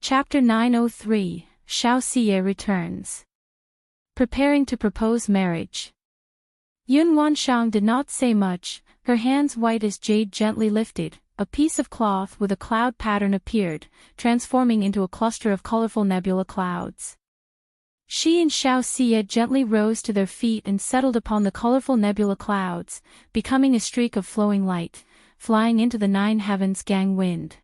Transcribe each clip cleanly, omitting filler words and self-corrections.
Chapter 903, Xiao Xie returns. Preparing to propose marriage. Yun Wanshang did not say much, her hands white as jade gently lifted, a piece of cloth with a cloud pattern appeared, transforming into a cluster of colorful nebula clouds. She and Xiao Xie gently rose to their feet and settled upon the colorful nebula clouds, becoming a streak of flowing light, flying into the nine heavens gang wind.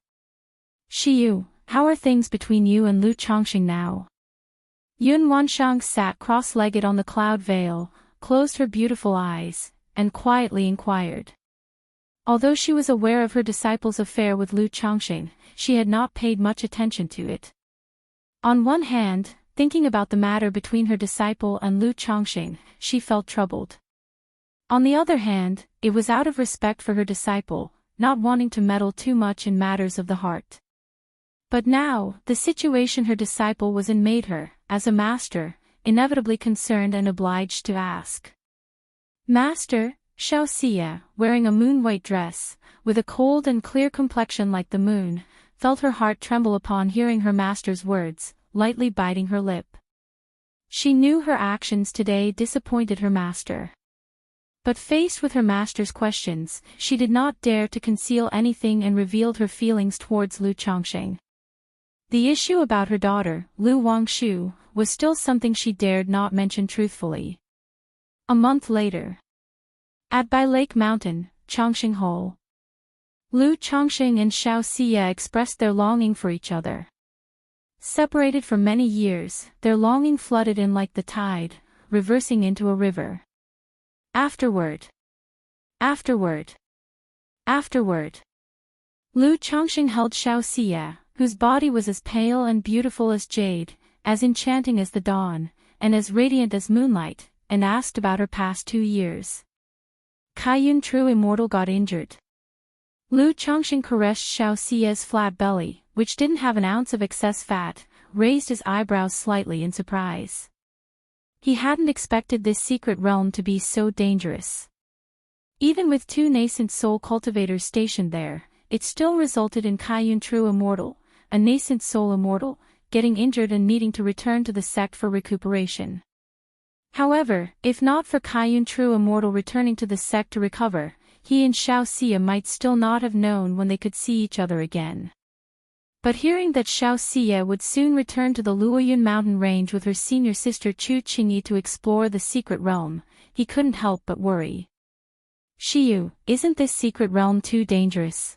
Shiyu, how are things between you and Lu Chongqing now? Yun Wanshang sat cross-legged on the cloud veil, closed her beautiful eyes, and quietly inquired. Although she was aware of her disciple's affair with Lu Chongqing, she had not paid much attention to it. On one hand, thinking about the matter between her disciple and Lu Chongqing, she felt troubled. On the other hand, it was out of respect for her disciple, not wanting to meddle too much in matters of the heart. But now, the situation her disciple was in made her, as a master, inevitably concerned and obliged to ask. Master, Xiao Xie, wearing a moon-white dress, with a cold and clear complexion like the moon, felt her heart tremble upon hearing her master's words, lightly biting her lip. She knew her actions today disappointed her master. But faced with her master's questions, she did not dare to conceal anything and revealed her feelings towards Lu Chongqing. The issue about her daughter, Lu Wangshu, was still something she dared not mention truthfully. A month later. At Bai Lake Mountain, Chongqing Hole. Lu Chongqing and Xiao Xie expressed their longing for each other. Separated for many years, their longing flooded in like the tide, reversing into a river. Afterward. Lu Chongqing held Xiao Xie, whose body was as pale and beautiful as jade, as enchanting as the dawn, and as radiant as moonlight, and asked about her past 2 years. Kaiyun True Immortal got injured. Lu Chongqing caressed Xiao Xie's flat belly, which didn't have an ounce of excess fat, raised his eyebrows slightly in surprise. He hadn't expected this secret realm to be so dangerous. Even with 2 nascent soul cultivators stationed there, it still resulted in Kaiyun True Immortal, a nascent soul immortal, getting injured and needing to return to the sect for recuperation. However, if not for Kaiyun True Immortal returning to the sect to recover, he and Xiao Xie might still not have known when they could see each other again. But hearing that Xiao Xie would soon return to the Luoyun mountain range with her senior sister Chu Qingyi to explore the secret realm, he couldn't help but worry. Shiyu, isn't this secret realm too dangerous?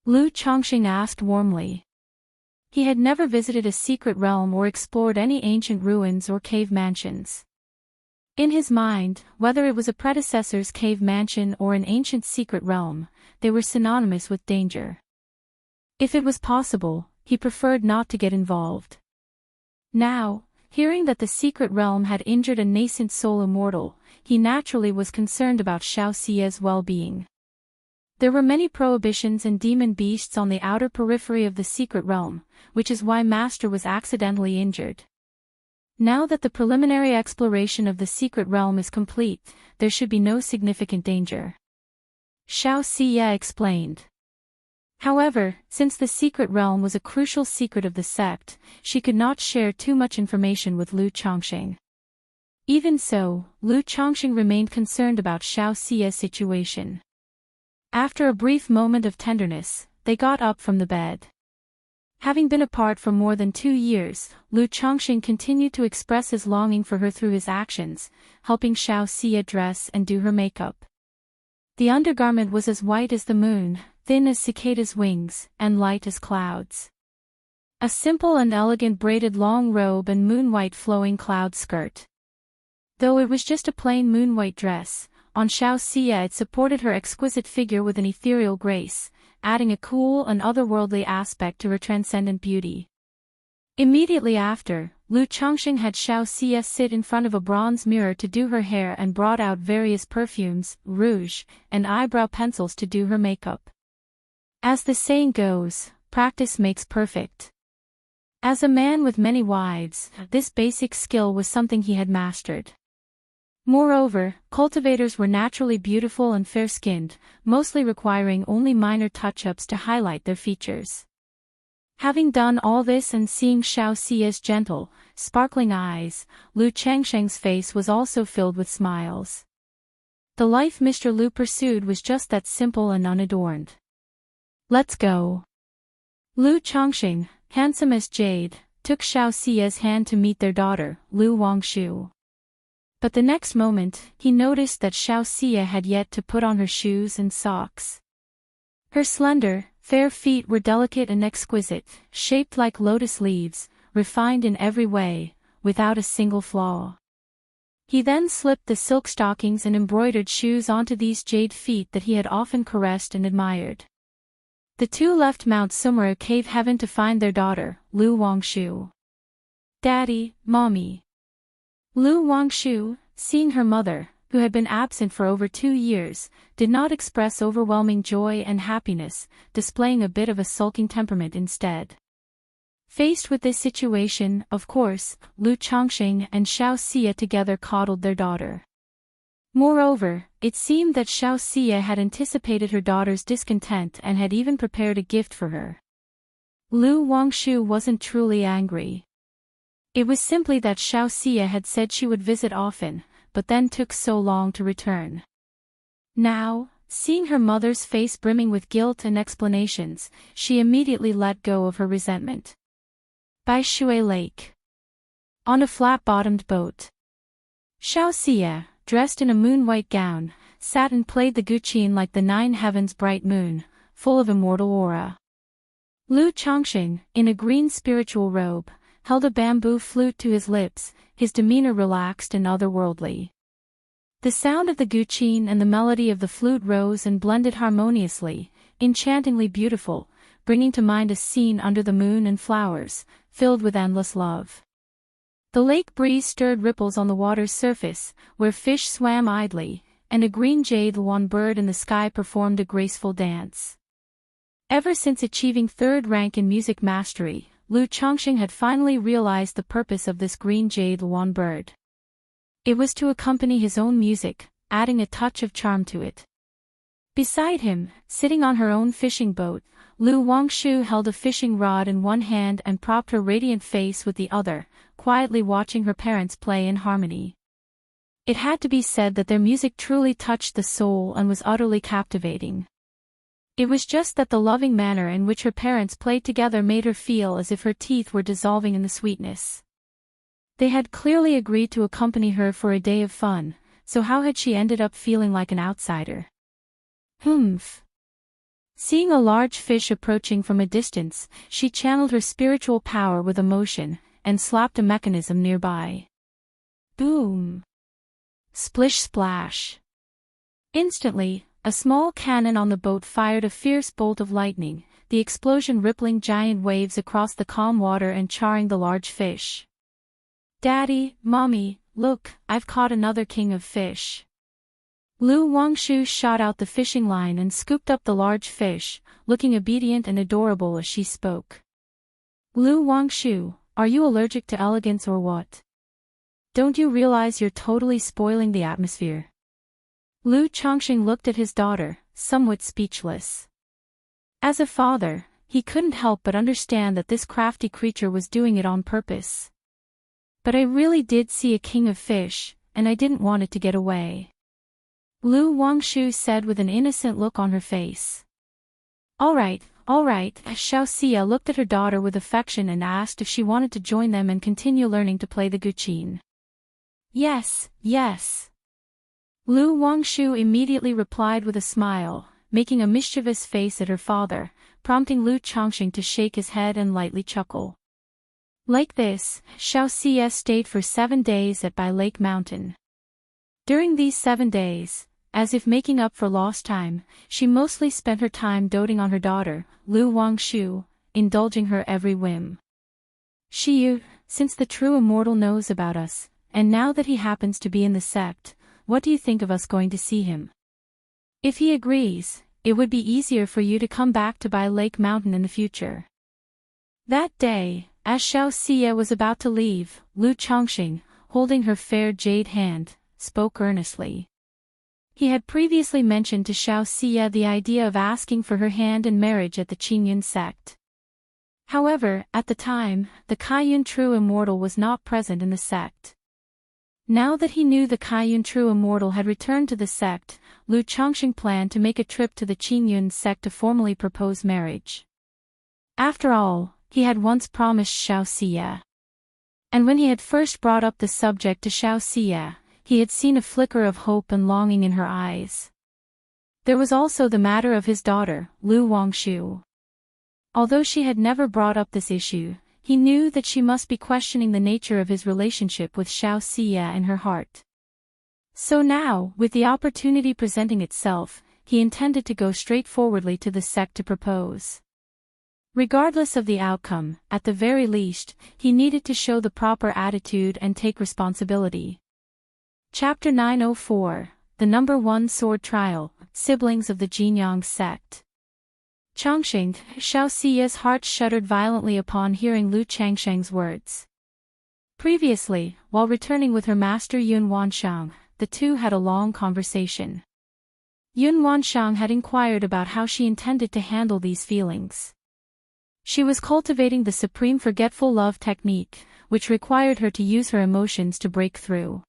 Lu Chongqing asked warmly. He had never visited a secret realm or explored any ancient ruins or cave mansions. In his mind, whether it was a predecessor's cave mansion or an ancient secret realm, they were synonymous with danger. If it was possible, he preferred not to get involved. Now, hearing that the secret realm had injured a nascent soul immortal, he naturally was concerned about Xiao Xie's well-being. There were many prohibitions and demon beasts on the outer periphery of the secret realm, which is why Master was accidentally injured. Now that the preliminary exploration of the secret realm is complete, there should be no significant danger. Xiao Xie explained. However, since the secret realm was a crucial secret of the sect, she could not share too much information with Lu Chongqing. Even so, Lu Chongqing remained concerned about Xiao Xie's situation. After a brief moment of tenderness, they got up from the bed. Having been apart for more than 2 years, Lu Chongqing continued to express his longing for her through his actions, helping Xiao Xie dress and do her makeup. The undergarment was as white as the moon, thin as cicada's wings, and light as clouds. A simple and elegant braided long robe and moon-white flowing cloud skirt. Though it was just a plain moon-white dress, on Xiao Xie it supported her exquisite figure with an ethereal grace, adding a cool and otherworldly aspect to her transcendent beauty. Immediately after, Lu Chongqing had Xiao Xie sit in front of a bronze mirror to do her hair and brought out various perfumes, rouge, and eyebrow pencils to do her makeup. As the saying goes, practice makes perfect. As a man with many wives, this basic skill was something he had mastered. Moreover, cultivators were naturally beautiful and fair-skinned, mostly requiring only minor touch-ups to highlight their features. Having done all this and seeing Xiao Xia's gentle, sparkling eyes, Lu Changsheng's face was also filled with smiles. The life Mr. Lu pursued was just that simple and unadorned. Let's go. Lu Changsheng, handsome as jade, took Xiao Xia's hand to meet their daughter, Lu Wangshu. But the next moment, he noticed that Xiao Xia had yet to put on her shoes and socks. Her slender, fair feet were delicate and exquisite, shaped like lotus leaves, refined in every way, without a single flaw. He then slipped the silk stockings and embroidered shoes onto these jade feet that he had often caressed and admired. The two left Mount Sumera Cave Heaven to find their daughter, Lu Wangshu. Daddy, Mommy. Lu Wangshu, seeing her mother, who had been absent for over 2 years, did not express overwhelming joy and happiness, displaying a bit of a sulking temperament instead. Faced with this situation, of course, Lu Changsheng and Xiao Xia together coddled their daughter. Moreover, it seemed that Xiao Xia had anticipated her daughter's discontent and had even prepared a gift for her. Lu Wangshu wasn't truly angry. It was simply that Xiao Xia had said she would visit often, but then took so long to return. Now, seeing her mother's face brimming with guilt and explanations, she immediately let go of her resentment. By Shui Lake. On a flat-bottomed boat. Xiao Xia, dressed in a moon-white gown, sat and played the guqin like the 9 heavens bright moon, full of immortal aura. Lu Changsheng, in a green spiritual robe, held a bamboo flute to his lips, his demeanor relaxed and otherworldly. The sound of the guqin and the melody of the flute rose and blended harmoniously, enchantingly beautiful, bringing to mind a scene under the moon and flowers, filled with endless love. The lake breeze stirred ripples on the water's surface, where fish swam idly, and a green jade luan bird in the sky performed a graceful dance. Ever since achieving 3rd rank in music mastery, Lu Changsheng had finally realized the purpose of this green jade luan bird. It was to accompany his own music, adding a touch of charm to it. Beside him, sitting on her own fishing boat, Lu Wangshu held a fishing rod in one hand and propped her radiant face with the other, quietly watching her parents play in harmony. It had to be said that their music truly touched the soul and was utterly captivating. It was just that the loving manner in which her parents played together made her feel as if her teeth were dissolving in the sweetness. They had clearly agreed to accompany her for a day of fun, so how had she ended up feeling like an outsider? Humph. Seeing a large fish approaching from a distance, she channeled her spiritual power with emotion, and slapped a mechanism nearby. Boom! Splish splash! Instantly, a small cannon on the boat fired a fierce bolt of lightning, the explosion rippling giant waves across the calm water and charring the large fish. Daddy, Mommy, look, I've caught another king of fish. Lu Wangshu shot out the fishing line and scooped up the large fish, looking obedient and adorable as she spoke. Lu Wangshu, are you allergic to elegance or what? Don't you realize you're totally spoiling the atmosphere? Lu Changsheng looked at his daughter, somewhat speechless. As a father, he couldn't help but understand that this crafty creature was doing it on purpose. But I really did see a king of fish, and I didn't want it to get away. Lu Wangshu said with an innocent look on her face. All right, Xiao Xia looked at her daughter with affection and asked if she wanted to join them and continue learning to play the guqin. Yes. Lu Wangshu immediately replied with a smile, making a mischievous face at her father, prompting Lu Changsheng to shake his head and lightly chuckle. Like this, Xiao Xia stayed for 7 days at Bai Lake Mountain. During these 7 days, as if making up for lost time, she mostly spent her time doting on her daughter, Lu Wangshu, indulging her every whim. Since the true immortal knows about us, and now that he happens to be in the sect, what do you think of us going to see him? If he agrees, it would be easier for you to come back to Bai Lake Mountain in the future. That day, as Xiao Xia was about to leave, Lu Changsheng, holding her fair jade hand, spoke earnestly. He had previously mentioned to Xiao Xia the idea of asking for her hand in marriage at the Qingyun sect. However, at the time, the Kaiyun True Immortal was not present in the sect. Now that he knew the Kaiyun True Immortal had returned to the sect, Lu Chongqing planned to make a trip to the Qingyun sect to formally propose marriage. After all, he had once promised Xiao Xie. And when he had first brought up the subject to Xiao Xie, he had seen a flicker of hope and longing in her eyes. There was also the matter of his daughter, Lu Wangshu. Although she had never brought up this issue, he knew that she must be questioning the nature of his relationship with Xiao Xie in her heart. So now, with the opportunity presenting itself, he intended to go straightforwardly to the sect to propose. Regardless of the outcome, at the very least, he needed to show the proper attitude and take responsibility. Chapter 904, The Number 1 Sword Trial, Siblings of the Jinyang Sect. Chongqing, Xiao Xie's heart shuddered violently upon hearing Lu Changsheng's words. Previously, while returning with her master Yun Wanshang, the two had a long conversation. Yun Wanshang had inquired about how she intended to handle these feelings. She was cultivating the supreme forgetful love technique, which required her to use her emotions to break through.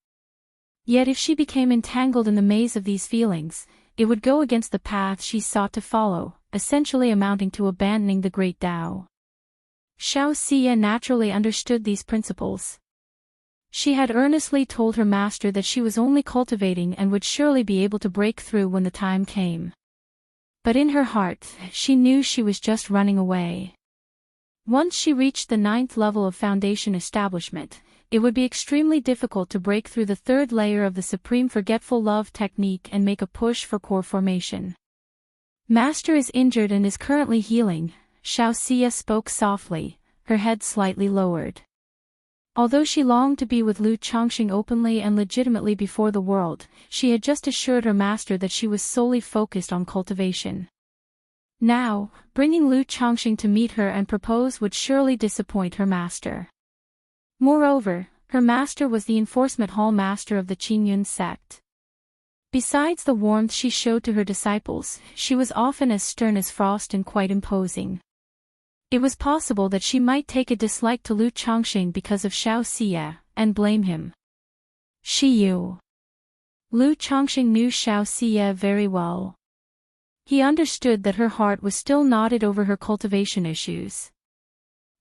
Yet if she became entangled in the maze of these feelings, it would go against the path she sought to follow, essentially amounting to abandoning the great Tao. Xiao Xie naturally understood these principles. She had earnestly told her master that she was only cultivating and would surely be able to break through when the time came. But in her heart, she knew she was just running away. Once she reached the 9th level of foundation establishment, it would be extremely difficult to break through the 3rd layer of the supreme forgetful love technique and make a push for core formation. Master is injured and is currently healing, Xiao Xie spoke softly, her head slightly lowered. Although she longed to be with Lu Chongqing openly and legitimately before the world, she had just assured her master that she was solely focused on cultivation. Now, bringing Lu Chongqing to meet her and propose would surely disappoint her master. Moreover, her master was the enforcement hall master of the Qingyun sect. Besides the warmth she showed to her disciples, she was often as stern as frost and quite imposing. It was possible that she might take a dislike to Lu Chongqing because of Xiao Xie, and blame him. Yu. Lu Chongqing knew Xiao Xie very well. He understood that her heart was still knotted over her cultivation issues.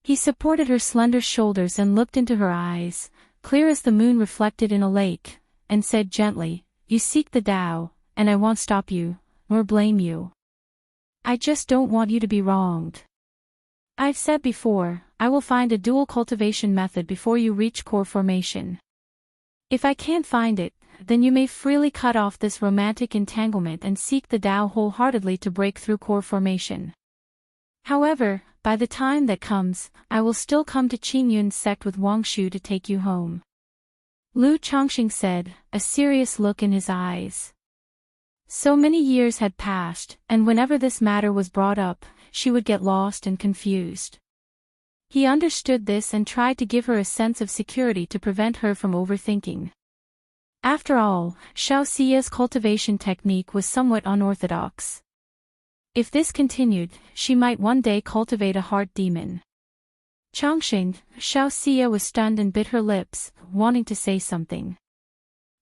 He supported her slender shoulders and looked into her eyes, clear as the moon reflected in a lake, and said gently, "You seek the Tao, and I won't stop you, nor blame you. I just don't want you to be wronged. I've said before, I will find a dual cultivation method before you reach core formation. If I can't find it, then you may freely cut off this romantic entanglement and seek the Tao wholeheartedly to break through core formation. However, by the time that comes, I will still come to Qingyun sect with Wangshu to take you home." Lu Chongqing said, a serious look in his eyes. So many years had passed, and whenever this matter was brought up, she would get lost and confused. He understood this and tried to give her a sense of security to prevent her from overthinking. After all, Xiao Xie's cultivation technique was somewhat unorthodox. If this continued, she might one day cultivate a heart demon. Chongqing, Xiao Xie was stunned and bit her lips, wanting to say something.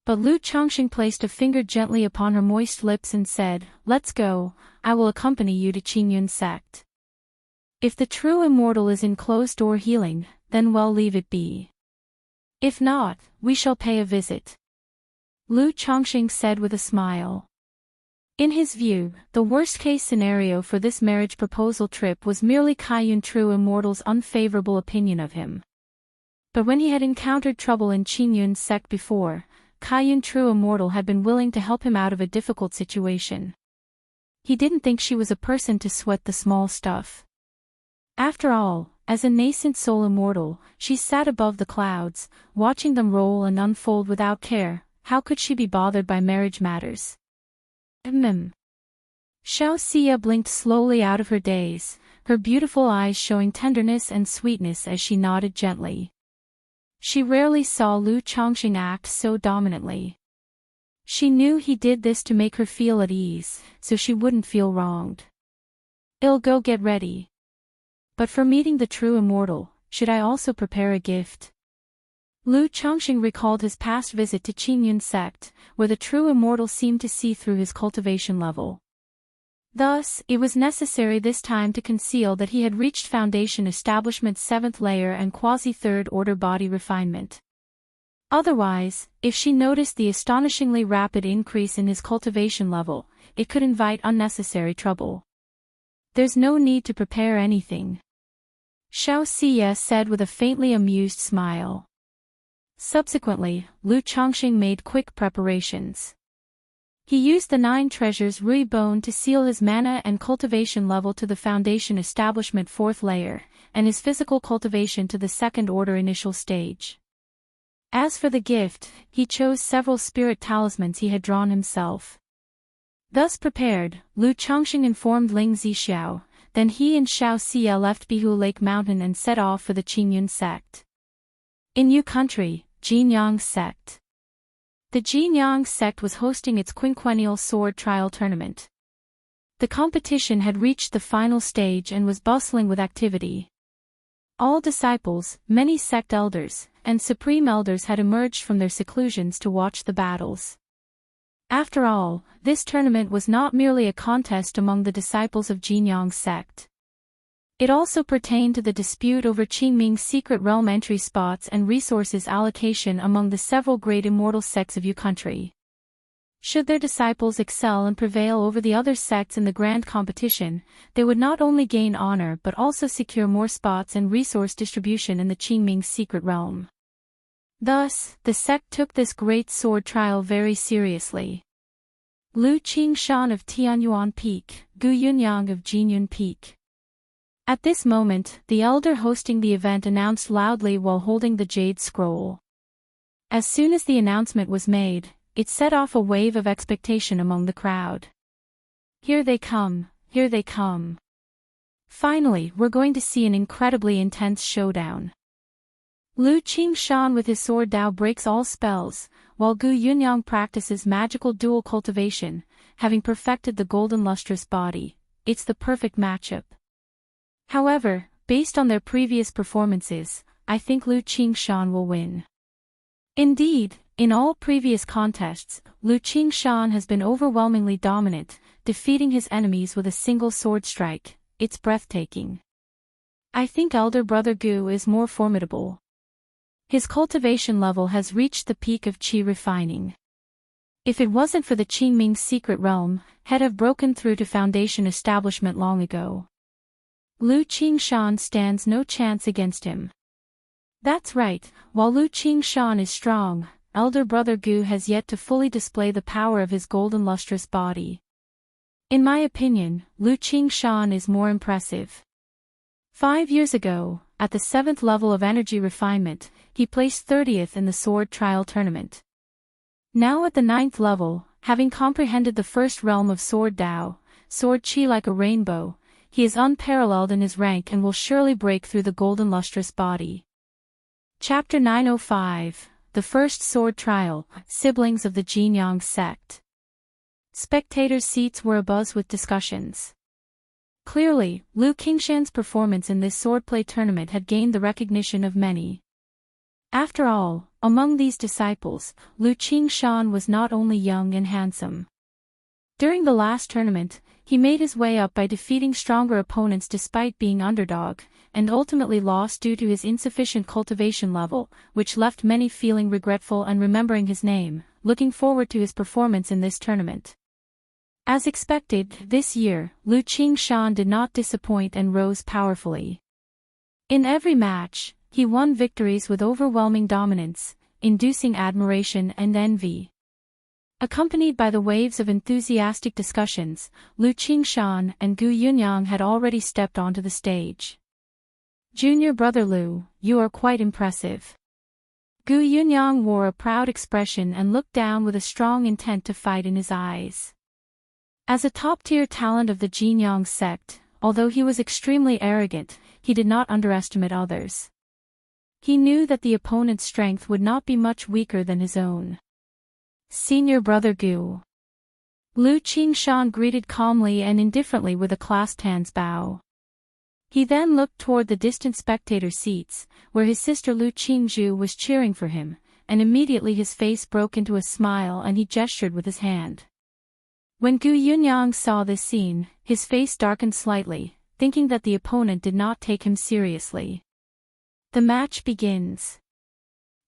But Lu Chongqing placed a finger gently upon her moist lips and said, "Let's go, I will accompany you to Qingyun sect. If the true immortal is in closed-door healing, then well leave it be. If not, we shall pay a visit." Lu Chongqing said with a smile. In his view, the worst-case scenario for this marriage proposal trip was merely Kaiyun True Immortal's unfavorable opinion of him. But when he had encountered trouble in Qingyun sect before, Kaiyun True Immortal had been willing to help him out of a difficult situation. He didn't think she was a person to sweat the small stuff. After all, as a nascent soul immortal, she sat above the clouds, watching them roll and unfold without care. How could she be bothered by marriage matters? Xiao Xie blinked slowly out of her daze, her beautiful eyes showing tenderness and sweetness as she nodded gently. She rarely saw Lu Chongqing act so dominantly. She knew he did this to make her feel at ease, so she wouldn't feel wronged. "I'll go get ready." But for meeting the true immortal, should I also prepare a gift? Lu Chongqing recalled his past visit to Qingyun sect, where the true immortal seemed to see through his cultivation level. Thus, it was necessary this time to conceal that he had reached Foundation Establishment's 7th layer and quasi-3rd order body refinement. Otherwise, if she noticed the astonishingly rapid increase in his cultivation level, it could invite unnecessary trouble. There's no need to prepare anything, Xiao Xie said with a faintly amused smile. Subsequently, Lu Chongqing made quick preparations. He used the 9 treasures Rui Bone to seal his mana and cultivation level to the Foundation Establishment 4th layer, and his physical cultivation to the 2nd order initial stage. As for the gift, he chose several spirit talismans he had drawn himself. Thus prepared, Lu Chongqing informed Ling Zixiao, then he and Xiao Xie left Bihu Lake Mountain and set off for the Qingyun sect. In Yu Country, Jinyang sect. The Jinyang sect was hosting its quinquennial sword trial tournament. The competition had reached the final stage and was bustling with activity. All disciples, many sect elders, and supreme elders had emerged from their seclusions to watch the battles. After all, this tournament was not merely a contest among the disciples of Jinyang sect. It also pertained to the dispute over Qingming's secret realm entry spots and resources allocation among the several great immortal sects of Yu Country. Should their disciples excel and prevail over the other sects in the grand competition, they would not only gain honor but also secure more spots and resource distribution in the Qingming's secret realm. Thus, the sect took this great sword trial very seriously. Lu Qingshan of Tianyuan Peak, Gu Yunyang of Jinyun Peak. At this moment, the elder hosting the event announced loudly while holding the jade scroll. As soon as the announcement was made, it set off a wave of expectation among the crowd. Here they come, here they come. Finally, we're going to see an incredibly intense showdown. Lu Qingshan with his sword Dao breaks all spells, while Gu Yunyang practices magical dual cultivation, having perfected the golden lustrous body. It's the perfect matchup. However, based on their previous performances, I think Lu Qingshan will win. Indeed, in all previous contests, Lu Qingshan has been overwhelmingly dominant, defeating his enemies with a single sword strike. It's breathtaking. I think elder brother Gu is more formidable. His cultivation level has reached the peak of qi refining. If it wasn't for the Qingming's secret realm, he'd have broken through to Foundation Establishment long ago. Lu Qingshan stands no chance against him. That's right, while Lu Qingshan is strong, elder brother Gu has yet to fully display the power of his golden lustrous body. In my opinion, Lu Qingshan is more impressive. 5 years ago, at the 7th level of energy refinement, he placed 30th in the sword trial tournament. Now at the 9th level, having comprehended the first realm of sword Dao, sword qi like a rainbow, he is unparalleled in his rank and will surely break through the golden lustrous body. Chapter 905, The First Sword Trial, Siblings of the Jinyang Sect. Spectators' seats were abuzz with discussions. Clearly, Lu Qingshan's performance in this swordplay tournament had gained the recognition of many. After all, among these disciples, Lu Qingshan was not only young and handsome. During the last tournament, he made his way up by defeating stronger opponents despite being underdog, and ultimately lost due to his insufficient cultivation level, which left many feeling regretful and remembering his name, looking forward to his performance in this tournament. As expected, this year, Lu Qingshan did not disappoint and rose powerfully. In every match, he won victories with overwhelming dominance, inducing admiration and envy. Accompanied by the waves of enthusiastic discussions, Lu Qingshan and Gu Yunyang had already stepped onto the stage. Junior brother Lu, you are quite impressive. Gu Yunyang wore a proud expression and looked down with a strong intent to fight in his eyes. As a top-tier talent of the Jinyang sect, although he was extremely arrogant, he did not underestimate others. He knew that the opponent's strength would not be much weaker than his own. Senior brother Gu. Lu Qingshan greeted calmly and indifferently with a clasped hands bow. He then looked toward the distant spectator seats, where his sister Lu Qingzhu was cheering for him, and immediately his face broke into a smile and he gestured with his hand. When Gu Yunyang saw this scene, his face darkened slightly, thinking that the opponent did not take him seriously. The match begins.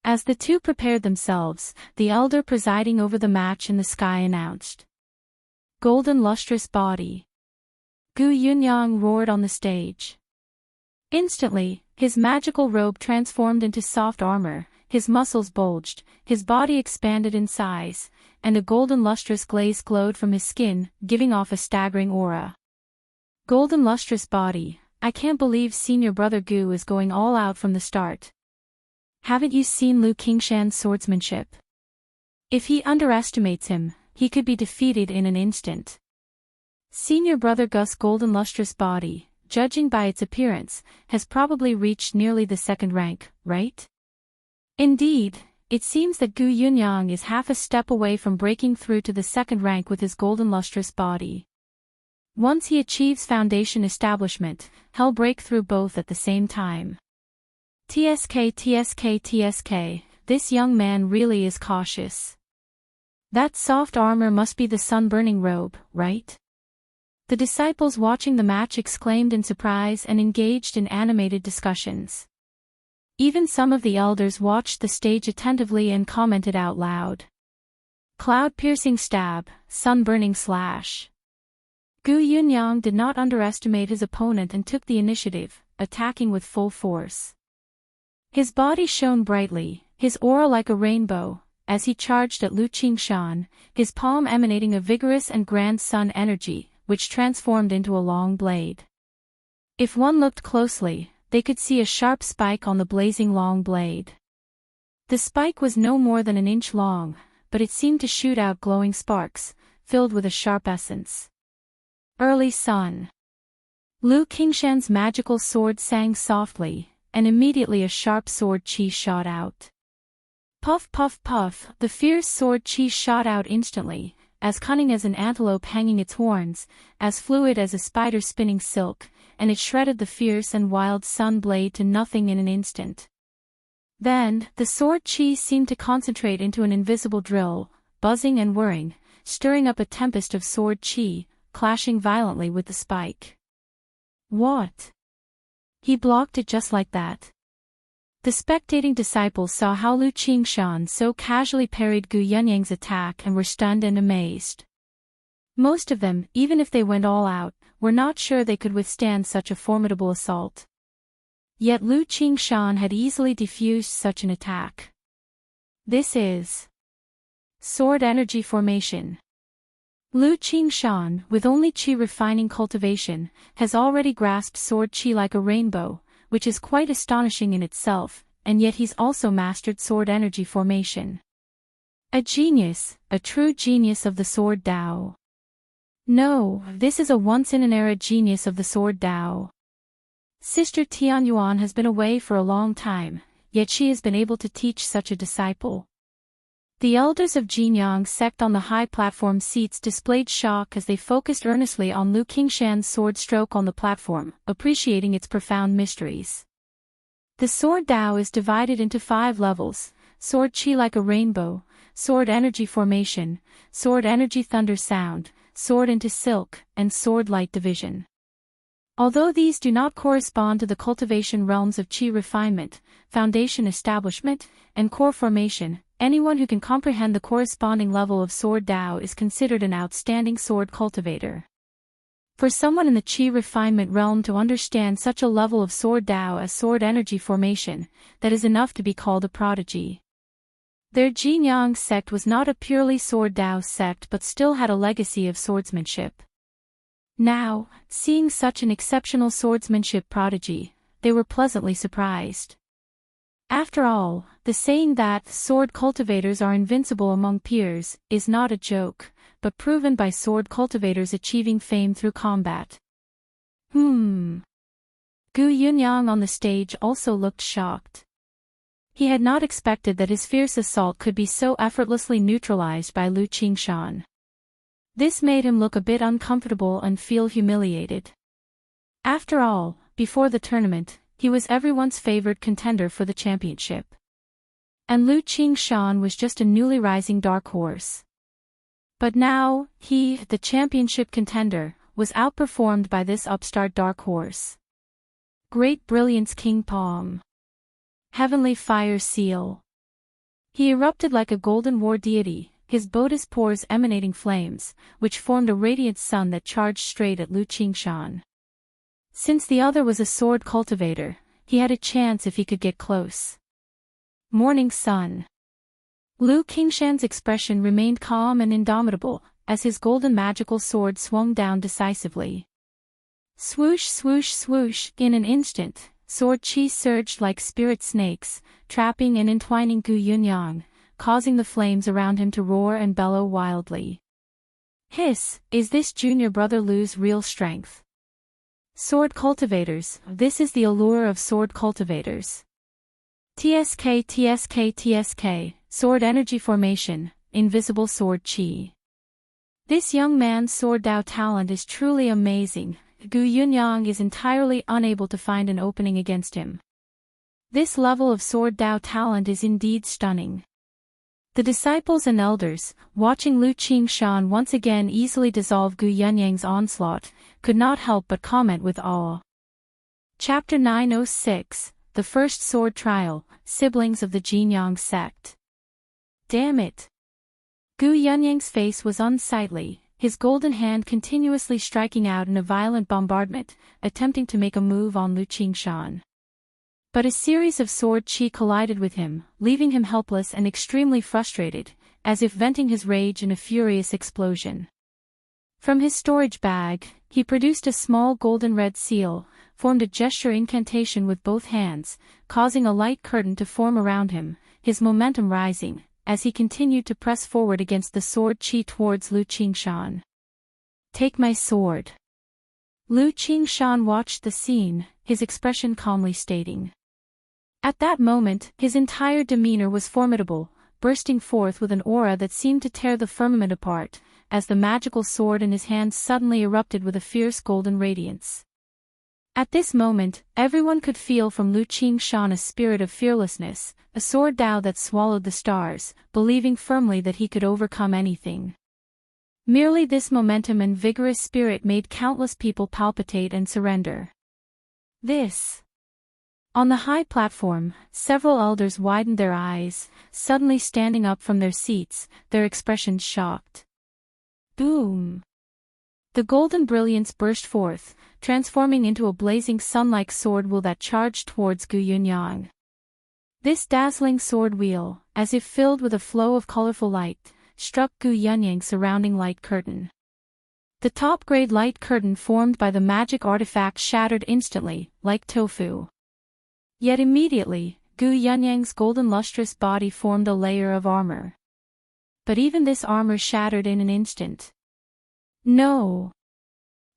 As the two prepared themselves, the elder presiding over the match in the sky announced, "Golden lustrous body." Gu Yunyang roared on the stage. Instantly, his magical robe transformed into soft armor, his muscles bulged, his body expanded in size, and a golden lustrous glaze glowed from his skin, giving off a staggering aura. Golden lustrous body, I can't believe senior brother Gu is going all out from the start. Haven't you seen Lu Qingshan's swordsmanship? If he underestimates him, he could be defeated in an instant. Senior brother Gus' golden lustrous body, judging by its appearance, has probably reached nearly the second rank, right? Indeed, it seems that Gu Yunyang is half a step away from breaking through to the second rank with his golden lustrous body. Once he achieves foundation establishment, he'll break through both at the same time. TSK, this young man really is cautious. That soft armor must be the sun-burning robe, right? The disciples watching the match exclaimed in surprise and engaged in animated discussions. Even some of the elders watched the stage attentively and commented out loud. Cloud-piercing stab, sun-burning slash. Gu Yunyang did not underestimate his opponent and took the initiative, attacking with full force. His body shone brightly, his aura like a rainbow, as he charged at Lu Qingshan, his palm emanating a vigorous and grand sun energy, which transformed into a long blade. If one looked closely, they could see a sharp spike on the blazing long blade. The spike was no more than an inch long, but it seemed to shoot out glowing sparks, filled with a sharp essence. Early sun. Lu Qingshan's magical sword sang softly, and immediately a sharp sword chi shot out. Puff puff puff, the fierce sword chi shot out instantly, as cunning as an antelope hanging its horns, as fluid as a spider spinning silk, and it shredded the fierce and wild sun blade to nothing in an instant. Then, the sword chi seemed to concentrate into an invisible drill, buzzing and whirring, stirring up a tempest of sword chi, clashing violently with the spike. What? He blocked it just like that. The spectating disciples saw how Lu Qingshan so casually parried Gu Yunyang's attack and were stunned and amazed. Most of them, even if they went all out, were not sure they could withstand such a formidable assault. Yet Lu Qingshan had easily defused such an attack. This is sword energy formation. Lu Qingshan, with only qi refining cultivation, has already grasped sword qi like a rainbow, which is quite astonishing in itself, and yet he's also mastered sword energy formation. A genius, a true genius of the sword Dao. No, this is a once-in-an-era genius of the sword Dao. Sister Tianyuan has been away for a long time, yet she has been able to teach such a disciple. The elders of Jinyang sect on the high platform seats displayed shock as they focused earnestly on Lu Qingshan's sword stroke on the platform, appreciating its profound mysteries. The sword Dao is divided into 5 levels: sword Qi like a rainbow, sword energy formation, sword energy thunder sound, sword into silk, and sword light division. Although these do not correspond to the cultivation realms of Qi refinement, foundation establishment, and core formation, anyone who can comprehend the corresponding level of sword Dao is considered an outstanding sword cultivator. For someone in the Qi refinement realm to understand such a level of sword Dao as sword energy formation, that is enough to be called a prodigy. Their Jinyang sect was not a purely sword Dao sect but still had a legacy of swordsmanship. Now, seeing such an exceptional swordsmanship prodigy, they were pleasantly surprised. After all, the saying that sword cultivators are invincible among peers is not a joke, but proven by sword cultivators achieving fame through combat. Gu Yunyang on the stage also looked shocked. He had not expected that his fierce assault could be so effortlessly neutralized by Lu Qingshan. This made him look a bit uncomfortable and feel humiliated. After all, before the tournament, he was everyone's favored contender for the championship. And Lu Qingshan was just a newly rising dark horse. But now, he, the championship contender, was outperformed by this upstart dark horse. Great Brilliance King Palm. Heavenly Fire Seal. He erupted like a golden war deity, his lotus pores emanating flames, which formed a radiant sun that charged straight at Lu Qingshan. Since the other was a sword cultivator, he had a chance if he could get close. Morning Sun. Lu Qingshan's expression remained calm and indomitable, as his golden magical sword swung down decisively. Swoosh swoosh swoosh, in an instant, sword chi surged like spirit snakes, trapping and entwining Gu Yunyang, causing the flames around him to roar and bellow wildly. Hiss, is this junior brother Lu's real strength? Sword cultivators, this is the allure of sword cultivators. TSK TSK TSK, sword energy formation, invisible sword chi. This young man's sword Dao talent is truly amazing. Gu Yunyang is entirely unable to find an opening against him. This level of sword Dao talent is indeed stunning. The disciples and elders, watching Lu Qingshan once again easily dissolve Gu Yunyang's onslaught, could not help but comment with awe. Chapter 906, The First Sword Trial, Siblings of the Jinyang Sect. Damn it! Gu Yunyang's face was unsightly, his golden hand continuously striking out in a violent bombardment, attempting to make a move on Lu Qingshan. But a series of sword chi collided with him, leaving him helpless and extremely frustrated, as if venting his rage in a furious explosion. From his storage bag, he produced a small golden red seal, formed a gesture incantation with both hands, causing a light curtain to form around him, his momentum rising, as he continued to press forward against the sword chi towards Lu Qingshan. Take my sword. Lu Qingshan watched the scene, his expression calmly stating. At that moment, his entire demeanor was formidable, bursting forth with an aura that seemed to tear the firmament apart, as the magical sword in his hands suddenly erupted with a fierce golden radiance. At this moment, everyone could feel from Lu Qingshan a spirit of fearlessness, a sword Dao that swallowed the stars, believing firmly that he could overcome anything. Merely this momentum and vigorous spirit made countless people palpitate and surrender. This. On the high platform, several elders widened their eyes, suddenly standing up from their seats, their expressions shocked. Boom! The golden brilliance burst forth, transforming into a blazing sun-like sword wheel that charged towards Gu Yunyang. This dazzling sword wheel, as if filled with a flow of colorful light, struck Gu Yunyang's surrounding light curtain. The top-grade light curtain formed by the magic artifact shattered instantly, like tofu. Yet immediately, Gu Yunyang's golden lustrous body formed a layer of armor. But even this armor shattered in an instant. No!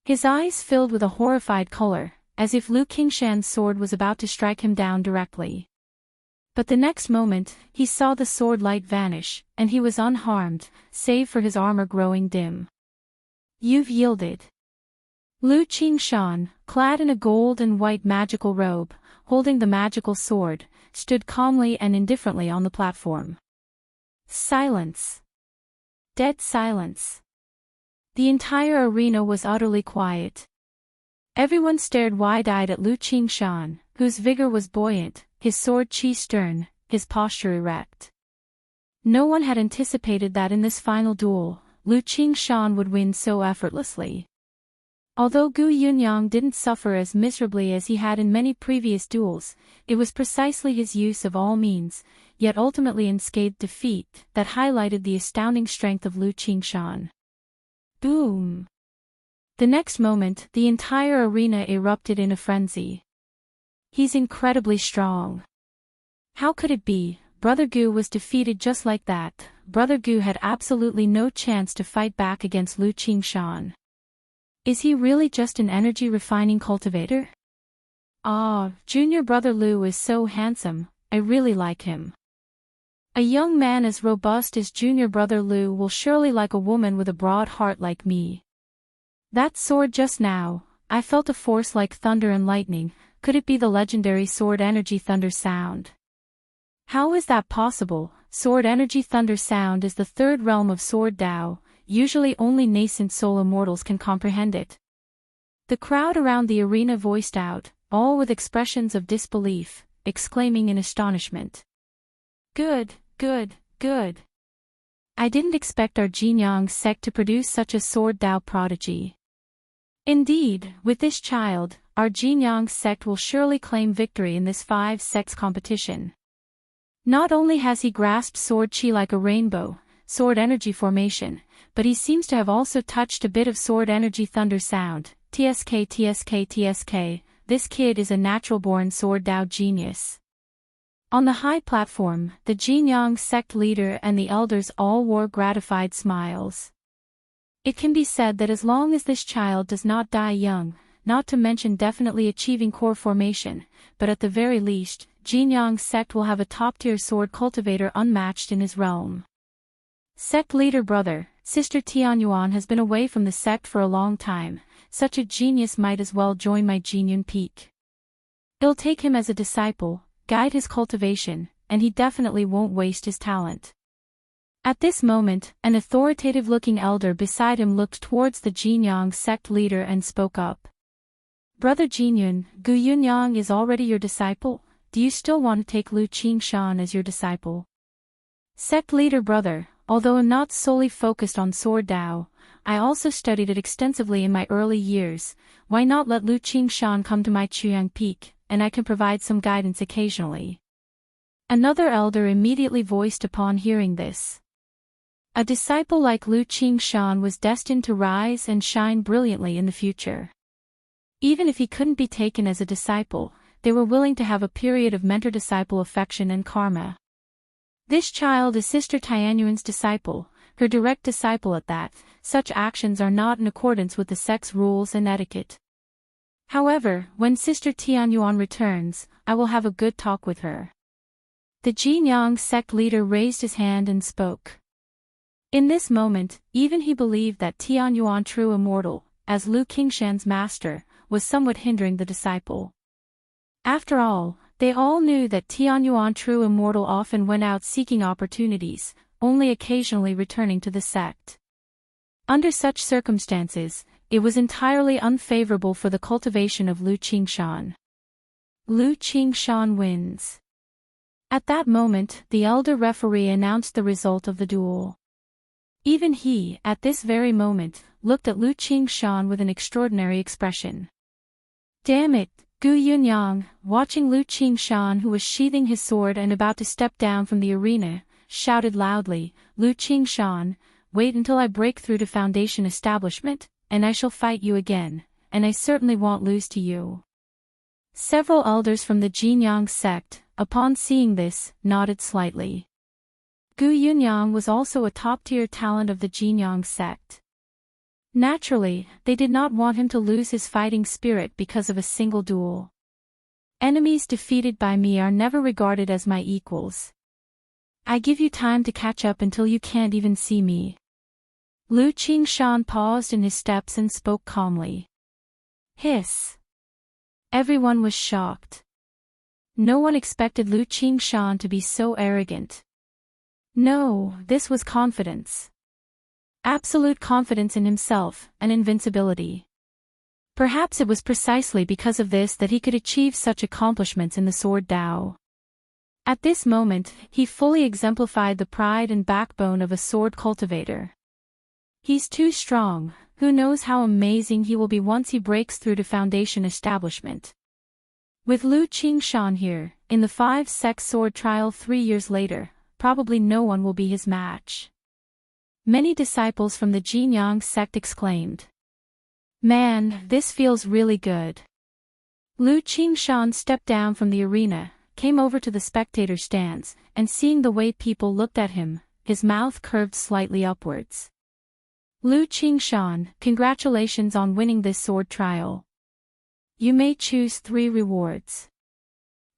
His eyes filled with a horrified color, as if Lu Qingshan's sword was about to strike him down directly. But the next moment, he saw the sword light vanish, and he was unharmed, save for his armor growing dim. You've yielded. Lu Qingshan, clad in a gold and white magical robe, holding the magical sword, stood calmly and indifferently on the platform. Silence. Dead silence. The entire arena was utterly quiet. Everyone stared wide-eyed at Lu Qingshan, whose vigor was buoyant, his sword chi stern, his posture erect. No one had anticipated that in this final duel, Lu Qingshan would win so effortlessly. Although Gu Yunyang didn't suffer as miserably as he had in many previous duels, it was precisely his use of all means, yet ultimately unscathed defeat, that highlighted the astounding strength of Lu Qingshan. Boom! The next moment, the entire arena erupted in a frenzy. He's incredibly strong. How could it be? Brother Gu was defeated just like that. Brother Gu had absolutely no chance to fight back against Lu Qingshan. Is he really just an energy-refining cultivator? Ah, junior brother Lu is so handsome, I really like him. A young man as robust as junior brother Lu will surely like a woman with a broad heart like me. That sword just now, I felt a force like thunder and lightning. Could it be the legendary sword energy thunder sound? How is that possible? Sword energy thunder sound is the third realm of sword Tao. Usually only nascent soul immortals can comprehend it. The crowd around the arena voiced out, all with expressions of disbelief, exclaiming in astonishment. Good, good, good. I didn't expect our Jinyang sect to produce such a sword Tao prodigy. Indeed, with this child, our Jinyang sect will surely claim victory in this 5 sects competition. Not only has he grasped sword chi like a rainbow, sword energy formation, but he seems to have also touched a bit of sword energy thunder sound. TSK TSK TSK, this kid is a natural-born sword Tao genius. On the high platform, the Jinyang sect leader and the elders all wore gratified smiles. It can be said that as long as this child does not die young, not to mention definitely achieving core formation, but at the very least, Jinyang sect will have a top-tier sword cultivator unmatched in his realm. Sect leader brother, Sister Tianyuan has been away from the sect for a long time. Such a genius might as well join my Jinyun peak. It'll take him as a disciple, guide his cultivation, and he definitely won't waste his talent. At this moment, an authoritative-looking elder beside him looked towards the Jinyang sect leader and spoke up. Brother Jinyun, Gu Yunyang is already your disciple. Do you still want to take Lu Qingshan as your disciple? Sect leader brother, although I'm not solely focused on sword Tao, I also studied it extensively in my early years. Why not let Lu Qingshan come to my Chuyang Peak, and I can provide some guidance occasionally? Another elder immediately voiced upon hearing this. A disciple like Lu Qingshan was destined to rise and shine brilliantly in the future. Even if he couldn't be taken as a disciple, they were willing to have a period of mentor-disciple affection and karma. This child is Sister Tianyuan's disciple, her direct disciple at that. Such actions are not in accordance with the sect's rules and etiquette. However, when Sister Tianyuan returns, I will have a good talk with her. The Jinyang sect leader raised his hand and spoke. In this moment, even he believed that Tianyuan true immortal, as Lu Qingshan's master, was somewhat hindering the disciple. After all, they all knew that Tianyuan true immortal often went out seeking opportunities, only occasionally returning to the sect. Under such circumstances, it was entirely unfavorable for the cultivation of Lu Qingshan. Lu Qingshan wins. At that moment, the elder referee announced the result of the duel. Even he, at this very moment, looked at Lu Qingshan with an extraordinary expression. Damn it, Gu Yunyang, watching Lu Qingshan, who was sheathing his sword and about to step down from the arena, shouted loudly, Lu Qingshan, wait until I break through to Foundation establishment, and I shall fight you again, and I certainly won't lose to you. Several elders from the Jinyang sect, upon seeing this, nodded slightly. Gu Yunyang was also a top-tier talent of the Jinyang sect. Naturally, they did not want him to lose his fighting spirit because of a single duel. Enemies defeated by me are never regarded as my equals. I give you time to catch up until you can't even see me. Lu Qingshan paused in his steps and spoke calmly. Hiss. Everyone was shocked. No one expected Lu Qingshan to be so arrogant. No, this was confidence. Absolute confidence in himself, and invincibility. Perhaps it was precisely because of this that he could achieve such accomplishments in the sword Tao. At this moment, he fully exemplified the pride and backbone of a sword cultivator. He's too strong. Who knows how amazing he will be once he breaks through to Foundation establishment. With Lu Qingshan here, in the 5 sects sword trial 3 years later, probably no one will be his match. Many disciples from the Jinyang sect exclaimed. Man, this feels really good. Lu Qingshan stepped down from the arena, came over to the spectator stands, and seeing the way people looked at him, his mouth curved slightly upwards. Lu Qingshan, congratulations on winning this sword trial. You may choose 3 rewards.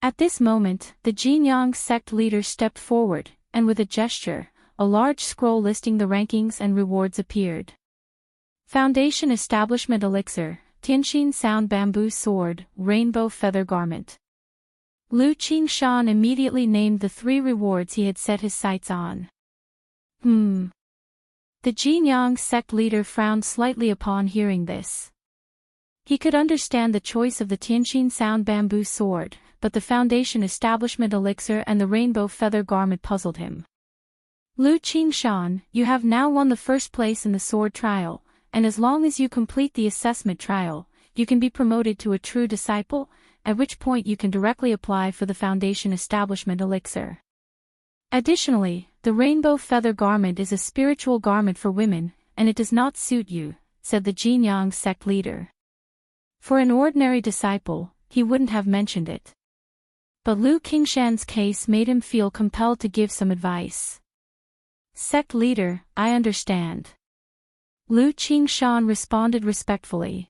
At this moment, the Jinyang sect leader stepped forward, and with a gesture, a large scroll listing the rankings and rewards appeared. Foundation Establishment Elixir, Tianxin Sound Bamboo Sword, Rainbow Feather Garment. Lu Qingshan immediately named the 3 rewards he had set his sights on. The Jinyang sect leader frowned slightly upon hearing this. He could understand the choice of the Tianxin Sound Bamboo Sword, but the Foundation Establishment Elixir and the Rainbow Feather Garment puzzled him. Lu Qingshan, you have now won the first place in the sword trial, and as long as you complete the assessment trial, you can be promoted to a true disciple, at which point you can directly apply for the Foundation Establishment Elixir. Additionally, the Rainbow Feather Garment is a spiritual garment for women, and it does not suit you, said the Jinyang sect leader. For an ordinary disciple, he wouldn't have mentioned it. But Lu Qingshan's case made him feel compelled to give some advice. Sect leader, I understand. Lu Qingshan responded respectfully.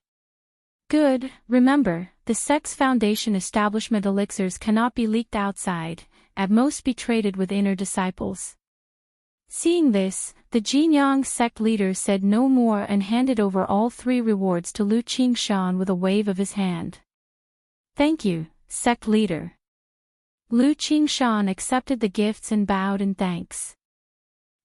Good, remember, the sect's Foundation Establishment elixirs cannot be leaked outside, at most be traded with inner disciples. Seeing this, the Jinyang sect leader said no more and handed over all 3 rewards to Lu Qingshan with a wave of his hand. Thank you, sect leader. Lu Qingshan accepted the gifts and bowed in thanks.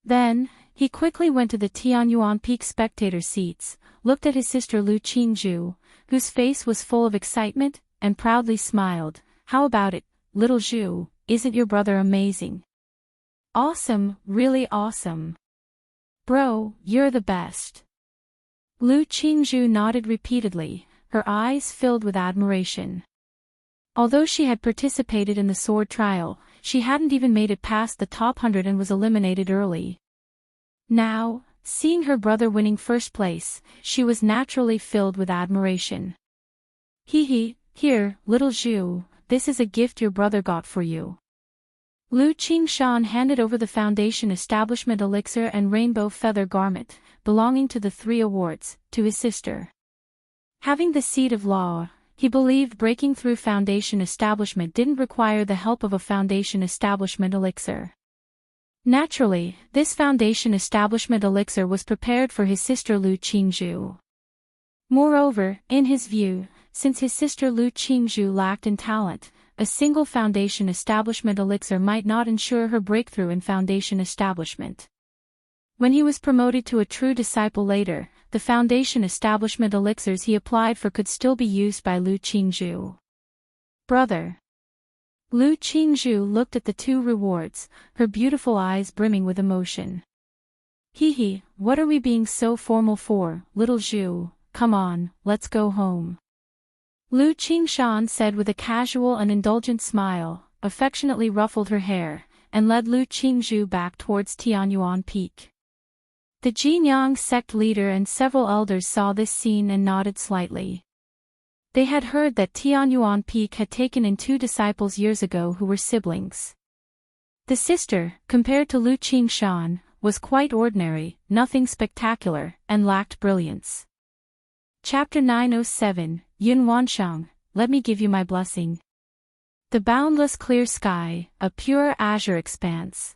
Then, he quickly went to the Tianyuan Peak spectator seats, looked at his sister Lu Qingzhu, whose face was full of excitement, and proudly smiled. How about it, little Zhu, isn't your brother amazing? Awesome, really awesome. Bro, you're the best. Lu Qingzhu nodded repeatedly, her eyes filled with admiration. Although she had participated in the sword trial, she hadn't even made it past the top 100 and was eliminated early. Now, seeing her brother winning first place, she was naturally filled with admiration. Here, little Zhu, this is a gift your brother got for you. Lu Qingshan handed over the Foundation Establishment Elixir and Rainbow Feather Garment, belonging to the 3 awards, to his sister. Having the seed of law, he believed breaking through Foundation Establishment didn't require the help of a Foundation Establishment Elixir. Naturally, this Foundation Establishment Elixir was prepared for his sister Lu Qingzhu. Moreover, in his view, since his sister Lu Qingzhu lacked in talent, a single Foundation Establishment Elixir might not ensure her breakthrough in Foundation Establishment. When he was promoted to a true disciple later, the Foundation Establishment elixirs he applied for could still be used by Lu Qingzhu. Brother. Lu Qingzhu looked at the 2 rewards, her beautiful eyes brimming with emotion. What are we being so formal for, little Zhu? Come on, let's go home. Lu Qingshan said with a casual and indulgent smile, affectionately ruffled her hair, and led Lu Qingzhu back towards Tianyuan Peak. The Jinyang sect leader and several elders saw this scene and nodded slightly. They had heard that Tianyuan Peak had taken in 2 disciples years ago who were siblings. The sister, compared to Lu Qingshan, was quite ordinary, nothing spectacular, and lacked brilliance. Chapter 907, Yun Wanshang, let me give you my blessing. The boundless clear sky, a pure azure expanse.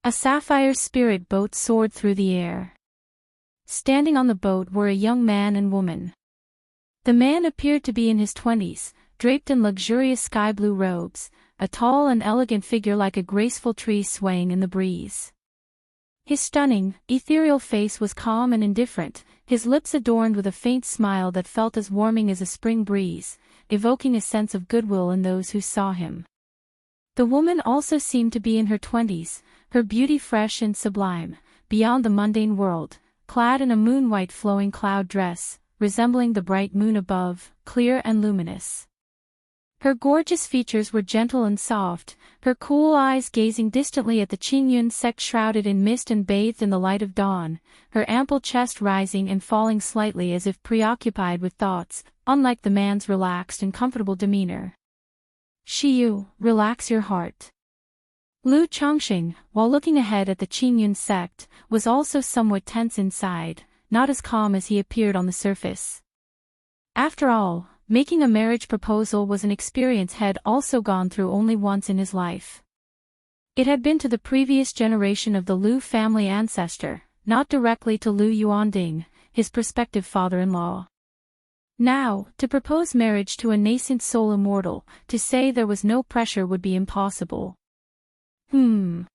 A sapphire spirit boat soared through the air. Standing on the boat were a young man and woman. The man appeared to be in his 20s, draped in luxurious sky-blue robes, a tall and elegant figure like a graceful tree swaying in the breeze. His stunning, ethereal face was calm and indifferent, his lips adorned with a faint smile that felt as warming as a spring breeze, evoking a sense of goodwill in those who saw him. The woman also seemed to be in her 20s, her beauty fresh and sublime, beyond the mundane world, clad in a moon-white flowing cloud dress, resembling the bright moon above, clear and luminous. Her gorgeous features were gentle and soft, her cool eyes gazing distantly at the Qingyun sect shrouded in mist and bathed in the light of dawn, her ample chest rising and falling slightly as if preoccupied with thoughts, unlike the man's relaxed and comfortable demeanor. Shiyu, relax your heart. Lu Chongqing, while looking ahead at the Qingyun sect, was also somewhat tense inside, not as calm as he appeared on the surface. After all, making a marriage proposal was an experience he had also gone through only once in his life. It had been to the previous generation of the Lu family ancestor, not directly to Lu Yuanding, his prospective father-in-law. Now, to propose marriage to a nascent soul immortal, to say there was no pressure would be impossible. Xiao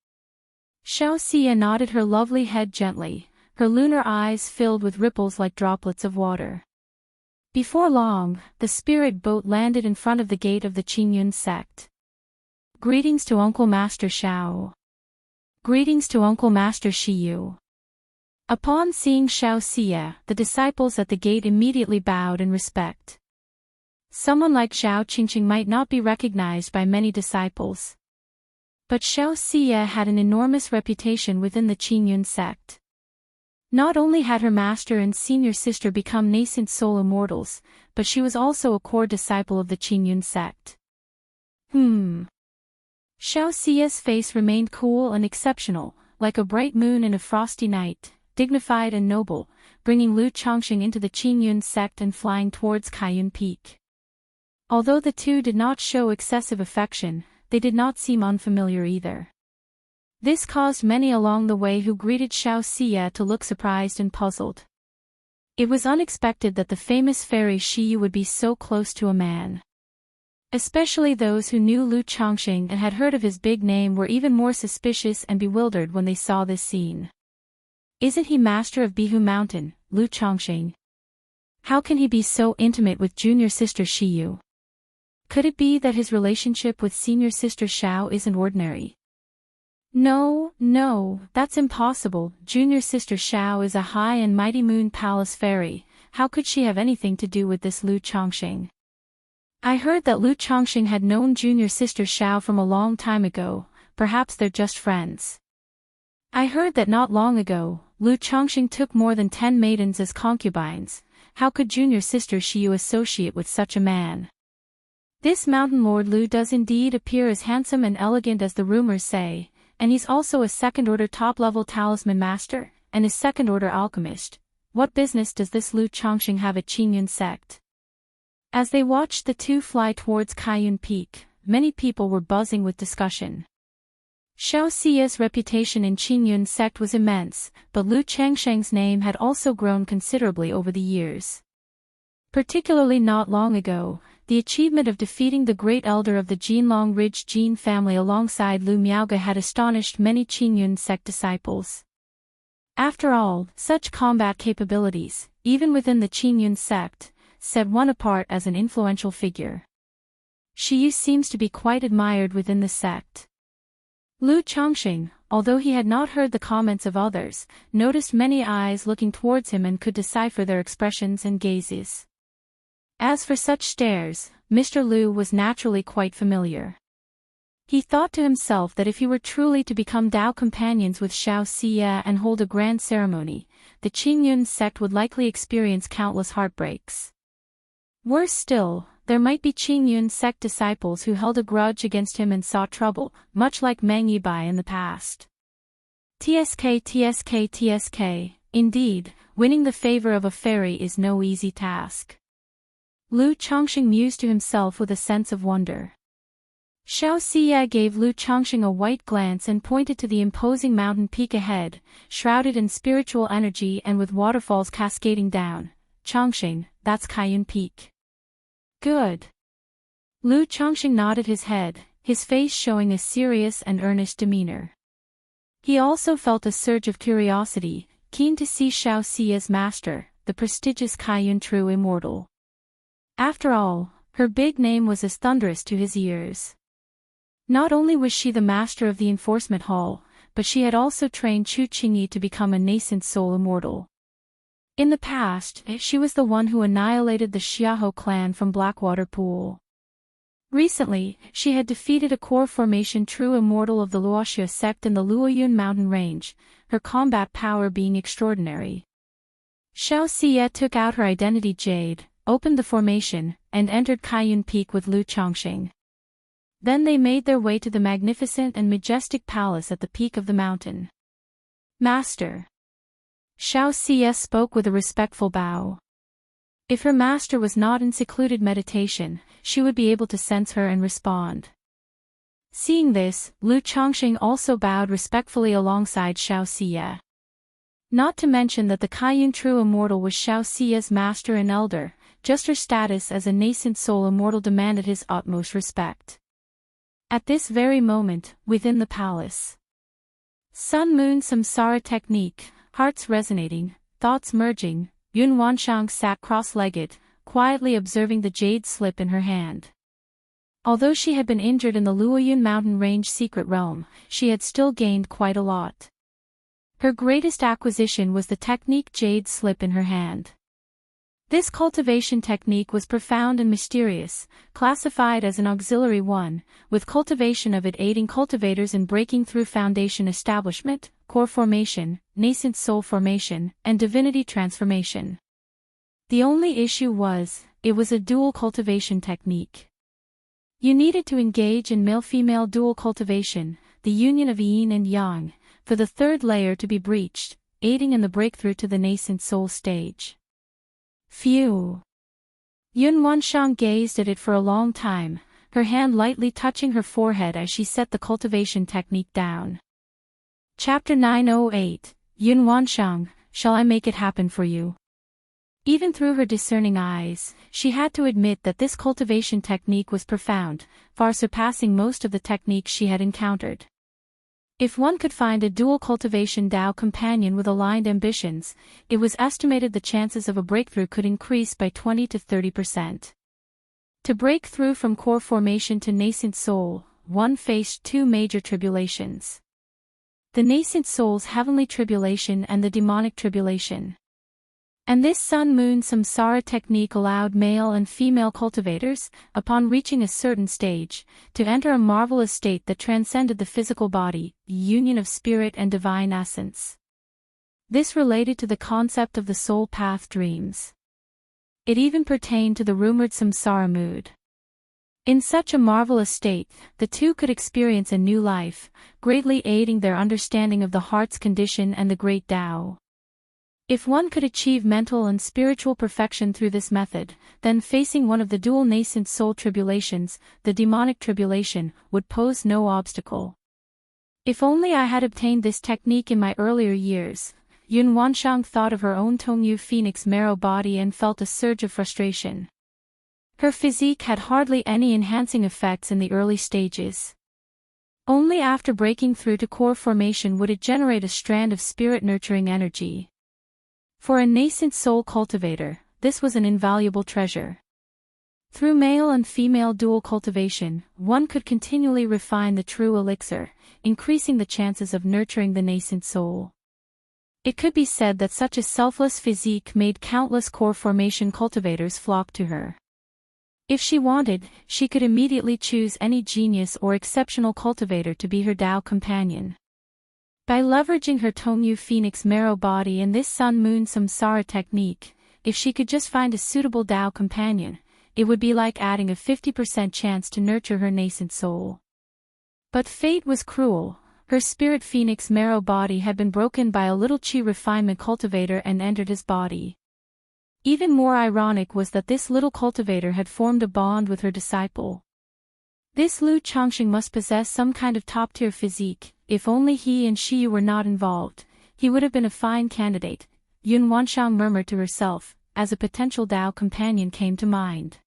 Xia nodded her lovely head gently, her lunar eyes filled with ripples like droplets of water. Before long, the spirit boat landed in front of the gate of the Qingyun sect. Greetings to Uncle Master Xiao. Greetings to Uncle Master Shiyu. Upon seeing Xiao Xia, the disciples at the gate immediately bowed in respect. Someone like Xiao Qingqing might not be recognized by many disciples. But Xiao Xia had an enormous reputation within the Qingyun sect. Not only had her master and senior sister become nascent soul immortals, but she was also a core disciple of the Qingyun sect. Xiao Xia's face remained cool and exceptional, like a bright moon in a frosty night, dignified and noble, bringing Lu Chongqing into the Qingyun sect and flying towards Kaiyun Peak. Although the two did not show excessive affection, they did not seem unfamiliar either. This caused many along the way who greeted Xiao Xia to look surprised and puzzled. It was unexpected that the famous fairy Shiyu would be so close to a man. Especially those who knew Lu Chongqing and had heard of his big name were even more suspicious and bewildered when they saw this scene. Isn't he master of Bihu Mountain, Lu Chongqing? How can he be so intimate with junior sister Shiyu? Could it be that his relationship with senior sister Xiao isn't ordinary? No, that's impossible. Junior sister Xiao is a high and mighty moon palace fairy. How could she have anything to do with this Lu Chongqing? I heard that Lu Chongqing had known junior sister Xiao from a long time ago. Perhaps they're just friends. I heard that not long ago, Lu Chongqing took more than 10 maidens as concubines. How could junior sister Shiyu associate with such a man? This mountain lord Lu does indeed appear as handsome and elegant as the rumors say, and he's also a second-order top-level talisman master, and a second-order alchemist. What business does this Lu Chongqing have at Qingyun sect? As they watched the two fly towards Kaiyun Peak, many people were buzzing with discussion. Xiao Xia's reputation in Qingyun sect was immense, but Lu Changsheng's name had also grown considerably over the years. Particularly not long ago, the achievement of defeating the great elder of the Jinlong Ridge Jin family alongside Lu Miaoge had astonished many Qingyun sect disciples. After all, such combat capabilities, even within the Qingyun sect, set one apart as an influential figure. Shiyu seems to be quite admired within the sect. Lu Chongqing, although he had not heard the comments of others, noticed many eyes looking towards him and could decipher their expressions and gazes. As for such stares, Mr. Lu was naturally quite familiar. He thought to himself that if he were truly to become Dao companions with Xiao Xia and hold a grand ceremony, the Qingyun sect would likely experience countless heartbreaks. Worse still, there might be Qingyun sect disciples who held a grudge against him and sought trouble, much like Meng Yibai in the past. TSK. Indeed, winning the favor of a fairy is no easy task. Lu Chongqing mused to himself with a sense of wonder. Xiao Xia gave Lu Chongqing a white glance and pointed to the imposing mountain peak ahead, shrouded in spiritual energy and with waterfalls cascading down. Chongqing, that's Kaiyun Peak. Good. Lu Chongqing nodded his head, his face showing a serious and earnest demeanor. He also felt a surge of curiosity, keen to see Xiao Xia's master, the prestigious Kaiyun True Immortal. After all, her big name was as thunderous to his ears. Not only was she the master of the enforcement hall, but she had also trained Chu Qingyi to become a nascent soul immortal. In the past, she was the one who annihilated the Xiaohou clan from Blackwater Pool. Recently, she had defeated a core formation true immortal of the Luoxia sect in the Luoyun mountain range, her combat power being extraordinary. Xiao Xia took out her identity jade, opened the formation, and entered Kaiyun Peak with Lu Chongqing. Then they made their way to the magnificent and majestic palace at the peak of the mountain. Master. Xiao Xia spoke with a respectful bow. If her master was not in secluded meditation, she would be able to sense her and respond. Seeing this, Lu Chongqing also bowed respectfully alongside Xiao Xia. Not to mention that the Kaiyun True Immortal was Xiao Xia's master and elder, just her status as a nascent soul immortal demanded his utmost respect. At this very moment, within the palace. Sun Moon Samsara technique, hearts resonating, thoughts merging, Yun Wanshang sat cross-legged, quietly observing the jade slip in her hand. Although she had been injured in the Luoyun mountain range secret realm, she had still gained quite a lot. Her greatest acquisition was the technique jade slip in her hand. This cultivation technique was profound and mysterious, classified as an auxiliary one, with cultivation of it aiding cultivators in breaking through foundation establishment, core formation, nascent soul formation, and divinity transformation. The only issue was, it was a dual cultivation technique. You needed to engage in male-female dual cultivation, the union of yin and yang, for the third layer to be breached, aiding in the breakthrough to the nascent soul stage. Phew! Yun Wanshang gazed at it for a long time, her hand lightly touching her forehead as she set the cultivation technique down. Chapter 908, Yun Wanshang, shall I make it happen for you? Even through her discerning eyes, she had to admit that this cultivation technique was profound, far surpassing most of the techniques she had encountered. If one could find a dual cultivation Tao companion with aligned ambitions, it was estimated the chances of a breakthrough could increase by 20 to 30%. To break through from core formation to nascent soul, one faced two major tribulations. The nascent soul's heavenly tribulation and the demonic tribulation. And this Sun-Moon Samsara technique allowed male and female cultivators, upon reaching a certain stage, to enter a marvelous state that transcended the physical body, the union of spirit and divine essence. This related to the concept of the soul path dreams. It even pertained to the rumored samsara mood. In such a marvelous state, the two could experience a new life, greatly aiding their understanding of the heart's condition and the great Tao. If one could achieve mental and spiritual perfection through this method, then facing one of the dual nascent soul tribulations, the demonic tribulation, would pose no obstacle. If only I had obtained this technique in my earlier years, Yun Wanshang thought of her own Tongyu Phoenix marrow body and felt a surge of frustration. Her physique had hardly any enhancing effects in the early stages. Only after breaking through to core formation would it generate a strand of spirit-nurturing energy. For a nascent soul cultivator, this was an invaluable treasure. Through male and female dual cultivation, one could continually refine the true elixir, increasing the chances of nurturing the nascent soul. It could be said that such a selfless physique made countless core formation cultivators flock to her. If she wanted, she could immediately choose any genius or exceptional cultivator to be her Tao companion. By leveraging her Tongyu Phoenix marrow body and this Sun-Moon Samsara technique, if she could just find a suitable Tao companion, it would be like adding a 50% chance to nurture her nascent soul. But fate was cruel. Her spirit Phoenix marrow body had been broken by a little chi refinement cultivator and entered his body. Even more ironic was that this little cultivator had formed a bond with her disciple. This Lu Chongqing must possess some kind of top-tier physique. If only he and she were not involved, he would have been a fine candidate, Yun Wanshang murmured to herself, as a potential Tao companion came to mind.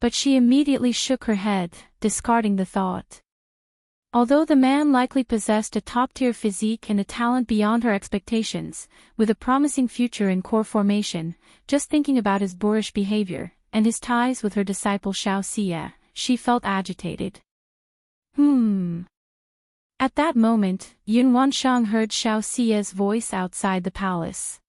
But she immediately shook her head, discarding the thought. Although the man likely possessed a top-tier physique and a talent beyond her expectations, with a promising future in core formation, just thinking about his boorish behavior, and his ties with her disciple Xiaoxia, she felt agitated. At that moment, Yun Wanshang heard Xiaoxia's voice outside the palace.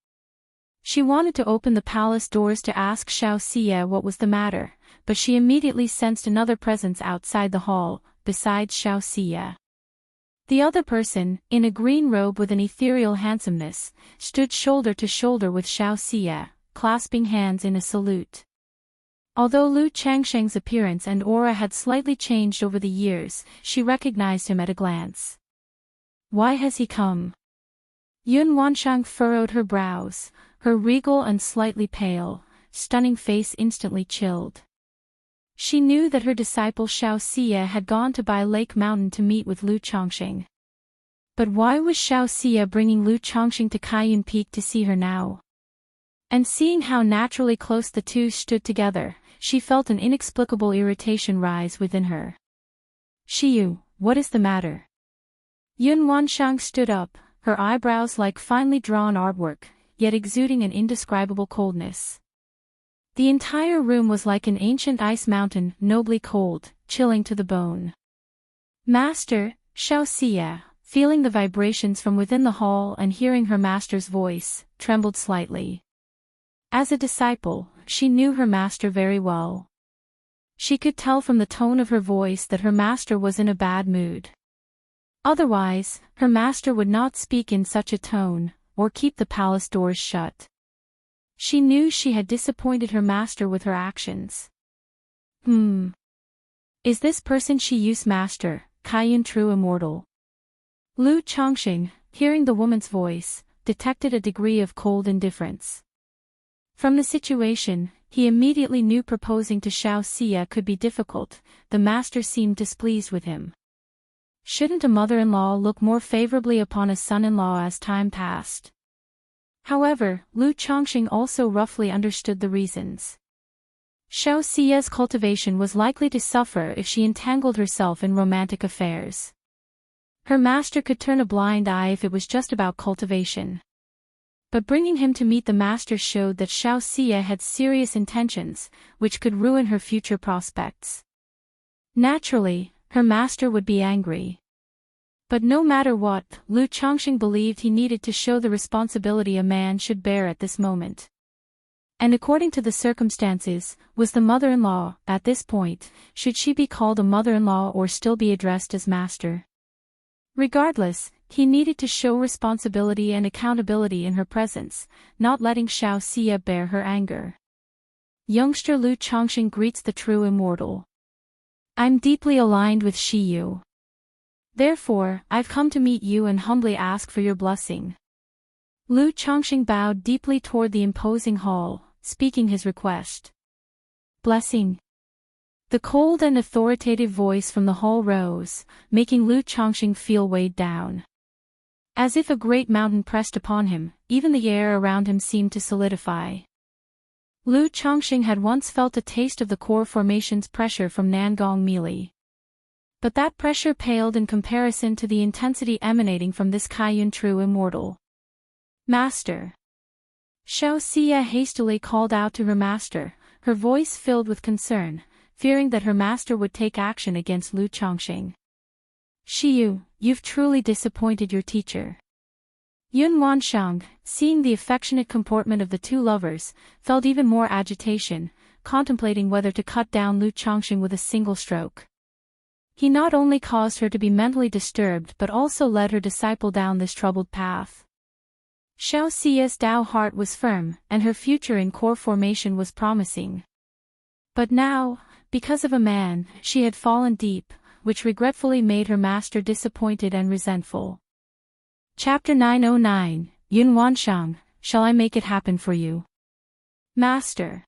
She wanted to open the palace doors to ask Xiaoxia what was the matter, but she immediately sensed another presence outside the hall, besides Xiaoxia. The other person, in a green robe with an ethereal handsomeness, stood shoulder to shoulder with Xiaoxia, clasping hands in a salute. Although Lu Changsheng's appearance and aura had slightly changed over the years, she recognized him at a glance. Why has he come? Yun Wanshang furrowed her brows, her regal and slightly pale, stunning face instantly chilled. She knew that her disciple Xiaoxia had gone to Bai Lake Mountain to meet with Lu Chongqing. But why was Xiaoxia bringing Lu Chongqing to Kaiyun Peak to see her now? And seeing how naturally close the two stood together, she felt an inexplicable irritation rise within her. Shiyu, what is the matter? Yun Wanshang stood up, her eyebrows like finely drawn artwork, yet exuding an indescribable coldness. The entire room was like an ancient ice mountain, nobly cold, chilling to the bone. Master, Xiaoxia, feeling the vibrations from within the hall and hearing her master's voice, trembled slightly. As a disciple, she knew her master very well. She could tell from the tone of her voice that her master was in a bad mood. Otherwise, her master would not speak in such a tone, or keep the palace doors shut. She knew she had disappointed her master with her actions. Is this person Shiyu's master, Kaiyun true immortal? Lu Chongqing, hearing the woman's voice, detected a degree of cold indifference. From the situation, he immediately knew proposing to Xiaoxia could be difficult. The master seemed displeased with him. Shouldn't a mother-in-law look more favorably upon a son-in-law as time passed? However, Lu Chongqing also roughly understood the reasons. Xiaoxia's cultivation was likely to suffer if she entangled herself in romantic affairs. Her master could turn a blind eye if it was just about cultivation. But bringing him to meet the master showed that Xiaoxia had serious intentions, which could ruin her future prospects. Naturally, her master would be angry. But no matter what, Lu Chongqing believed he needed to show the responsibility a man should bear at this moment. And according to the circumstances, was the mother-in-law, at this point, should she be called a mother-in-law or still be addressed as master? Regardless, he needed to show responsibility and accountability in her presence, not letting Xiaoxia bear her anger. Youngster Lu Chongqing greets the true immortal. I'm deeply aligned with Shiyu. Therefore, I've come to meet you and humbly ask for your blessing. Lu Chongqing bowed deeply toward the imposing hall, speaking his request. Blessing. The cold and authoritative voice from the hall rose, making Lu Chongqing feel weighed down. As if a great mountain pressed upon him, even the air around him seemed to solidify. Lu Chongqing had once felt a taste of the core formation's pressure from Nangong Meili. But that pressure paled in comparison to the intensity emanating from this Kaiyun true immortal. Master. Xiaoxia hastily called out to her master, her voice filled with concern, fearing that her master would take action against Lu Chongqing. Shiyu, you've truly disappointed your teacher. Yun Wanshang, seeing the affectionate comportment of the two lovers, felt even more agitation, contemplating whether to cut down Lu Chongqing with a single stroke. He not only caused her to be mentally disturbed but also led her disciple down this troubled path. Xiaoxia's Dao heart was firm, and her future in core formation was promising. But now, because of a man, she had fallen deep, which regretfully made her master disappointed and resentful. Chapter 909, Yun Wanshang, shall I make it happen for you? Master.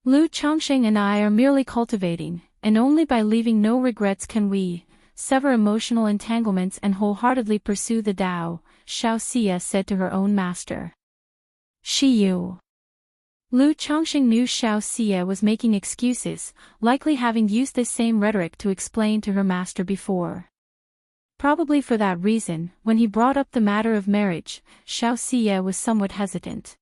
Lu Chongqing and I are merely cultivating, and only by leaving no regrets can we sever emotional entanglements and wholeheartedly pursue the Tao, Xiaoxia said to her own master. Shiyu. Lu Chongqing knew Xiaoxia was making excuses, likely having used this same rhetoric to explain to her master before. Probably for that reason, when he brought up the matter of marriage, Xiaoxia was somewhat hesitant.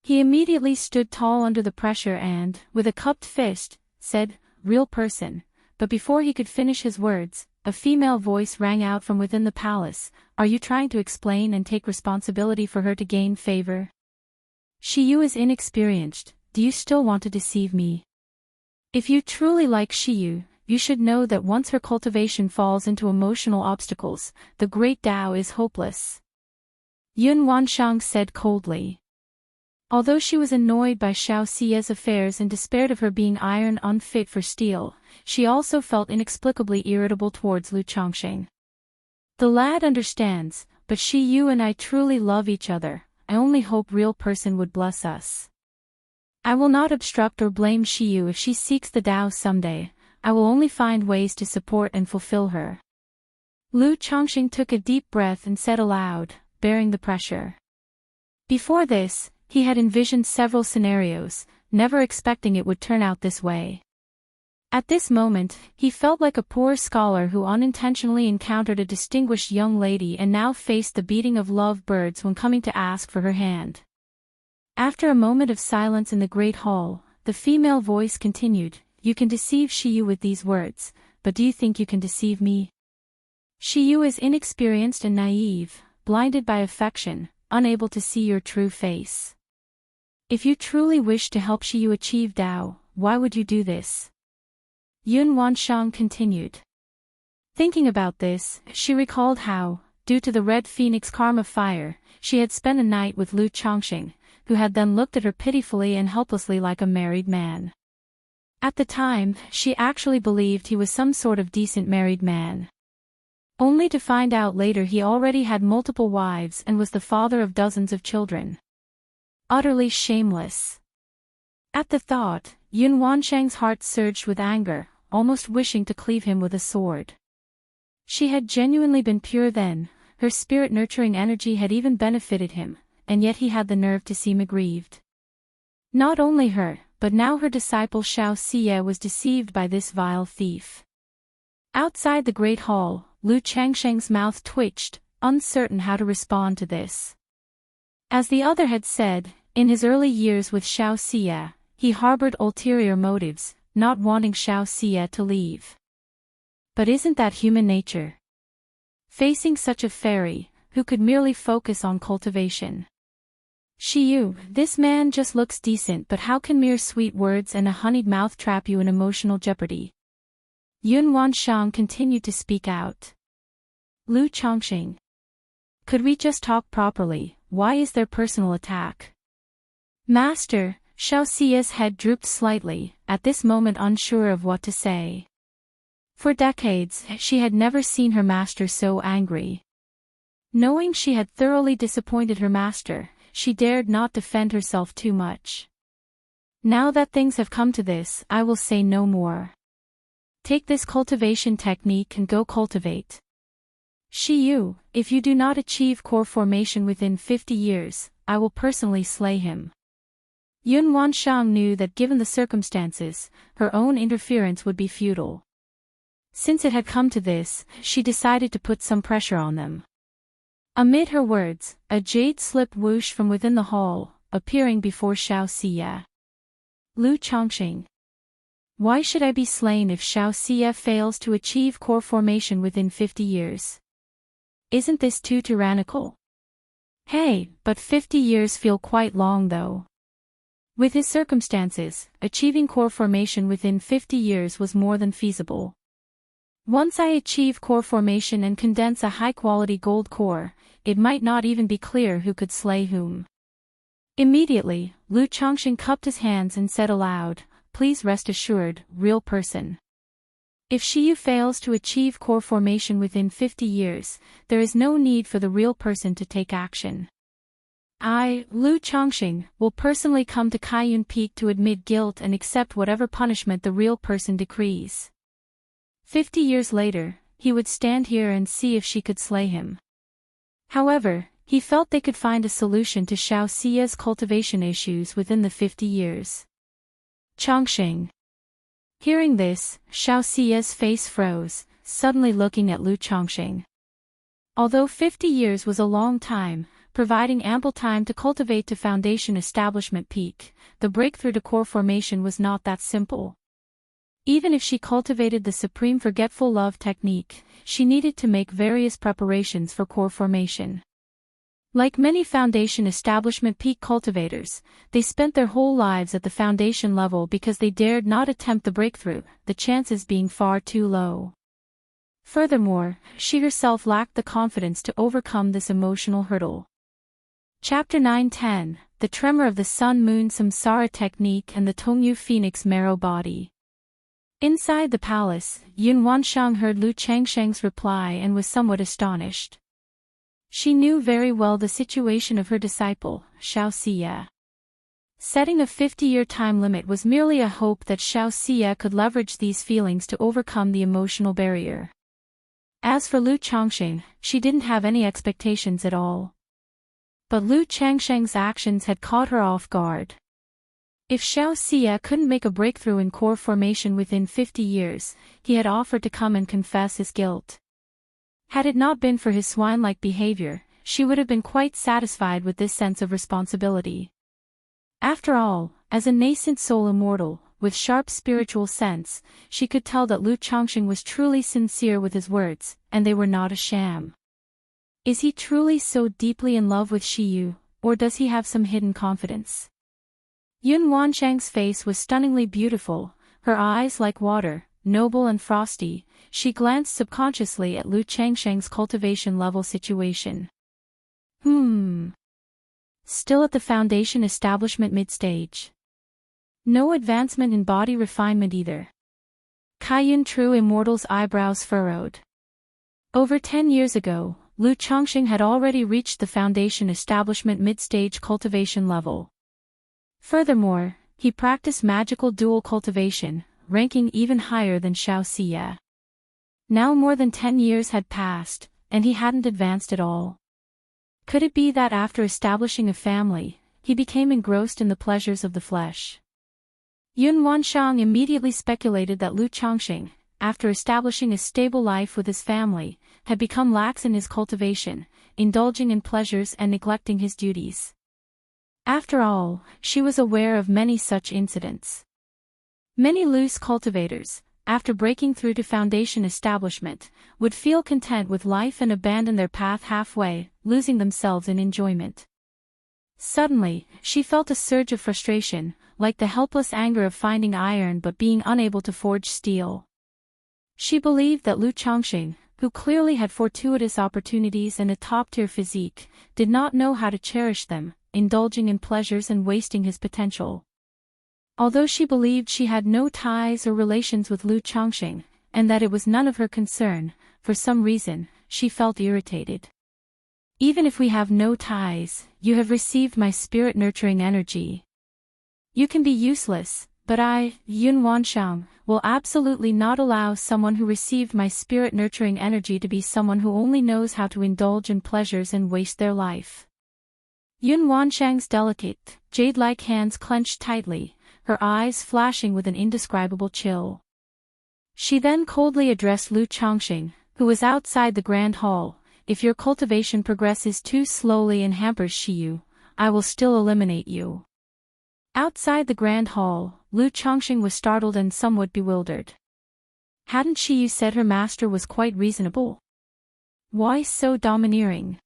He immediately stood tall under the pressure and, with a cupped fist, said, "Real person," but before he could finish his words, a female voice rang out from within the palace, "Are you trying to explain and take responsibility for her to gain favor? Shiyu is inexperienced, do you still want to deceive me? If you truly like Shiyu, you should know that once her cultivation falls into emotional obstacles, the great Tao is hopeless." Yun Wanshang said coldly. Although she was annoyed by Xiaoxia's affairs and despaired of her being iron unfit for steel, she also felt inexplicably irritable towards Lu Chongqing. The lad understands, but Shiyu and I truly love each other. I only hope real person would bless us. I will not obstruct or blame Shiyu if she seeks the Tao someday. I will only find ways to support and fulfill her. Lu Chongqing took a deep breath and said aloud, bearing the pressure. Before this, He had envisioned several scenarios, never expecting it would turn out this way. At this moment, he felt like a poor scholar who unintentionally encountered a distinguished young lady and now faced the beating of love birds when coming to ask for her hand. After a moment of silence in the great hall, the female voice continued, "You can deceive Shiyu with these words, but do you think you can deceive me? Shiyu is inexperienced and naive, blinded by affection, unable to see your true face. If you truly wish to help Shiyu achieve Tao, why would you do this?" Yun Wanshang continued. Thinking about this, she recalled how, due to the Red Phoenix karma fire, she had spent a night with Lu Chongqing, who had then looked at her pitifully and helplessly like a married man. At the time, she actually believed he was some sort of decent married man. Only to find out later he already had multiple wives and was the father of dozens of children. Utterly shameless. At the thought, Yun Wanshang's heart surged with anger, almost wishing to cleave him with a sword. She had genuinely been pure then, her spirit-nurturing energy had even benefited him, and yet he had the nerve to seem aggrieved. Not only her, but now her disciple Xiao Xie was deceived by this vile thief. Outside the great hall, Lu Changsheng's mouth twitched, uncertain how to respond to this. As the other had said, in his early years with Xiao Xie, he harbored ulterior motives, not wanting Xiao Xie to leave. But isn't that human nature? Facing such a fairy, who could merely focus on cultivation. Shiyu, this man just looks decent, but how can mere sweet words and a honeyed mouth trap you in emotional jeopardy? Yun Wanshang continued to speak out. Lu Chongqing. Could we just talk properly? Why is there personal attack? Master, Xiao Xie's head drooped slightly, at this moment unsure of what to say. For decades, she had never seen her master so angry. Knowing she had thoroughly disappointed her master, she dared not defend herself too much. Now that things have come to this, I will say no more. Take this cultivation technique and go cultivate. Shiyu, if you do not achieve core formation within 50 years, I will personally slay him. Yun Wanshang knew that given the circumstances, her own interference would be futile. Since it had come to this, she decided to put some pressure on them. Amid her words, a jade slip whooshed from within the hall, appearing before Xiao Xie. Lu Chongqing. Why should I be slain if Xiao Xie fails to achieve core formation within 50 years? Isn't this too tyrannical? Hey, but 50 years feel quite long though. With his circumstances, achieving core formation within 50 years was more than feasible. Once I achieve core formation and condense a high-quality gold core, it might not even be clear who could slay whom. Immediately, Lu Chongqing cupped his hands and said aloud, "Please rest assured, real person. If Shiyu fails to achieve core formation within 50 years, there is no need for the real person to take action. I, Lu Chongqing, will personally come to Kaiyun Peak to admit guilt and accept whatever punishment the real person decrees." 50 years later, he would stand here and see if she could slay him. However, he felt they could find a solution to Xiao Xie's cultivation issues within the 50 years. Chongqing. Hearing this, Xiao Xie's face froze, suddenly looking at Lu Chongqing. Although 50 years was a long time, providing ample time to cultivate to foundation establishment peak, the breakthrough to core formation was not that simple. Even if she cultivated the supreme forgetful love technique, she needed to make various preparations for core formation. Like many foundation establishment peak cultivators, they spent their whole lives at the foundation level because they dared not attempt the breakthrough, the chances being far too low. Furthermore, she herself lacked the confidence to overcome this emotional hurdle. Chapter 9-10, The Tremor of the Sun-Moon Samsara Technique and the Tongyu Phoenix Marrow Body. Inside the palace, Yun Wanshang heard Lu Changsheng's reply and was somewhat astonished. She knew very well the situation of her disciple, Xiao Xie. Setting a 50-year time limit was merely a hope that Xiao Xie could leverage these feelings to overcome the emotional barrier. As for Lu Chongqing, she didn't have any expectations at all. But Lu Changsheng's actions had caught her off guard. If Xiao Xie couldn't make a breakthrough in core formation within 50 years, he had offered to come and confess his guilt. Had it not been for his swine-like behavior, she would have been quite satisfied with this sense of responsibility. After all, as a nascent soul immortal, with sharp spiritual sense, she could tell that Lu Changsheng was truly sincere with his words, and they were not a sham. Is he truly so deeply in love with Shiyu, or does he have some hidden confidence? Yun Wanshang's face was stunningly beautiful, her eyes like water, noble and frosty. She glanced subconsciously at Lu Changsheng's cultivation level situation. Still at the foundation establishment mid-stage. No advancement in body refinement either. Kaiyun True Immortal's eyebrows furrowed. Over 10 years ago, Lu Changsheng had already reached the foundation establishment mid-stage cultivation level. Furthermore, he practiced magical dual cultivation, ranking even higher than Xiao Xie. Now more than 10 years had passed, and he hadn't advanced at all. Could it be that after establishing a family, he became engrossed in the pleasures of the flesh? Yun Wanshang immediately speculated that Lu Changsheng, after establishing a stable life with his family, had become lax in his cultivation, indulging in pleasures and neglecting his duties. After all, she was aware of many such incidents. Many loose cultivators, after breaking through to foundation establishment, would feel content with life and abandon their path halfway, losing themselves in enjoyment. Suddenly, she felt a surge of frustration, like the helpless anger of finding iron but being unable to forge steel. She believed that Lu Changsheng, who clearly had fortuitous opportunities and a top-tier physique, did not know how to cherish them, indulging in pleasures and wasting his potential. Although she believed she had no ties or relations with Lu Changsheng, and that it was none of her concern, for some reason, she felt irritated. Even if we have no ties, you have received my spirit-nurturing energy. You can be useless, but I, Yun Wanshang, will absolutely not allow someone who received my spirit-nurturing energy to be someone who only knows how to indulge in pleasures and waste their life. Yun Wanshang's delicate, jade-like hands clenched tightly, her eyes flashing with an indescribable chill. She then coldly addressed Lu Changsheng, who was outside the grand hall. If your cultivation progresses too slowly and hampers Shiyu, I will still eliminate you. Outside the grand hall, Lu Changsheng was startled and somewhat bewildered. Hadn't Shiyu said her master was quite reasonable? Why so domineering?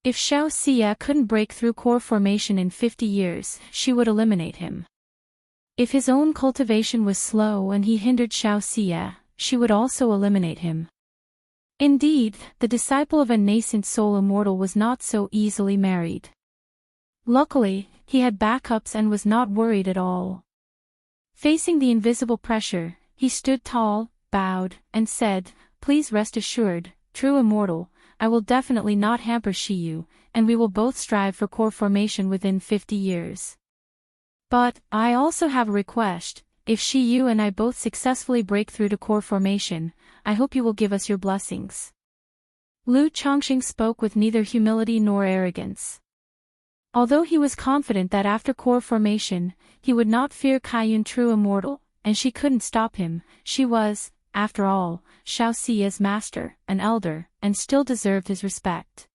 If Xiao Xie couldn't break through core formation in 50 years, she would eliminate him. If his own cultivation was slow and he hindered Xiao Xie, she would also eliminate him. Indeed, the disciple of a nascent soul immortal was not so easily married. Luckily, he had backups and was not worried at all. Facing the invisible pressure, he stood tall, bowed, and said, "Please rest assured, true immortal, I will definitely not hamper Shiyu, and we will both strive for core formation within 50 years. But, I also have a request. If Shiyu and I both successfully break through to core formation, I hope you will give us your blessings." Lu Changsheng spoke with neither humility nor arrogance. Although he was confident that after core formation, he would not fear Kaiyun True Immortal, and she couldn't stop him, she was, after all, Xiao Xie's master, an elder, and still deserved his respect.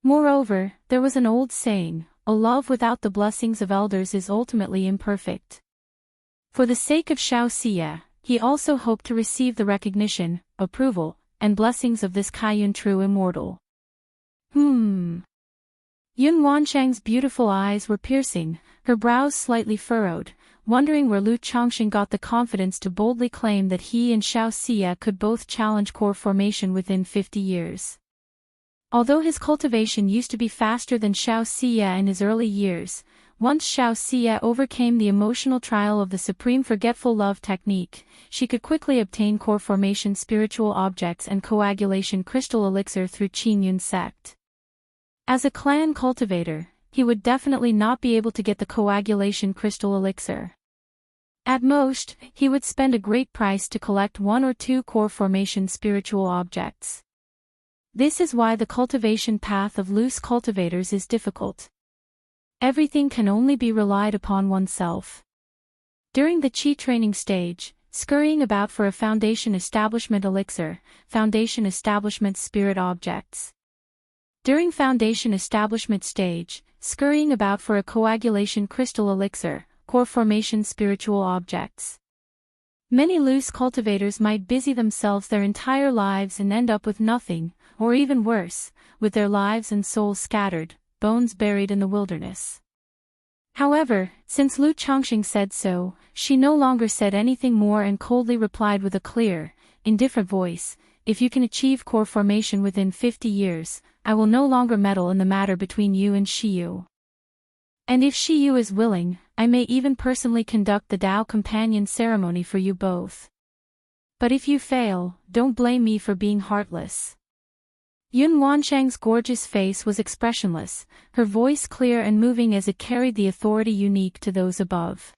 Moreover, there was an old saying, a love without the blessings of elders is ultimately imperfect. For the sake of Xiao Xie, he also hoped to receive the recognition, approval, and blessings of this Kaiyun True Immortal. Yun Wanshang's beautiful eyes were piercing, her brows slightly furrowed, wondering where Lu Changsheng got the confidence to boldly claim that he and Xiao Xie could both challenge core formation within 50 years. Although his cultivation used to be faster than Xiao Xie in his early years, once Xiao Xie overcame the emotional trial of the supreme forgetful love technique, she could quickly obtain core formation spiritual objects and coagulation crystal elixir through Qingyun sect. As a clan cultivator, he would definitely not be able to get the coagulation crystal elixir. At most, he would spend a great price to collect 1 or 2 core formation spiritual objects. This is why the cultivation path of loose cultivators is difficult. Everything can only be relied upon oneself. During the Qi training stage, scurrying about for a foundation establishment elixir, foundation establishment spirit objects. During foundation establishment stage, scurrying about for a coagulation crystal elixir, core formation spiritual objects. Many loose cultivators might busy themselves their entire lives and end up with nothing, or even worse, with their lives and souls scattered, bones buried in the wilderness. However, since Lu Chongqing said so, she no longer said anything more and coldly replied with a clear, indifferent voice, "If you can achieve core formation within 50 years, I will no longer meddle in the matter between you and Shiyu. And if Shiyu is willing, I may even personally conduct the Tao Companion ceremony for you both. But if you fail, don't blame me for being heartless." Yun Wanshang's gorgeous face was expressionless, her voice clear and moving as it carried the authority unique to those above.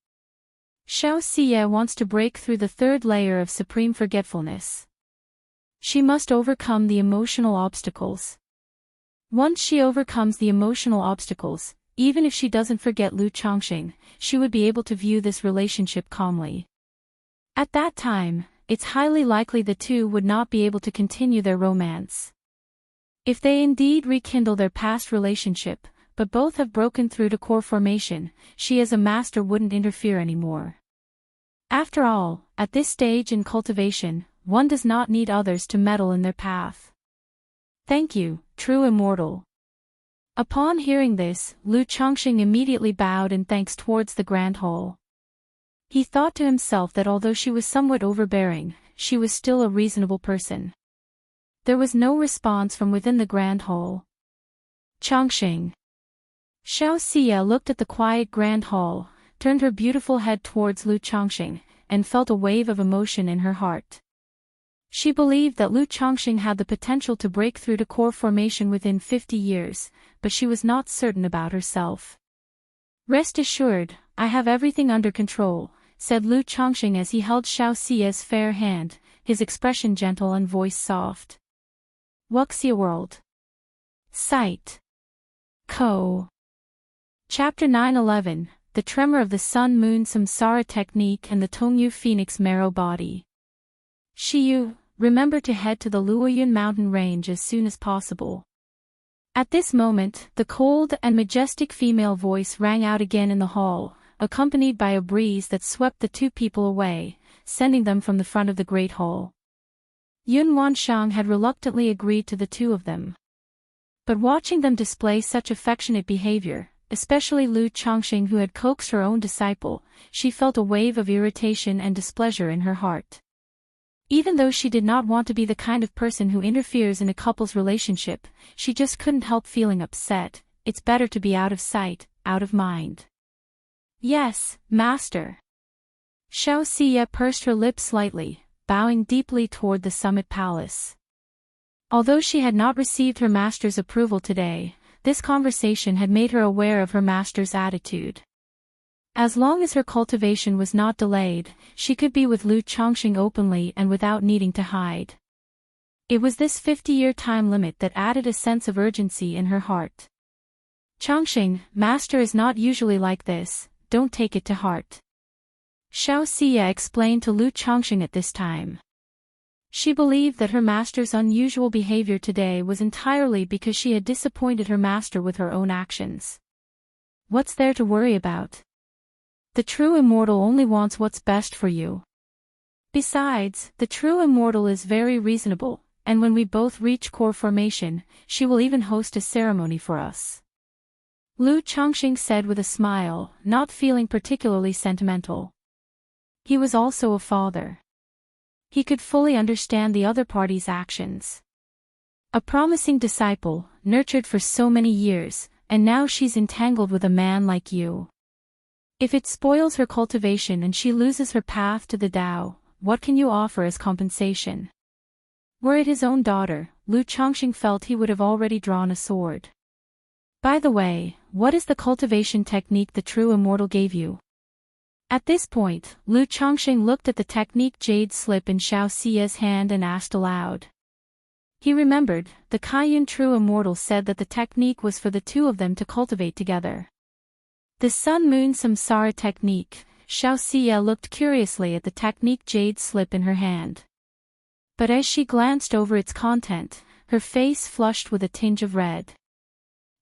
Xiao Xie wants to break through the third layer of supreme forgetfulness. She must overcome the emotional obstacles. Once she overcomes the emotional obstacles, even if she doesn't forget Lu Chongqing, she would be able to view this relationship calmly. At that time, it's highly likely the two would not be able to continue their romance. If they indeed rekindle their past relationship, but both have broken through to core formation, she as a master wouldn't interfere anymore. After all, at this stage in cultivation, one does not need others to meddle in their path. "Thank you, true immortal." Upon hearing this, Lu Chongqing immediately bowed in thanks towards the grand hall. He thought to himself that although she was somewhat overbearing, she was still a reasonable person. There was no response from within the grand hall. "Chongqing." Xiao Xie looked at the quiet grand hall, turned her beautiful head towards Lu Chongqing, and felt a wave of emotion in her heart. She believed that Lu Chongqing had the potential to break through to core formation within 50 years, but she was not certain about herself. "Rest assured, I have everything under control," said Lu Chongqing as he held Xiao Xie's fair hand, his expression gentle and voice soft. Wuxia World. Site. Co. Chapter 911, The Tremor of the Sun-Moon Samsara Technique and the Tongyu Phoenix Marrow Body. Shiyu, remember to head to the Luoyun mountain range as soon as possible. At this moment, the cold and majestic female voice rang out again in the hall, accompanied by a breeze that swept the two people away, sending them from the front of the great hall. Yun Wanshang had reluctantly agreed to the two of them. But watching them display such affectionate behavior, especially Lu Chongqing who had coaxed her own disciple, she felt a wave of irritation and displeasure in her heart. Even though she did not want to be the kind of person who interferes in a couple's relationship, she just couldn't help feeling upset. It's better to be out of sight, out of mind. "Yes, master." Xiao Xie pursed her lips slightly, bowing deeply toward the summit palace. Although she had not received her master's approval today, this conversation had made her aware of her master's attitude. As long as her cultivation was not delayed, she could be with Lu Chongqing openly and without needing to hide. It was this 50-year time limit that added a sense of urgency in her heart. "Chongqing, master is not usually like this, don't take it to heart," Xiao Xie explained to Lu Chongqing at this time. She believed that her master's unusual behavior today was entirely because she had disappointed her master with her own actions. What's there to worry about? The true immortal only wants what's best for you. Besides, the true immortal is very reasonable, and when we both reach core formation, she will even host a ceremony for us. Lu Chongqing said with a smile, not feeling particularly sentimental. He was also a father. He could fully understand the other party's actions. A promising disciple, nurtured for so many years, and now she's entangled with a man like you. If it spoils her cultivation and she loses her path to the Tao, what can you offer as compensation? Were it his own daughter, Lu Chongqing felt he would have already drawn a sword. By the way, what is the cultivation technique the true immortal gave you? At this point, Lu Chongqing looked at the technique jade slip in Xiao Xie's hand and asked aloud. He remembered, the Kaiyun true immortal said that the technique was for the two of them to cultivate together. The sun-moon samsara technique. Xiao Xia looked curiously at the technique jade slip in her hand. But as she glanced over its content, her face flushed with a tinge of red.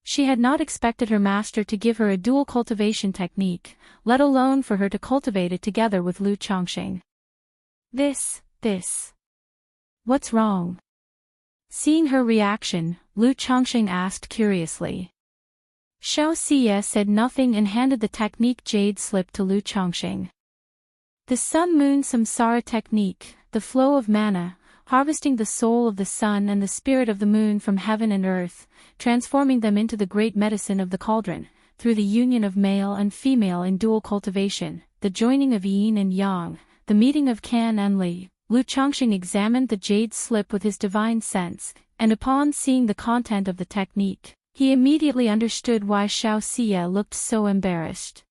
She had not expected her master to give her a dual cultivation technique, let alone for her to cultivate it together with Lu Chongqing. This. What's wrong? Seeing her reaction, Lu Chongqing asked curiously. Xiao Xia said nothing and handed the technique jade slip to Lu Chongqing. The sun-moon samsara technique, the flow of mana, harvesting the soul of the sun and the spirit of the moon from heaven and earth, transforming them into the great medicine of the cauldron, through the union of male and female in dual cultivation, the joining of yin and yang, the meeting of Kan and Li. Lu Chongqing examined the jade slip with his divine sense, and upon seeing the content of the technique, he immediately understood why Xiao Xia looked so embarrassed.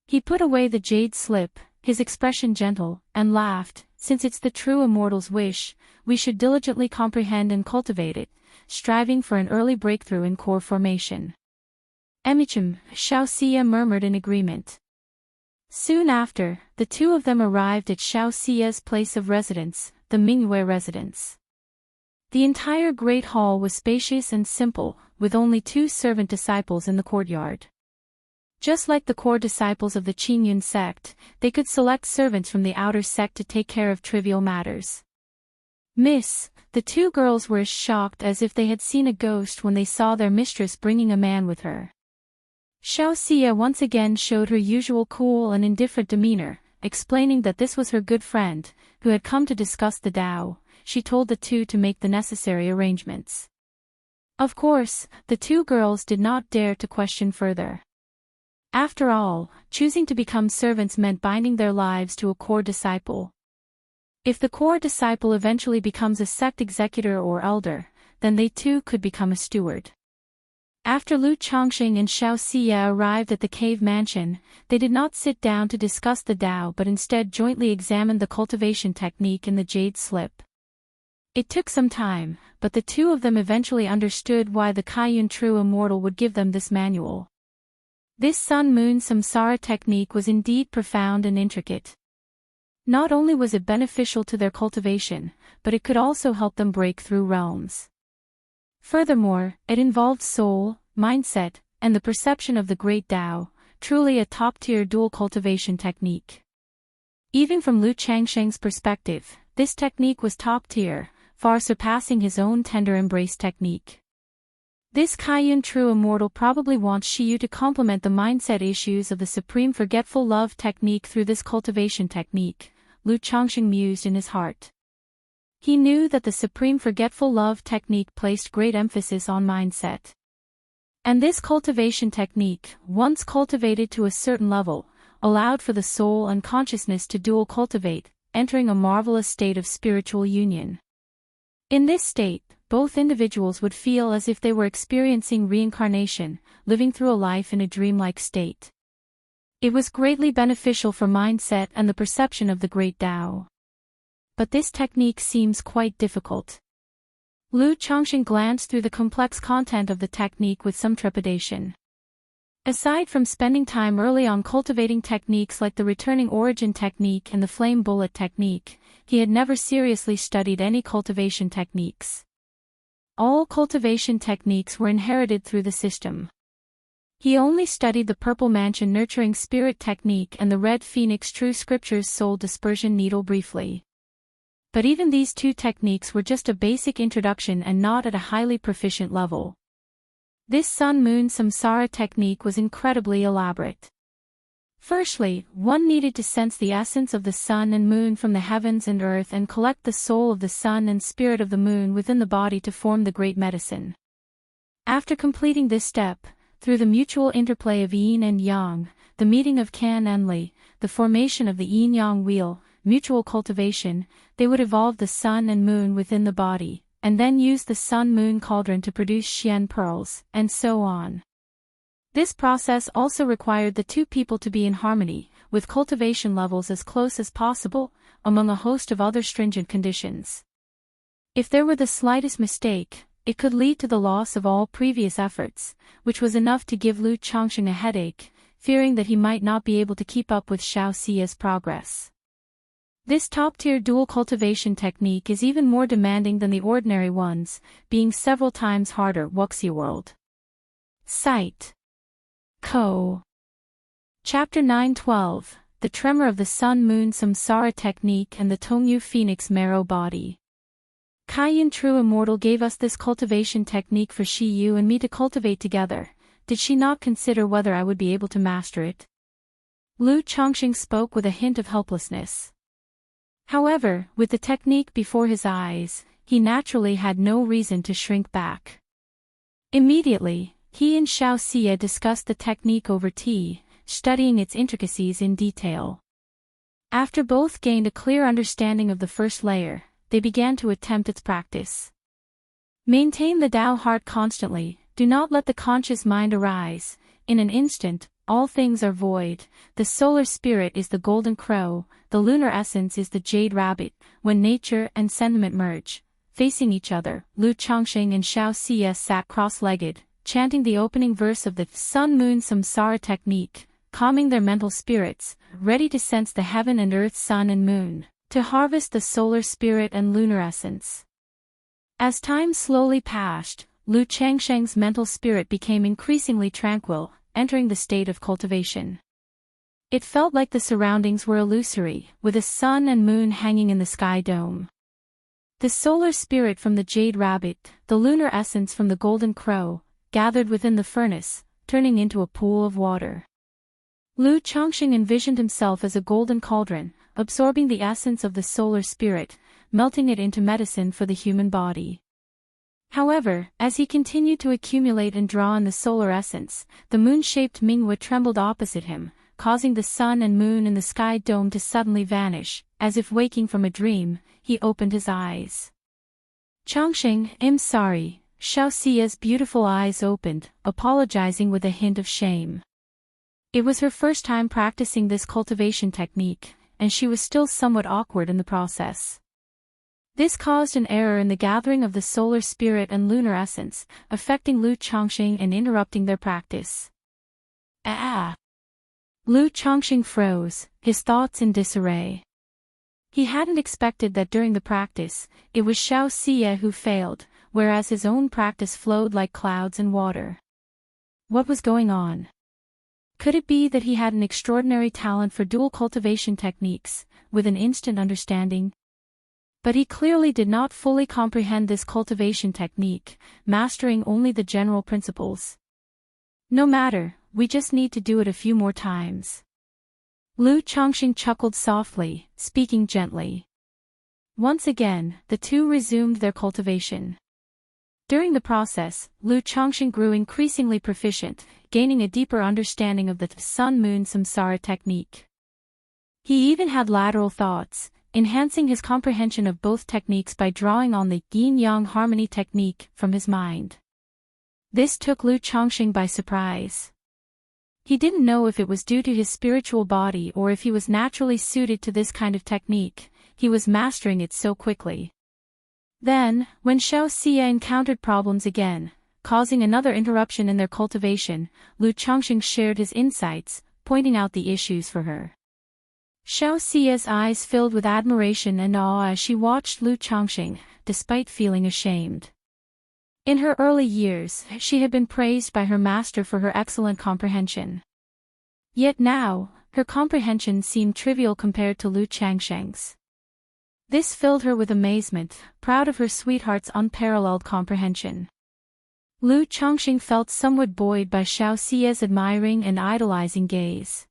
He put away the jade slip, his expression gentle, and laughed. Since it's the true immortal's wish, we should diligently comprehend and cultivate it, striving for an early breakthrough in core formation. Emichim, Xiao Xia murmured in agreement. Soon after, the two of them arrived at Xiao Xia's place of residence, the Mingyue residence. The entire great hall was spacious and simple, with only 2 servant disciples in the courtyard. Just like the core disciples of the Qingyun sect, they could select servants from the outer sect to take care of trivial matters. Miss, the 2 girls were as shocked as if they had seen a ghost when they saw their mistress bringing a man with her. Xiao Xia once again showed her usual cool and indifferent demeanor, explaining that this was her good friend, who had come to discuss the Tao. She told the 2 to make the necessary arrangements. Of course, the 2 girls did not dare to question further. After all, choosing to become servants meant binding their lives to a core disciple. If the core disciple eventually becomes a sect executor or elder, then they too could become a steward. After Lu Chongqing and Xiao Xia arrived at the cave mansion, they did not sit down to discuss the Tao but instead jointly examined the cultivation technique in the jade slip. It took some time, but the 2 of them eventually understood why the Kaiyun true immortal would give them this manual. This sun-moon samsara technique was indeed profound and intricate. Not only was it beneficial to their cultivation, but it could also help them break through realms. Furthermore, it involved soul, mindset, and the perception of the great Tao, truly a top-tier dual cultivation technique. Even from Lu Chongqing's perspective, this technique was top-tier, far surpassing his own tender embrace technique. This Kaiyun true immortal probably wants Shiyu to complement the mindset issues of the supreme forgetful love technique through this cultivation technique, Lu Chongqing mused in his heart. He knew that the supreme forgetful love technique placed great emphasis on mindset. And this cultivation technique, once cultivated to a certain level, allowed for the soul and consciousness to dual cultivate, entering a marvelous state of spiritual union. In this state, both individuals would feel as if they were experiencing reincarnation, living through a life in a dreamlike state. It was greatly beneficial for mindset and the perception of the great Tao. But this technique seems quite difficult. Lu Chongqing glanced through the complex content of the technique with some trepidation. Aside from spending time early on cultivating techniques like the returning origin technique and the flame bullet technique, he had never seriously studied any cultivation techniques. All cultivation techniques were inherited through the system. He only studied the Purple Mansion Nurturing Spirit technique and the Red Phoenix True Scriptures Soul Dispersion Needle briefly. But even these 2 techniques were just a basic introduction and not at a highly proficient level. This sun-moon samsara technique was incredibly elaborate. Firstly, one needed to sense the essence of the sun and moon from the heavens and earth and collect the soul of the sun and spirit of the moon within the body to form the great medicine. After completing this step, through the mutual interplay of yin and yang, the meeting of Kan and Li, the formation of the yin-yang wheel, mutual cultivation, they would evolve the sun and moon within the body, and then use the sun-moon cauldron to produce Xian pearls, and so on. This process also required the 2 people to be in harmony, with cultivation levels as close as possible, among a host of other stringent conditions. If there were the slightest mistake, it could lead to the loss of all previous efforts, which was enough to give Lu Changxing a headache, fearing that he might not be able to keep up with Xiao Xia's progress. This top-tier dual cultivation technique is even more demanding than the ordinary ones, being several times harder. Wuxia World. Sight. Co. Chapter 9:12, The Tremor of the Sun-Moon Samsara Technique and the Tongyu Phoenix Marrow Body. Kaiyan True Immortal gave us this cultivation technique for Shi Yu and me to cultivate together. Did she not consider whether I would be able to master it? Lu Changxing spoke with a hint of helplessness. However, with the technique before his eyes, he naturally had no reason to shrink back. Immediately, he and Xiao Xia discussed the technique over tea, studying its intricacies in detail. After both gained a clear understanding of the first layer, they began to attempt its practice. Maintain the Tao heart constantly, do not let the conscious mind arise. In an instant, all things are void. The solar spirit is the golden crow, the lunar essence is the jade rabbit. When nature and sentiment merge, facing each other, Lu Changxing and Xiao Xia sat cross-legged, chanting the opening verse of the Sun-Moon Samsara Technique, calming their mental spirits, ready to sense the heaven and earth, sun and moon, to harvest the solar spirit and lunar essence. As time slowly passed, Lu Changxing's mental spirit became increasingly tranquil, entering the state of cultivation. It felt like the surroundings were illusory, with the sun and moon hanging in the sky dome. The solar spirit from the jade rabbit, the lunar essence from the golden crow, gathered within the furnace, turning into a pool of water. Lu Changxing envisioned himself as a golden cauldron, absorbing the essence of the solar spirit, melting it into medicine for the human body. However, as he continued to accumulate and draw in the solar essence, the moon-shaped Minghua trembled opposite him, causing the sun and moon in the sky dome to suddenly vanish. As if waking from a dream, he opened his eyes. Changxing, I'm sorry. Xiao Xia's beautiful eyes opened, apologizing with a hint of shame. It was her first time practicing this cultivation technique, and she was still somewhat awkward in the process. This caused an error in the gathering of the solar spirit and lunar essence, affecting Lu Changxing and interrupting their practice. Lu Changxing froze, his thoughts in disarray. He hadn't expected that during the practice, it was Xiao Xia who failed, whereas his own practice flowed like clouds and water. What was going on? Could it be that he had an extraordinary talent for dual cultivation techniques, with an instant understanding? But he clearly did not fully comprehend this cultivation technique, mastering only the general principles. No matter, we just need to do it a few more times. Lu Changxing chuckled softly, speaking gently. Once again, the two resumed their cultivation. During the process, Lu Changxing grew increasingly proficient, gaining a deeper understanding of the Sun-Moon Samsara technique. He even had lateral thoughts, enhancing his comprehension of both techniques by drawing on the yin-yang harmony technique from his mind. This took Lu Changxing by surprise. He didn't know if it was due to his spiritual body or if he was naturally suited to this kind of technique. He was mastering it so quickly. Then, when Xiao Xia encountered problems again, causing another interruption in their cultivation, Lu Changxing shared his insights, pointing out the issues for her. Xiao Xia's eyes filled with admiration and awe as she watched Lu Changxing, despite feeling ashamed. In her early years, she had been praised by her master for her excellent comprehension. Yet now, her comprehension seemed trivial compared to Lu Changxing's. This filled her with amazement, proud of her sweetheart's unparalleled comprehension. Lu Changxing felt somewhat buoyed by Xiao Xia's admiring and idolizing gaze.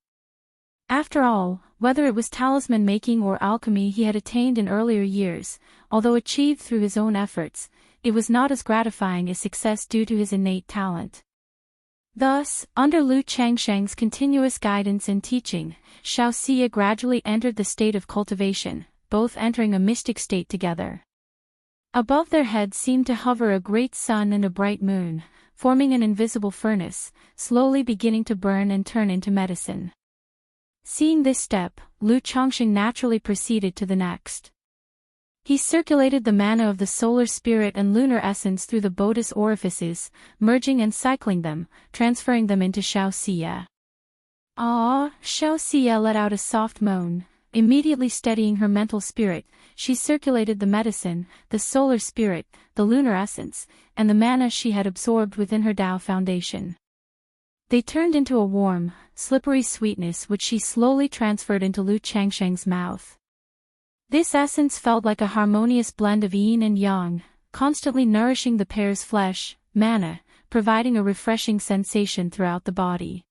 After all, whether it was talisman making or alchemy he had attained in earlier years, although achieved through his own efforts, it was not as gratifying as success due to his innate talent. Thus, under Lu Changxing's continuous guidance and teaching, Xiao Xia gradually entered the state of cultivation, both entering a mystic state together. Above their heads seemed to hover a great sun and a bright moon, forming an invisible furnace, slowly beginning to burn and turn into medicine. Seeing this step, Lu Changxing naturally proceeded to the next. He circulated the mana of the solar spirit and lunar essence through the Bodhis orifices, merging and cycling them, transferring them into Wuxia. Ah, Wuxia let out a soft moan. Immediately steadying her mental spirit, she circulated the medicine, the solar spirit, the lunar essence, and the mana she had absorbed within her Tao foundation. They turned into a warm, slippery sweetness which she slowly transferred into Lu Changsheng's mouth. This essence felt like a harmonious blend of yin and yang, constantly nourishing the pair's flesh, mana, providing a refreshing sensation throughout the body.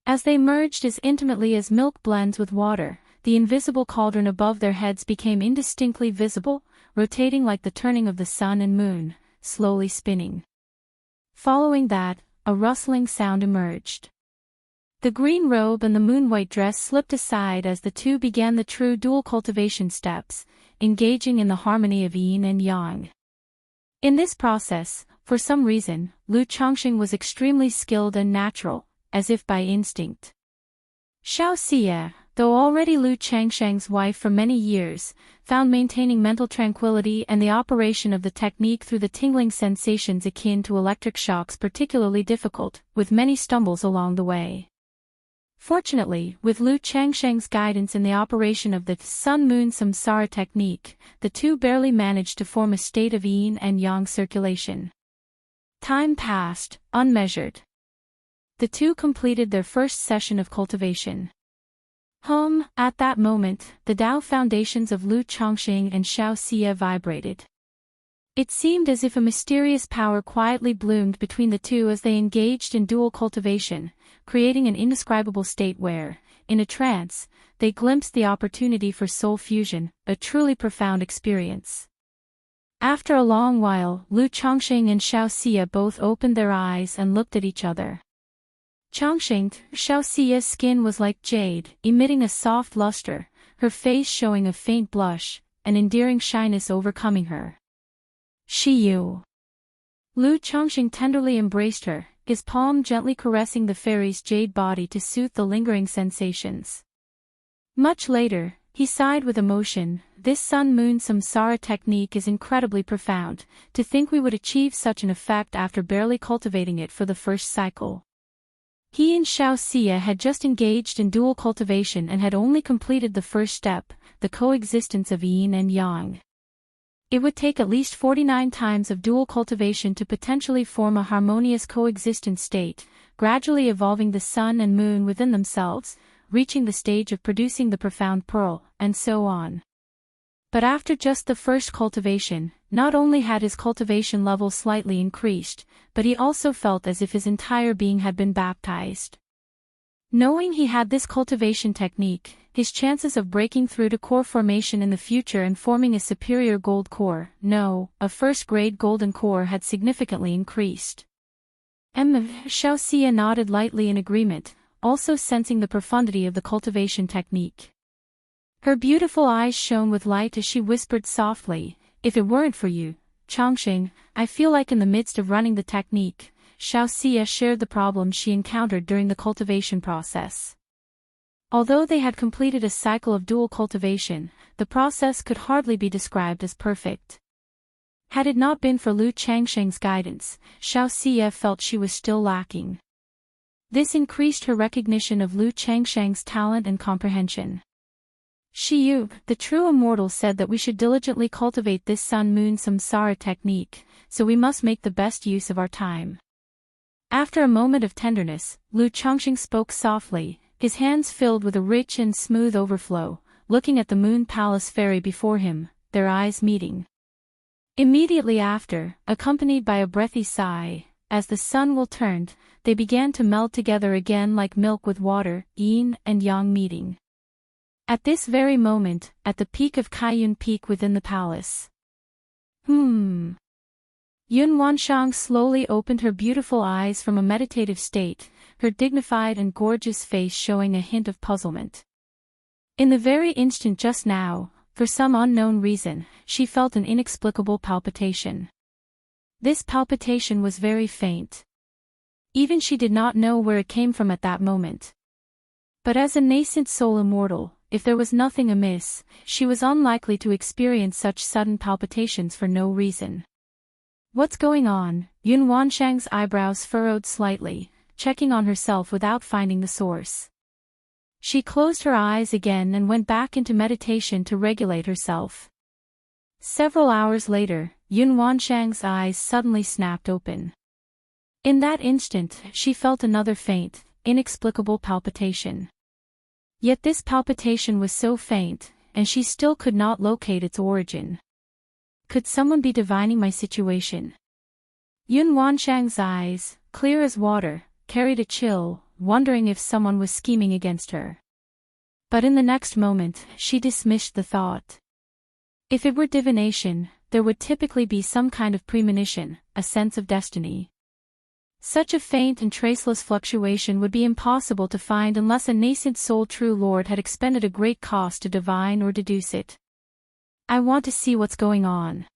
As they merged as intimately as milk blends with water, the invisible cauldron above their heads became indistinctly visible, rotating like the turning of the sun and moon, slowly spinning. Following that, a rustling sound emerged. The green robe and the moon-white dress slipped aside as the two began the true dual cultivation steps, engaging in the harmony of yin and yang. In this process, for some reason, Lu Changsheng was extremely skilled and natural, as if by instinct. Wuxia, though already Lu Changsheng's wife for many years, found maintaining mental tranquility and the operation of the technique through the tingling sensations akin to electric shocks particularly difficult, with many stumbles along the way. Fortunately, with Lu Changsheng's guidance in the operation of the Sun-Moon Samsara technique, the two barely managed to form a state of yin and yang circulation. Time passed, unmeasured. The two completed their first session of cultivation. At that moment, the Tao foundations of Lu Changsheng and Wuxia vibrated. It seemed as if a mysterious power quietly bloomed between the two as they engaged in dual cultivation, creating an indescribable state where, in a trance, they glimpsed the opportunity for soul fusion, a truly profound experience. After a long while, Lu Changsheng and Wuxia both opened their eyes and looked at each other. Wuxia's skin was like jade, emitting a soft luster, her face showing a faint blush, an endearing shyness overcoming her. Xiyu. Lu Changsheng tenderly embraced her, his palm gently caressing the fairy's jade body to soothe the lingering sensations. Much later, he sighed with emotion. This sun-moon samsara technique is incredibly profound, to think we would achieve such an effect after barely cultivating it for the first cycle. He and Wuxia had just engaged in dual cultivation and had only completed the first step, the coexistence of yin and yang. It would take at least 49 times of dual cultivation to potentially form a harmonious coexistence state, gradually evolving the sun and moon within themselves, reaching the stage of producing the profound pearl, and so on. But after just the first cultivation, not only had his cultivation level slightly increased, but he also felt as if his entire being had been baptized. Knowing he had this cultivation technique, his chances of breaking through to core formation in the future and forming a superior gold core, a first-grade golden core had significantly increased. Wuxia nodded lightly in agreement, also sensing the profundity of the cultivation technique. Her beautiful eyes shone with light as she whispered softly, "If it weren't for you, Changsheng, I feel like in the midst of running the technique." Wuxia shared the problems she encountered during the cultivation process. Although they had completed a cycle of dual cultivation, the process could hardly be described as perfect. Had it not been for Lu Changsheng's guidance, Wuxia felt she was still lacking. This increased her recognition of Lu Changsheng's talent and comprehension. Xiyu, the true immortal, said that we should diligently cultivate this sun-moon samsara technique, so we must make the best use of our time. After a moment of tenderness, Lu Changsheng spoke softly, his hands filled with a rich and smooth overflow, looking at the moon palace fairy before him, their eyes meeting. Immediately after, accompanied by a breathy sigh, as the sun will turned, they began to meld together again like milk with water, yin and yang meeting. At this very moment, at the peak of Kaiyun Peak within the palace. Yun Wanshang slowly opened her beautiful eyes from a meditative state, her dignified and gorgeous face showing a hint of puzzlement. In the very instant just now, for some unknown reason, she felt an inexplicable palpitation. This palpitation was very faint. Even she did not know where it came from at that moment. But as a nascent soul immortal, if there was nothing amiss, she was unlikely to experience such sudden palpitations for no reason. What's going on? Yun Wanshang's eyebrows furrowed slightly, checking on herself without finding the source. She closed her eyes again and went back into meditation to regulate herself. Several hours later, Yun Wanshang's eyes suddenly snapped open. In that instant, she felt another faint, inexplicable palpitation. Yet this palpitation was so faint, and she still could not locate its origin. Could someone be divining my situation? Yun Wanshang's eyes, clear as water, carried a chill, wondering if someone was scheming against her. But in the next moment, she dismissed the thought. If it were divination, there would typically be some kind of premonition, a sense of destiny. Such a faint and traceless fluctuation would be impossible to find unless a nascent soul true lord had expended a great cost to divine or deduce it. I want to see what's going on.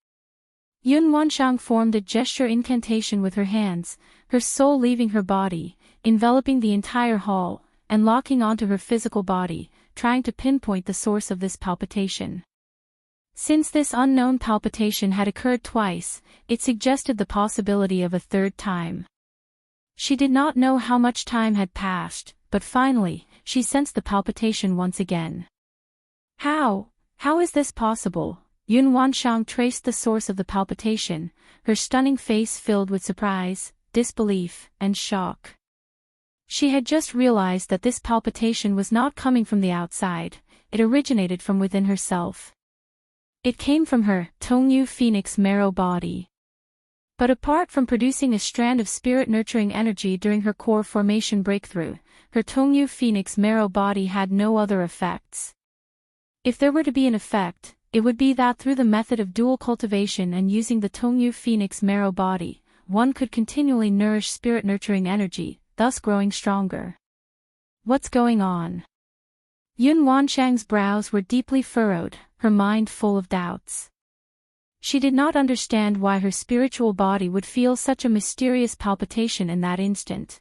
Yun Wanshang formed a gesture incantation with her hands, her soul leaving her body, enveloping the entire hall, and locking onto her physical body, trying to pinpoint the source of this palpitation. Since this unknown palpitation had occurred twice, it suggested the possibility of a third time. She did not know how much time had passed, but finally, she sensed the palpitation once again. How is this possible? Yun Wanshang traced the source of the palpitation, her stunning face filled with surprise, disbelief, and shock. She had just realized that this palpitation was not coming from the outside, it originated from within herself. It came from her Tongyu Phoenix marrow body. But apart from producing a strand of spirit-nurturing energy during her core formation breakthrough, her Tongyu Phoenix marrow body had no other effects. If there were to be an effect, it would be that through the method of dual cultivation and using the Tongyu Phoenix marrow body, one could continually nourish spirit-nurturing energy, thus growing stronger. What's going on? Yun Wanshang's brows were deeply furrowed, her mind full of doubts. She did not understand why her spiritual body would feel such a mysterious palpitation in that instant.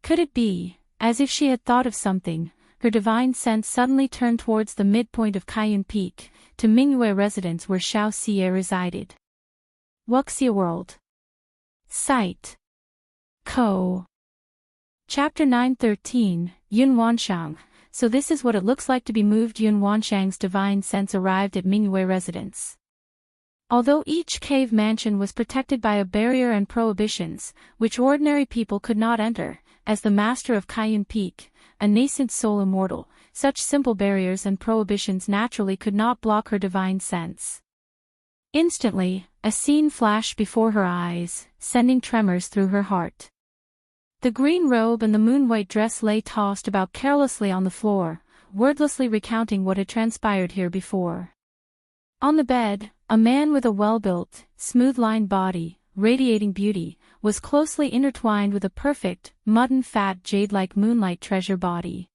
Could it be, as if she had thought of something, her divine sense suddenly turned towards the midpoint of Kaiyun Peak, to Mingyue residence where Xiao Xie resided. Wuxia World. Site. Co. Chapter 913, Yun Wanshang. So this is what it looks like to be moved. Yun Wanshang's divine sense arrived at Mingyue residence. Although each cave mansion was protected by a barrier and prohibitions, which ordinary people could not enter, as the master of Kaiyun Peak, a nascent soul immortal, such simple barriers and prohibitions naturally could not block her divine sense. Instantly, a scene flashed before her eyes, sending tremors through her heart. The green robe and the moon-white dress lay tossed about carelessly on the floor, wordlessly recounting what had transpired here before. On the bed, a man with a well-built, smooth-lined body, radiating beauty, was closely intertwined with a perfect, mud-and-fat jade-like moonlight treasure body.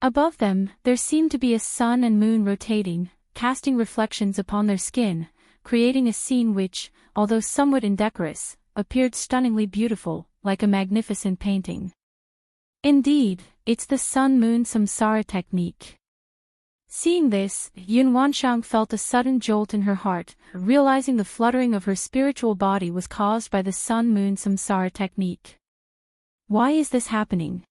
Above them, there seemed to be a sun and moon rotating, casting reflections upon their skin, creating a scene which, although somewhat indecorous, appeared stunningly beautiful, like a magnificent painting. Indeed, it's the sun-moon samsara technique. Seeing this, Yun Wanshang felt a sudden jolt in her heart, realizing the fluttering of her spiritual body was caused by the sun-moon samsara technique. Why is this happening?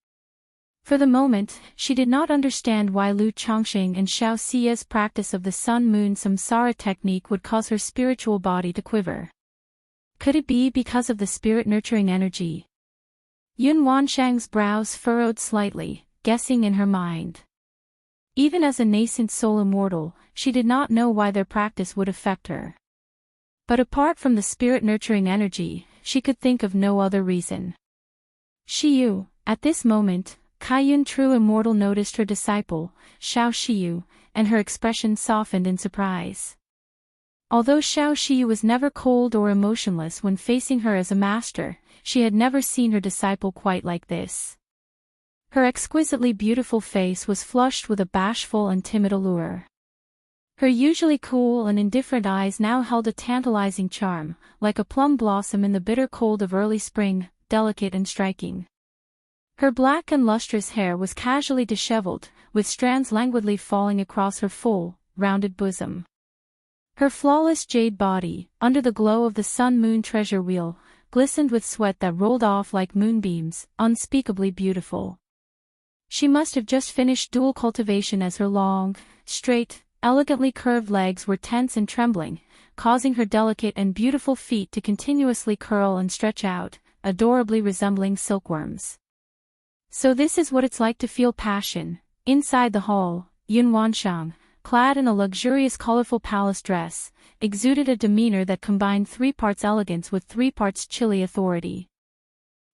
For the moment, she did not understand why Lu Chongqing and Xiao Xie's practice of the sun-moon samsara technique would cause her spiritual body to quiver. Could it be because of the spirit-nurturing energy? Yun Wanshang's brows furrowed slightly, guessing in her mind. Even as a nascent soul immortal, she did not know why their practice would affect her. But apart from the spirit-nurturing energy, she could think of no other reason. Shiyu, at this moment, Kaiyun True Immortal noticed her disciple, Xiao Shiyu, and her expression softened in surprise. Although Xiao Shiyu was never cold or emotionless when facing her as a master, she had never seen her disciple quite like this. Her exquisitely beautiful face was flushed with a bashful and timid allure. Her usually cool and indifferent eyes now held a tantalizing charm, like a plum blossom in the bitter cold of early spring, delicate and striking. Her black and lustrous hair was casually disheveled, with strands languidly falling across her full, rounded bosom. Her flawless jade body, under the glow of the sun-moon treasure wheel, glistened with sweat that rolled off like moonbeams, unspeakably beautiful. She must have just finished dual cultivation as her long, straight, elegantly curved legs were tense and trembling, causing her delicate and beautiful feet to continuously curl and stretch out, adorably resembling silkworms. So this is what it's like to feel passion. Inside the hall, Yun Wanshang, clad in a luxurious colorful palace dress, exuded a demeanor that combined 3 parts elegance with 3 parts chilly authority.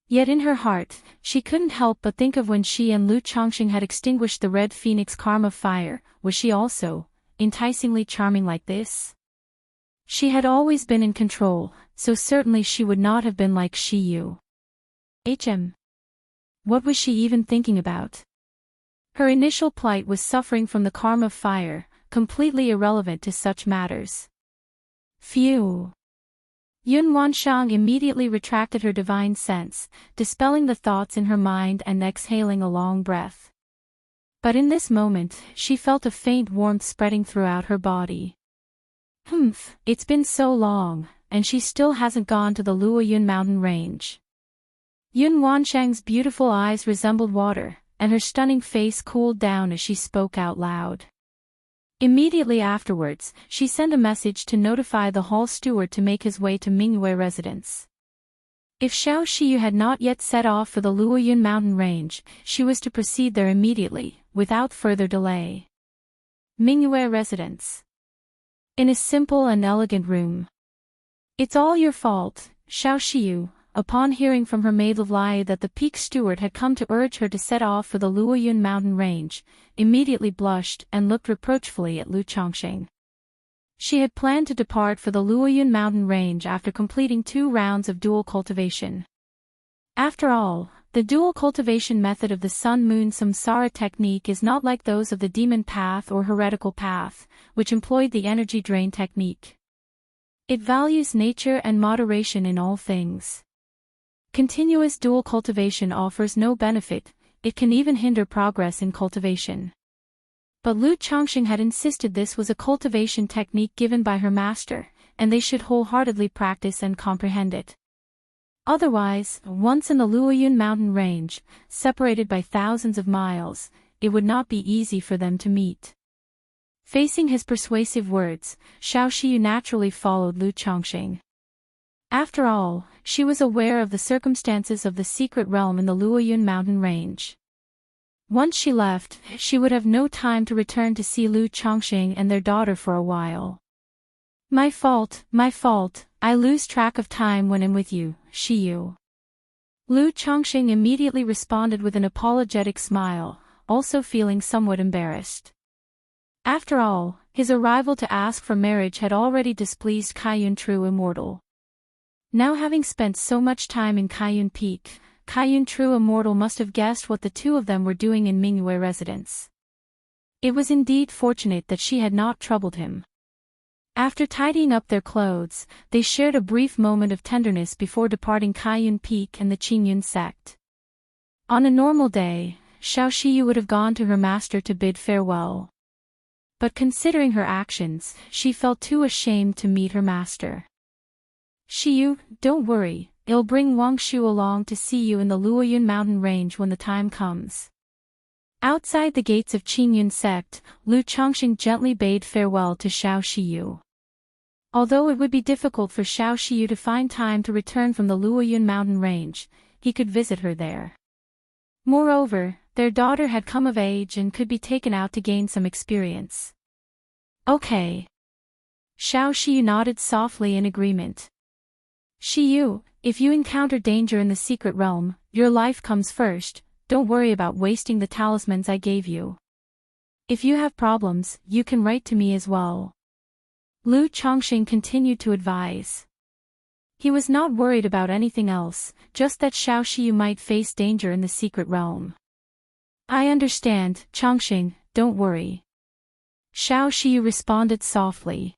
Yet in her heart, she couldn't help but think of when she and Lu Chongqing had extinguished the red phoenix karma fire. Was she also enticingly charming like this? She had always been in control, so certainly she would not have been like Shi Yu. What was she even thinking about? Her initial plight was suffering from the karma fire, completely irrelevant to such matters. Phew! Yun Wanshang immediately retracted her divine sense, dispelling the thoughts in her mind and exhaling a long breath. But in this moment, she felt a faint warmth spreading throughout her body. It's been so long, and she still hasn't gone to the Luoyun mountain range. Yun Wanshang's beautiful eyes resembled water, and her stunning face cooled down as she spoke out loud. Immediately afterwards, she sent a message to notify the hall steward to make his way to Mingyue residence. If Xiao Shiyu had not yet set off for the Luoyun mountain range, she was to proceed there immediately, without further delay. Mingyue residence. In a simple and elegant room. It's all your fault, Xiao Shiyu. Upon hearing from her maid Lai that the peak steward had come to urge her to set off for the Luoyun mountain range, immediately blushed and looked reproachfully at Lu Chongqing. She had planned to depart for the Luoyun mountain range after completing 2 rounds of dual cultivation. After all, the dual cultivation method of the sun-moon samsara technique is not like those of the demon path or heretical path, which employed the energy drain technique. It values nature and moderation in all things. Continuous dual cultivation offers no benefit, it can even hinder progress in cultivation. But Lu Chongqing had insisted this was a cultivation technique given by her master, and they should wholeheartedly practice and comprehend it. Otherwise, once in the Luoyun mountain range, separated by thousands of miles, it would not be easy for them to meet. Facing his persuasive words, Xiao Shiyu naturally followed Lu Chongqing. After all, she was aware of the circumstances of the secret realm in the Luoyun mountain range. Once she left, she would have no time to return to see Lu Chongqing and their daughter for a while. My fault, I lose track of time when I'm with you, Shiyu. Lu Chongqing immediately responded with an apologetic smile, also feeling somewhat embarrassed. After all, his arrival to ask for marriage had already displeased Kaiyun True Immortal. Now having spent so much time in Kaiyun Peak, Kaiyun True Immortal must have guessed what the 2 of them were doing in Mingyue residence. It was indeed fortunate that she had not troubled him. After tidying up their clothes, they shared a brief moment of tenderness before departing Kaiyun Peak and the Qingyun sect. On a normal day, Xiao Shiyu would have gone to her master to bid farewell. But considering her actions, she felt too ashamed to meet her master. Shiyu, don't worry, I'll bring Wang Shu along to see you in the Luoyun mountain range when the time comes. Outside the gates of Qingyun sect, Lu Chongqing gently bade farewell to Xiao Shiyu. Although it would be difficult for Xiao Shiyu to find time to return from the Luoyun mountain range, he could visit her there. Moreover, their daughter had come of age and could be taken out to gain some experience. Okay. Xiao Shiyu nodded softly in agreement. Shiyu, if you encounter danger in the secret realm, your life comes first, don't worry about wasting the talismans I gave you. If you have problems, you can write to me as well. Lu Chongqing continued to advise. He was not worried about anything else, just that Xiao Shiyu might face danger in the secret realm. I understand, Chongqing, don't worry. Xiao Shiyu responded softly.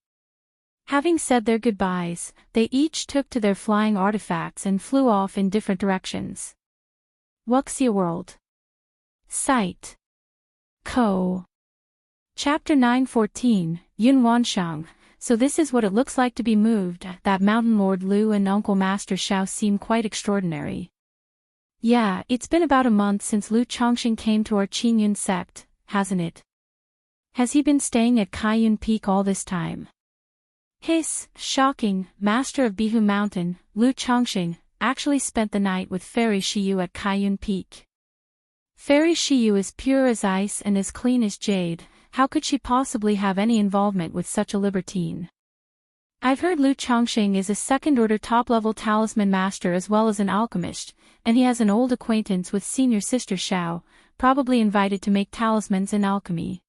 Having said their goodbyes, they each took to their flying artifacts and flew off in different directions. Wuxia World. Site. Co. Chapter 9:14, Yun Wanshang. So this is what it looks like to be moved. That Mountain Lord Lu and Uncle Master Shao seem quite extraordinary. Yeah, it's been about a month since Lu Chongqing came to our Qingyun sect, hasn't it? Has he been staying at Kaiyun Peak all this time? Hiss, shocking, Master of Bihu Mountain, Lu Chongqing, actually spent the night with Fairy Shiyu at Kaiyun Peak. Fairy Shiyu is pure as ice and as clean as jade. How could she possibly have any involvement with such a libertine? I've heard Lu Chongqing is a second-order top-level talisman master as well as an alchemist, and he has an old acquaintance with senior sister Shao, probably invited to make talismans in alchemy.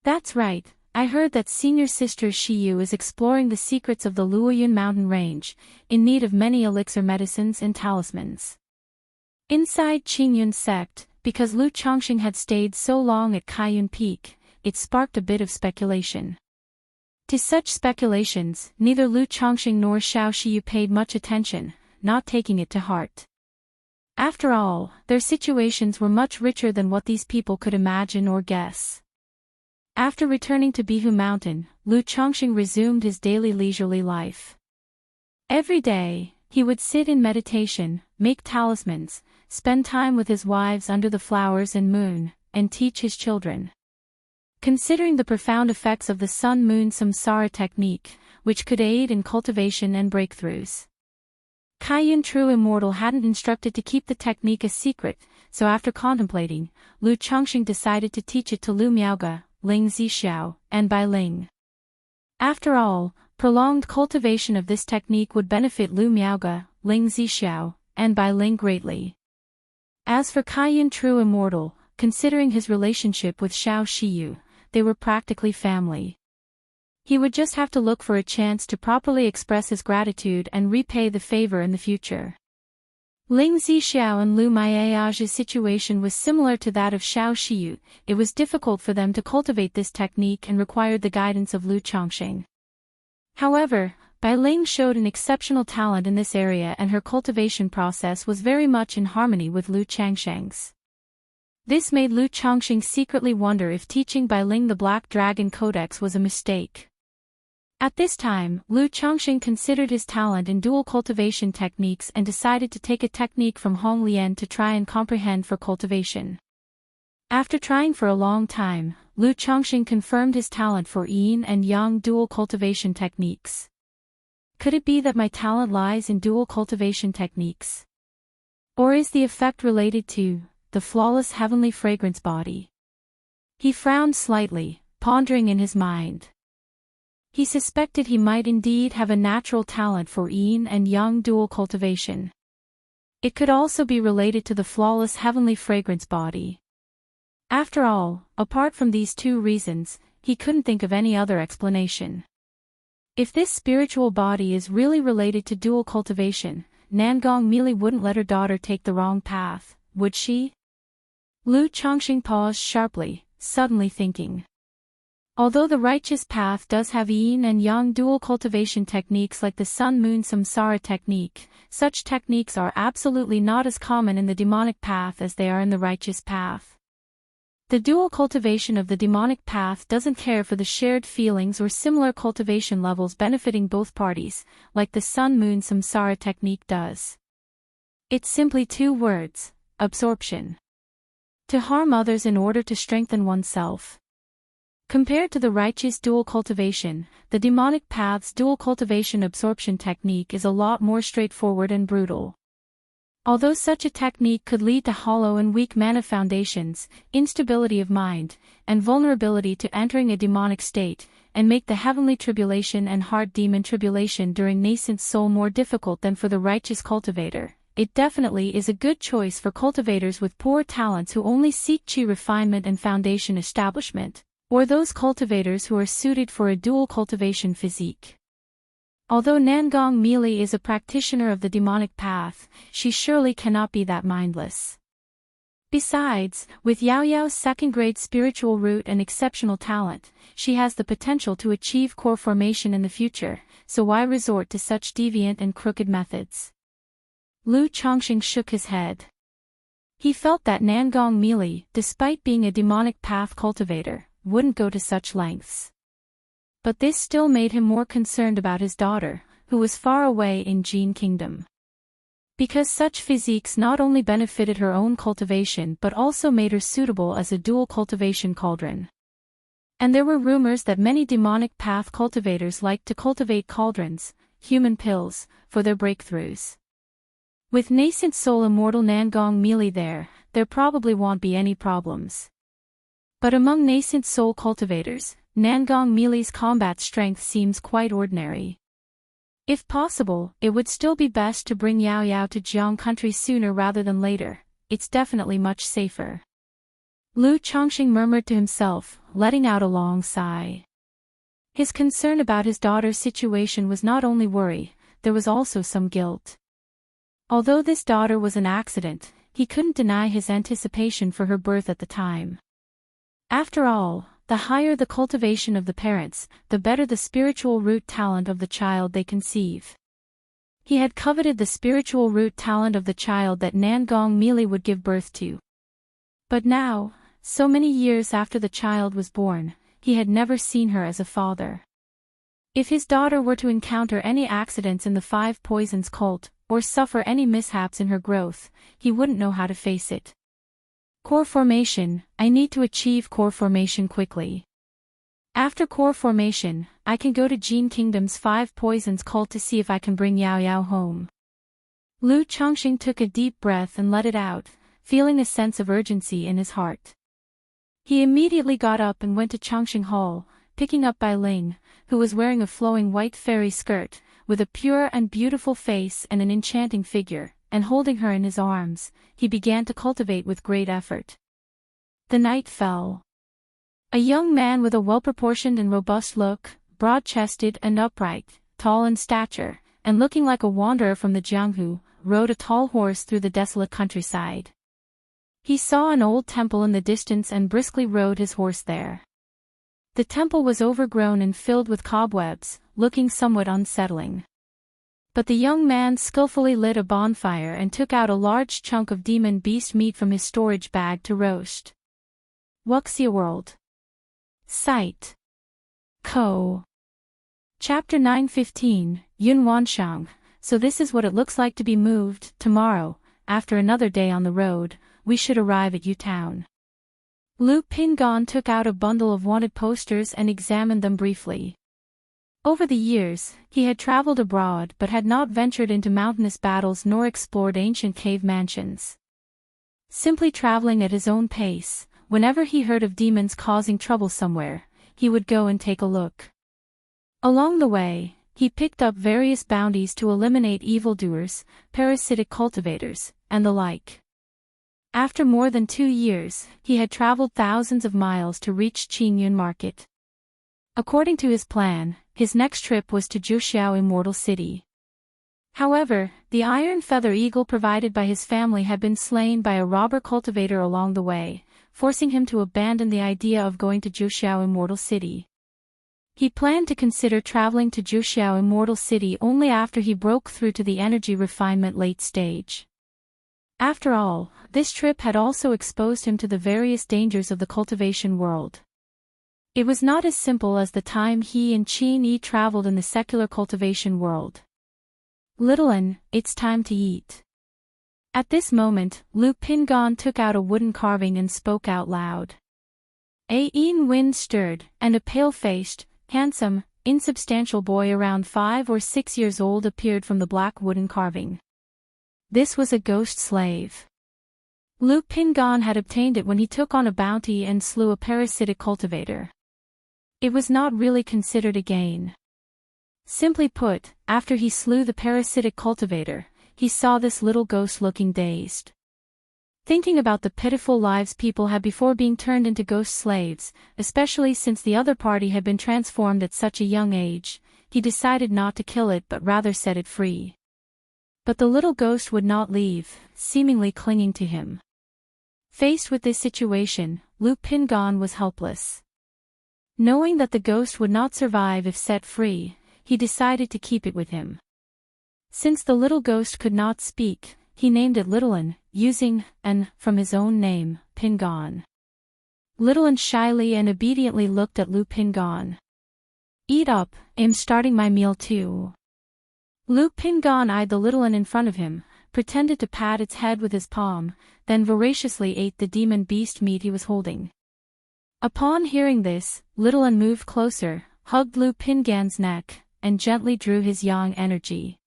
That's right, I heard that senior sister Shiyu is exploring the secrets of the Luoyun mountain range, in need of many elixir medicines and talismans. Inside Qingyun sect, because Lu Chongqing had stayed so long at Kaiyun Peak, it sparked a bit of speculation. To such speculations, neither Lu Chongqing nor Shao Shiyu paid much attention, not taking it to heart. After all, their situations were much richer than what these people could imagine or guess. After returning to Bihu Mountain, Lu Chongqing resumed his daily leisurely life. Every day, he would sit in meditation, make talismans, spend time with his wives under the flowers and moon, and teach his children. Considering the profound effects of the sun-moon samsara technique, which could aid in cultivation and breakthroughs. Kaiyun True Immortal hadn't instructed to keep the technique a secret, so after contemplating, Lu Chongqing decided to teach it to Lu Miaoge, Ling Zixiao, and Bai Ling. After all, prolonged cultivation of this technique would benefit Lu Miaoge, Ling Zixiao, and Bai Ling greatly. As for Kaiyun True Immortal, considering his relationship with Shao Shiyu, they were practically family. He would just have to look for a chance to properly express his gratitude and repay the favor in the future. Ling Zixiao and Lu Miaoge's situation was similar to that of Shao Shiyu. It was difficult for them to cultivate this technique and required the guidance of Lu Chongqing. However, Bai Ling showed an exceptional talent in this area and her cultivation process was very much in harmony with Lu Changsheng's. This made Lu Chongqing secretly wonder if teaching Bai Ling the Black Dragon Codex was a mistake. At this time, Lu Chongqing considered his talent in dual cultivation techniques and decided to take a technique from Hong Lian to try and comprehend for cultivation. After trying for a long time, Lu Chongqing confirmed his talent for yin and yang dual cultivation techniques. Could it be that my talent lies in dual cultivation techniques? Or is the effect related to the flawless heavenly fragrance body? He frowned slightly, pondering in his mind. He suspected he might indeed have a natural talent for yin and yang dual cultivation. It could also be related to the flawless heavenly fragrance body. After all, apart from these two reasons, he couldn't think of any other explanation. If this spiritual body is really related to dual cultivation, Nangong Mili wouldn't let her daughter take the wrong path, would she? Lu Chongqing paused sharply, suddenly thinking. Although the righteous path does have yin and yang dual cultivation techniques like the sun-moon samsara technique, such techniques are absolutely not as common in the demonic path as they are in the righteous path. The dual cultivation of the demonic path doesn't care for the shared feelings or similar cultivation levels benefiting both parties, like the sun-moon samsara technique does. It's simply two words: absorption. To harm others in order to strengthen oneself. Compared to the righteous dual cultivation, the demonic path's dual cultivation absorption technique is a lot more straightforward and brutal. Although such a technique could lead to hollow and weak mana foundations, instability of mind, and vulnerability to entering a demonic state, and make the heavenly tribulation and heart demon tribulation during nascent soul more difficult than for the righteous cultivator, it definitely is a good choice for cultivators with poor talents who only seek chi refinement and foundation establishment, or those cultivators who are suited for a dual cultivation physique. Although Nangong Mili is a practitioner of the demonic path, she surely cannot be that mindless. Besides, with Yao Yao's second-grade spiritual root and exceptional talent, she has the potential to achieve core formation in the future, so why resort to such deviant and crooked methods? Lu Chongqing shook his head. He felt that Nangong Meili, despite being a demonic path cultivator, wouldn't go to such lengths. But this still made him more concerned about his daughter, who was far away in Jin Kingdom. Because such physiques not only benefited her own cultivation but also made her suitable as a dual cultivation cauldron. And there were rumors that many demonic path cultivators liked to cultivate cauldrons, human pills, for their breakthroughs. With nascent soul immortal Nangong Meili there probably won't be any problems. But among nascent soul cultivators, Nangong Meili's combat strength seems quite ordinary. If possible, it would still be best to bring Yao Yao to Jiang country sooner rather than later. It's definitely much safer. Lu Chongqing murmured to himself, letting out a long sigh. His concern about his daughter's situation was not only worry, there was also some guilt. Although this daughter was an accident, he couldn't deny his anticipation for her birth at the time. After all, the higher the cultivation of the parents, the better the spiritual root talent of the child they conceive. He had coveted the spiritual root talent of the child that Nangong Meili would give birth to. But now, so many years after the child was born, he had never seen her as a father. If his daughter were to encounter any accidents in the Five Poisons cult, or suffer any mishaps in her growth, he wouldn't know how to face it. Core formation, I need to achieve core formation quickly. After core formation, I can go to Jin Kingdom's Five Poisons cult to see if I can bring Yao Yao home. Lu Chongqing took a deep breath and let it out, feeling a sense of urgency in his heart. He immediately got up and went to Chongqing Hall, picking up Bai Ling, who was wearing a flowing white fairy skirt, with a pure and beautiful face and an enchanting figure, and holding her in his arms, he began to cultivate with great effort. The night fell. A young man with a well-proportioned and robust look, broad-chested and upright, tall in stature, and looking like a wanderer from the Jianghu, rode a tall horse through the desolate countryside. He saw an old temple in the distance and briskly rode his horse there. The temple was overgrown and filled with cobwebs, looking somewhat unsettling. But the young man skillfully lit a bonfire and took out a large chunk of demon beast meat from his storage bag to roast. Wuxia World. Site. Co. Chapter 9:15, Yun Wanshang. So this is what it looks like to be moved. Tomorrow, after another day on the road, we should arrive at Yu Town. Lu Pingon took out a bundle of wanted posters and examined them briefly. Over the years, he had traveled abroad but had not ventured into mountainous battles nor explored ancient cave mansions. Simply traveling at his own pace, whenever he heard of demons causing trouble somewhere, he would go and take a look. Along the way, he picked up various bounties to eliminate evildoers, parasitic cultivators, and the like. After more than 2 years, he had traveled thousands of miles to reach Qingyun Market. According to his plan, his next trip was to Juxiao Immortal City. However, the iron feather eagle provided by his family had been slain by a robber cultivator along the way, forcing him to abandon the idea of going to Juxiao Immortal City. He planned to consider traveling to Juxiao Immortal City only after he broke through to the energy refinement late stage. After all, this trip had also exposed him to the various dangers of the cultivation world. It was not as simple as the time he and Qin Yi traveled in the secular cultivation world. Little Un, it's time to eat. At this moment, Lu Pingon took out a wooden carving and spoke out loud. A wind stirred, and a pale-faced, handsome, insubstantial boy around 5 or 6 years old appeared from the black wooden carving. This was a ghost slave. Lu Pingon had obtained it when he took on a bounty and slew a parasitic cultivator. It was not really considered a gain. Simply put, after he slew the parasitic cultivator, he saw this little ghost looking dazed. Thinking about the pitiful lives people had before being turned into ghost slaves, especially since the other party had been transformed at such a young age, he decided not to kill it but rather set it free. But the little ghost would not leave, seemingly clinging to him. Faced with this situation, Lu Pingon was helpless. Knowing that the ghost would not survive if set free, he decided to keep it with him. Since the little ghost could not speak, he named it Littlin, using an from his own name, Pingon. Littlin shyly and obediently looked at Lu Pingon. Eat up, I'm starting my meal too. Lu Pingon eyed the Littlin in front of him, pretended to pat its head with his palm, then voraciously ate the demon beast meat he was holding. Upon hearing this, Littlin moved closer, hugged Lu Pingon's neck, and gently drew his yang energy.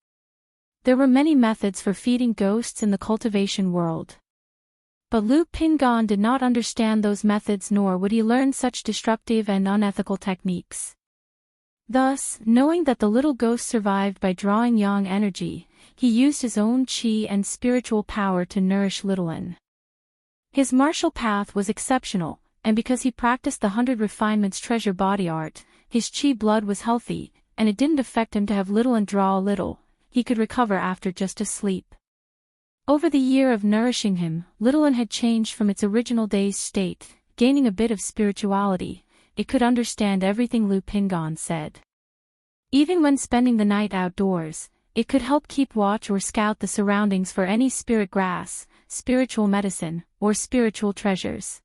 There were many methods for feeding ghosts in the cultivation world. But Lu Pingon did not understand those methods, nor would he learn such destructive and unethical techniques. Thus, knowing that the little ghost survived by drawing yang energy, he used his own qi and spiritual power to nourish Littlin. His martial path was exceptional, and because he practiced the 100 refinements treasure body art, his qi blood was healthy, and it didn't affect him to have Littlin draw a little. He could recover after just a sleep. Over the year of nourishing him, Littlin had changed from its original dazed state, gaining a bit of spirituality. It could understand everything Lu Pingon said. Even when spending the night outdoors, it could help keep watch or scout the surroundings for any spirit grass, spiritual medicine, or spiritual treasures.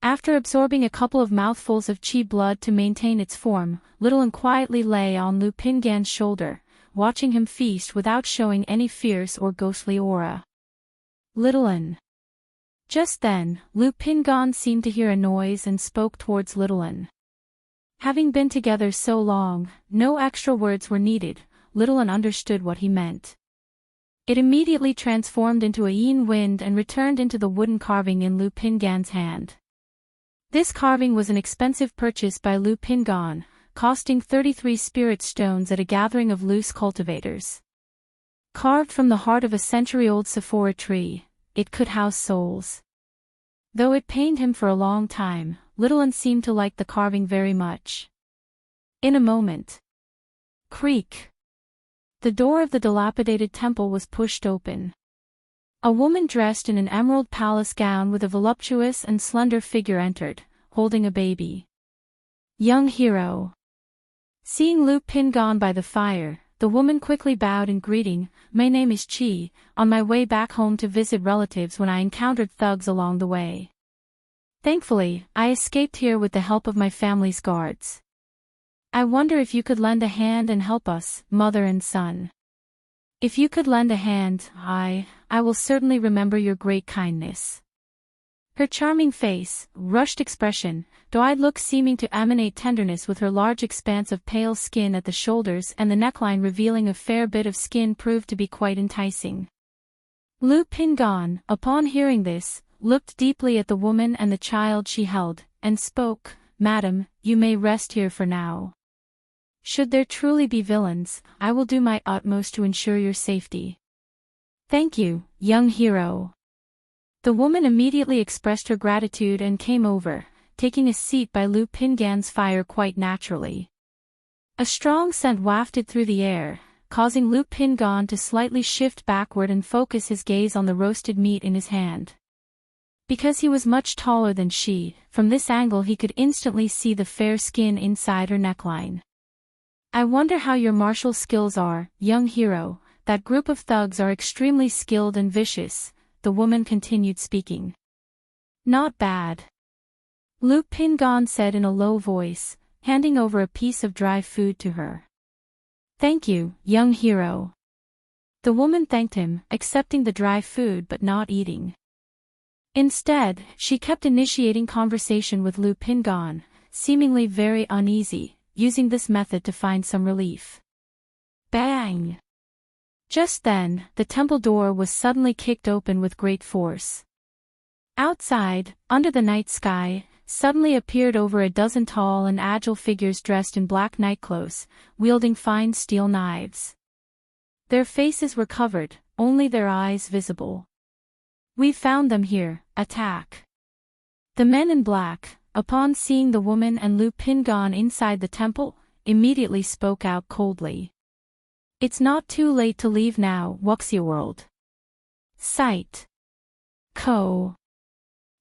After absorbing a couple of mouthfuls of qi blood to maintain its form, Littlin quietly lay on Lu Pingon's shoulder, watching him feast without showing any fierce or ghostly aura. Littlin. Just then, Lu Pingon seemed to hear a noise and spoke towards Littlin. Having been together so long, no extra words were needed. Littlin understood what he meant. It immediately transformed into a yin wind and returned into the wooden carving in Lu Pingon's hand. This carving was an expensive purchase by Lu Pingon, costing 33 spirit stones at a gathering of loose cultivators. Carved from the heart of a century-old sephora tree, it could house souls. Though it pained him for a long time, Littlin seemed to like the carving very much. In a moment. Creak. The door of the dilapidated temple was pushed open. A woman dressed in an emerald palace gown with a voluptuous and slender figure entered, holding a baby. Young hero. Seeing Lu Pingon by the fire, the woman quickly bowed in greeting. My name is Qi, on my way back home to visit relatives when I encountered thugs along the way. Thankfully, I escaped here with the help of my family's guards. I wonder if you could lend a hand and help us, mother and son. If you could lend a hand, I will certainly remember your great kindness. Her charming face, rushed expression, doe-eyed look seeming to emanate tenderness with her large expanse of pale skin at the shoulders and the neckline revealing a fair bit of skin proved to be quite enticing. Lu Pingon, upon hearing this, looked deeply at the woman and the child she held, and spoke, Madam, you may rest here for now. Should there truly be villains, I will do my utmost to ensure your safety. Thank you, young hero. The woman immediately expressed her gratitude and came over, taking a seat by Lu Pingon's fire quite naturally. A strong scent wafted through the air, causing Lu Pingon to slightly shift backward and focus his gaze on the roasted meat in his hand. Because he was much taller than she, from this angle he could instantly see the fair skin inside her neckline. I wonder how your martial skills are, young hero. That group of thugs are extremely skilled and vicious, the woman continued speaking. Not bad. Lu Pingon said in a low voice, handing over a piece of dry food to her. Thank you, young hero. The woman thanked him, accepting the dry food but not eating. Instead, she kept initiating conversation with Lu Pingon, seemingly very uneasy, using this method to find some relief. Bang! Just then, the temple door was suddenly kicked open with great force. Outside, under the night sky, suddenly appeared over a dozen tall and agile figures dressed in black nightclothes, wielding fine steel knives. Their faces were covered, only their eyes visible. We found them here, attack. The men in black, upon seeing the woman and Lu Pingon inside the temple, immediately spoke out coldly. It's not too late to leave now, Wuxia world. Sight. Co.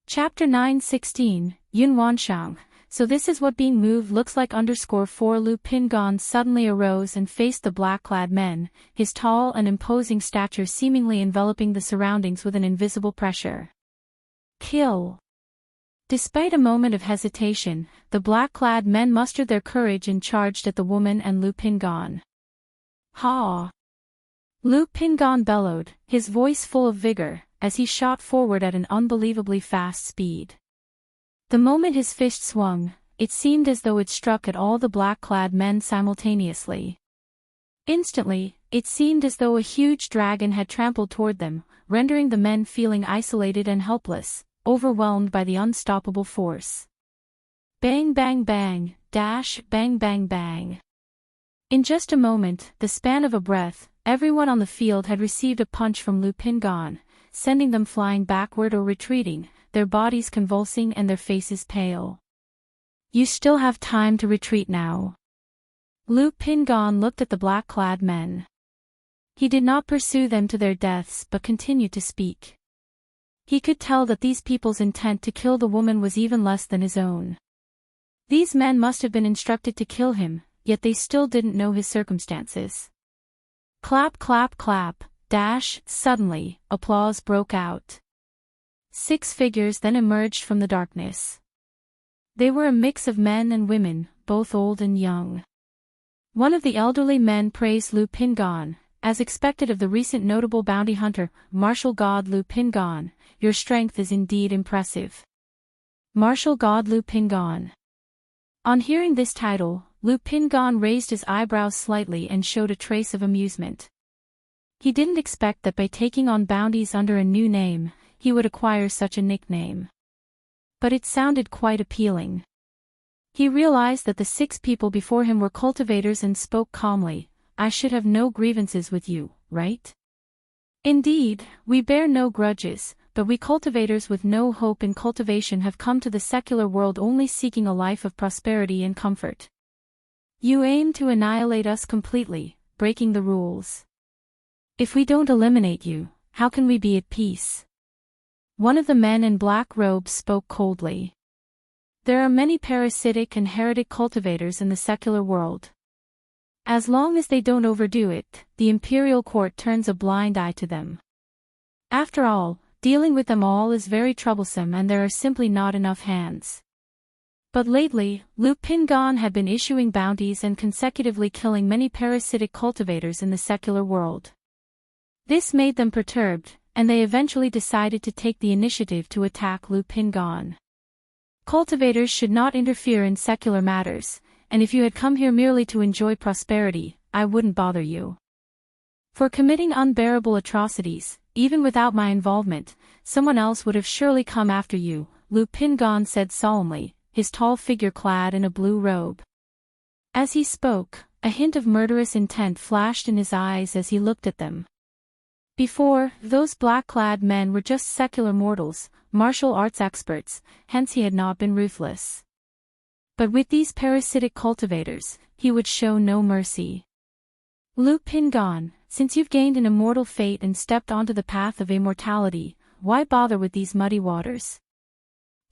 Chapter 9:16, Yun Wanshang, So this is what being moved looks like. _4 Lu Pingon suddenly arose and faced the black-clad men, his tall and imposing stature seemingly enveloping the surroundings with an invisible pressure. Kill. Despite a moment of hesitation, the black-clad men mustered their courage and charged at the woman and Lu Pingon. Ha! Lu Pingon bellowed, his voice full of vigor, as he shot forward at an unbelievably fast speed. The moment his fist swung, it seemed as though it struck at all the black-clad men simultaneously. Instantly, it seemed as though a huge dragon had trampled toward them, rendering the men feeling isolated and helpless, overwhelmed by the unstoppable force. Bang bang bang, dash, bang bang bang. In just a moment, the span of a breath, everyone on the field had received a punch from Lu Pingon, sending them flying backward or retreating, their bodies convulsing and their faces pale. You still have time to retreat now. Lu Pingon looked at the black-clad men. He did not pursue them to their deaths but continued to speak. He could tell that these people's intent to kill the woman was even less than his own. These men must have been instructed to kill him, yet they still didn't know his circumstances. Clap clap clap, dash, suddenly, applause broke out. 6 figures then emerged from the darkness. They were a mix of men and women, both old and young. One of the elderly men praised Lu Pingon, as expected of the recent notable bounty hunter, martial god Lu Pingon, your strength is indeed impressive. Martial god Lu Pingon. On hearing this title, Lu Pingon raised his eyebrows slightly and showed a trace of amusement. He didn't expect that by taking on bounties under a new name, he would acquire such a nickname. But it sounded quite appealing. He realized that the 6 people before him were cultivators and spoke calmly. I should have no grievances with you, right? Indeed, we bear no grudges, but we cultivators with no hope in cultivation have come to the secular world only seeking a life of prosperity and comfort. You aim to annihilate us completely, breaking the rules. If we don't eliminate you, how can we be at peace? One of the men in black robes spoke coldly. There are many parasitic and heretic cultivators in the secular world. As long as they don't overdo it, the imperial court turns a blind eye to them. After all, dealing with them all is very troublesome and there are simply not enough hands. But lately, Lu Pingon had been issuing bounties and consecutively killing many parasitic cultivators in the secular world. This made them perturbed, and they eventually decided to take the initiative to attack Lu Pingon. Cultivators should not interfere in secular matters, and if you had come here merely to enjoy prosperity, I wouldn't bother you. For committing unbearable atrocities, even without my involvement, someone else would have surely come after you, Lu Pingon said solemnly, his tall figure clad in a blue robe. As he spoke, a hint of murderous intent flashed in his eyes as he looked at them. Before, those black-clad men were just secular mortals, martial arts experts, hence he had not been ruthless. But with these parasitic cultivators, he would show no mercy. Lu Pingon, since you've gained an immortal fate and stepped onto the path of immortality, why bother with these muddy waters?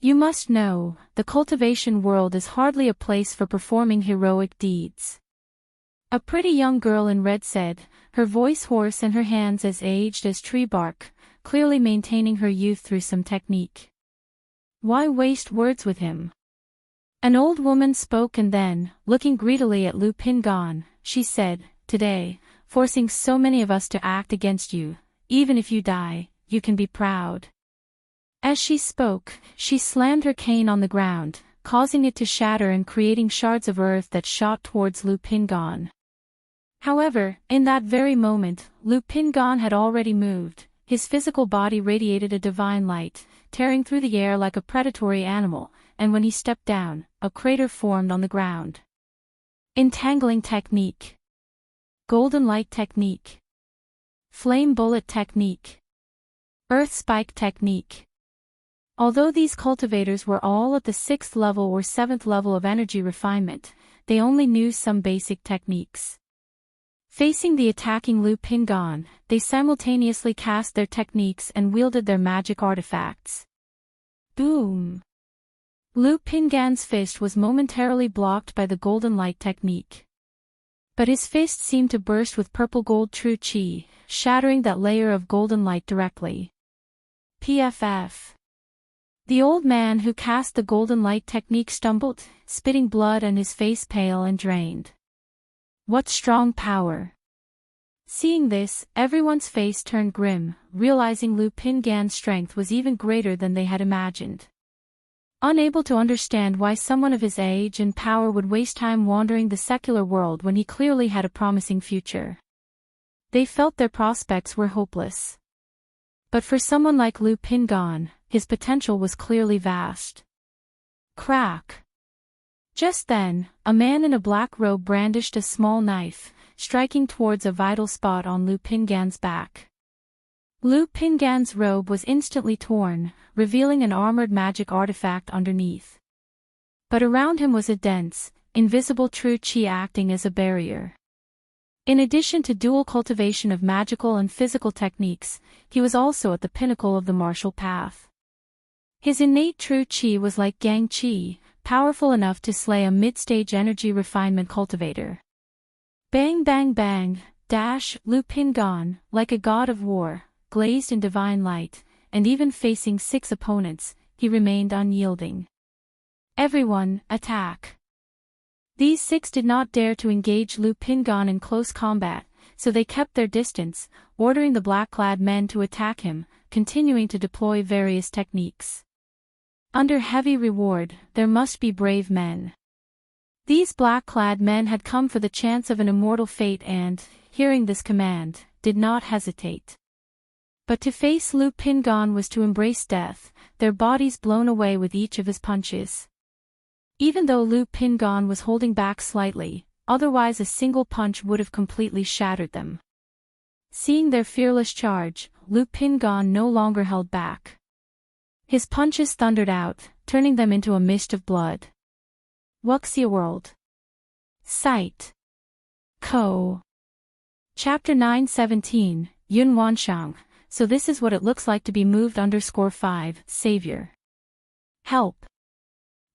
You must know, the cultivation world is hardly a place for performing heroic deeds. A pretty young girl in red said, her voice hoarse and her hands as aged as tree bark, clearly maintaining her youth through some technique. Why waste words with him? An old woman spoke and then, looking greedily at Lu Pingon, she said, today, forcing so many of us to act against you, even if you die, you can be proud. As she spoke, she slammed her cane on the ground, causing it to shatter and creating shards of earth that shot towards Lu Pingon. However, in that very moment, Lu Pingon had already moved, his physical body radiated a divine light, tearing through the air like a predatory animal, and when he stepped down, a crater formed on the ground. Entangling technique. Golden light technique. Flame bullet technique. Earth spike technique. Although these cultivators were all at the 6th level or 7th level of energy refinement, they only knew some basic techniques. Facing the attacking Lu Pingon, they simultaneously cast their techniques and wielded their magic artifacts. Boom! Lu Pingan's fist was momentarily blocked by the golden light technique. But his fist seemed to burst with purple gold true chi, shattering that layer of golden light directly. PFF. The old man who cast the golden light technique stumbled, spitting blood and his face pale and drained. What strong power! Seeing this, everyone's face turned grim, realizing Lu Pingan's strength was even greater than they had imagined. Unable to understand why someone of his age and power would waste time wandering the secular world when he clearly had a promising future. They felt their prospects were hopeless. But for someone like Lu Pingan, his potential was clearly vast. Crack! Just then, a man in a black robe brandished a small knife, striking towards a vital spot on Lu Pingan's back. Lu Pingan's robe was instantly torn, revealing an armored magic artifact underneath. But around him was a dense, invisible true chi acting as a barrier. In addition to dual cultivation of magical and physical techniques, he was also at the pinnacle of the martial path. His innate true chi was like gang chi, powerful enough to slay a mid-stage energy refinement cultivator. Bang bang bang, dash, Lu Pingan, like a god of war, glazed in divine light, and even facing 6 opponents, he remained unyielding. Everyone, attack! These 6 did not dare to engage Lu Pingan in close combat, so they kept their distance, ordering the black-clad men to attack him, continuing to deploy various techniques. Under heavy reward, there must be brave men. These black-clad men had come for the chance of an immortal fate and, hearing this command, did not hesitate. But to face Lu Pingan was to embrace death, their bodies blown away with each of his punches. Even though Lu Pingan was holding back slightly, otherwise a single punch would have completely shattered them. Seeing their fearless charge, Lu Pingan no longer held back. His punches thundered out, turning them into a mist of blood. Wuxia World. Sight. Co. Chapter 9:17, Yun Wanshang. So this is what it looks like to be moved _5, Savior. Help.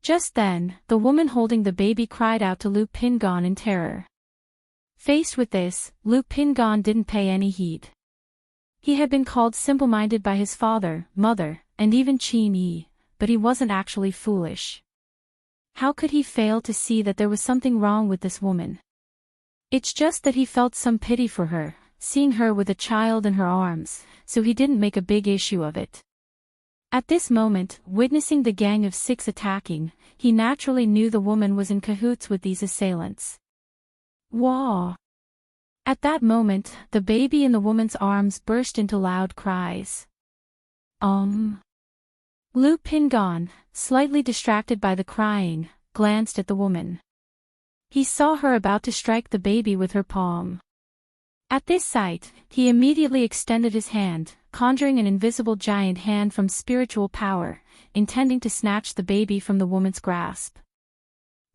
Just then, the woman holding the baby cried out to Lu Pingan in terror. Faced with this, Lu Pingan didn't pay any heed. He had been called simple-minded by his father, mother, and even Qin Yi, but he wasn't actually foolish. How could he fail to see that there was something wrong with this woman? It's just that he felt some pity for her, seeing her with a child in her arms, so he didn't make a big issue of it. At this moment, witnessing the gang of 6 attacking, he naturally knew the woman was in cahoots with these assailants. Wah! At that moment, the baby in the woman's arms burst into loud cries. Lu Pingan, slightly distracted by the crying, glanced at the woman. He saw her about to strike the baby with her palm. At this sight, he immediately extended his hand, conjuring an invisible giant hand from spiritual power, intending to snatch the baby from the woman's grasp.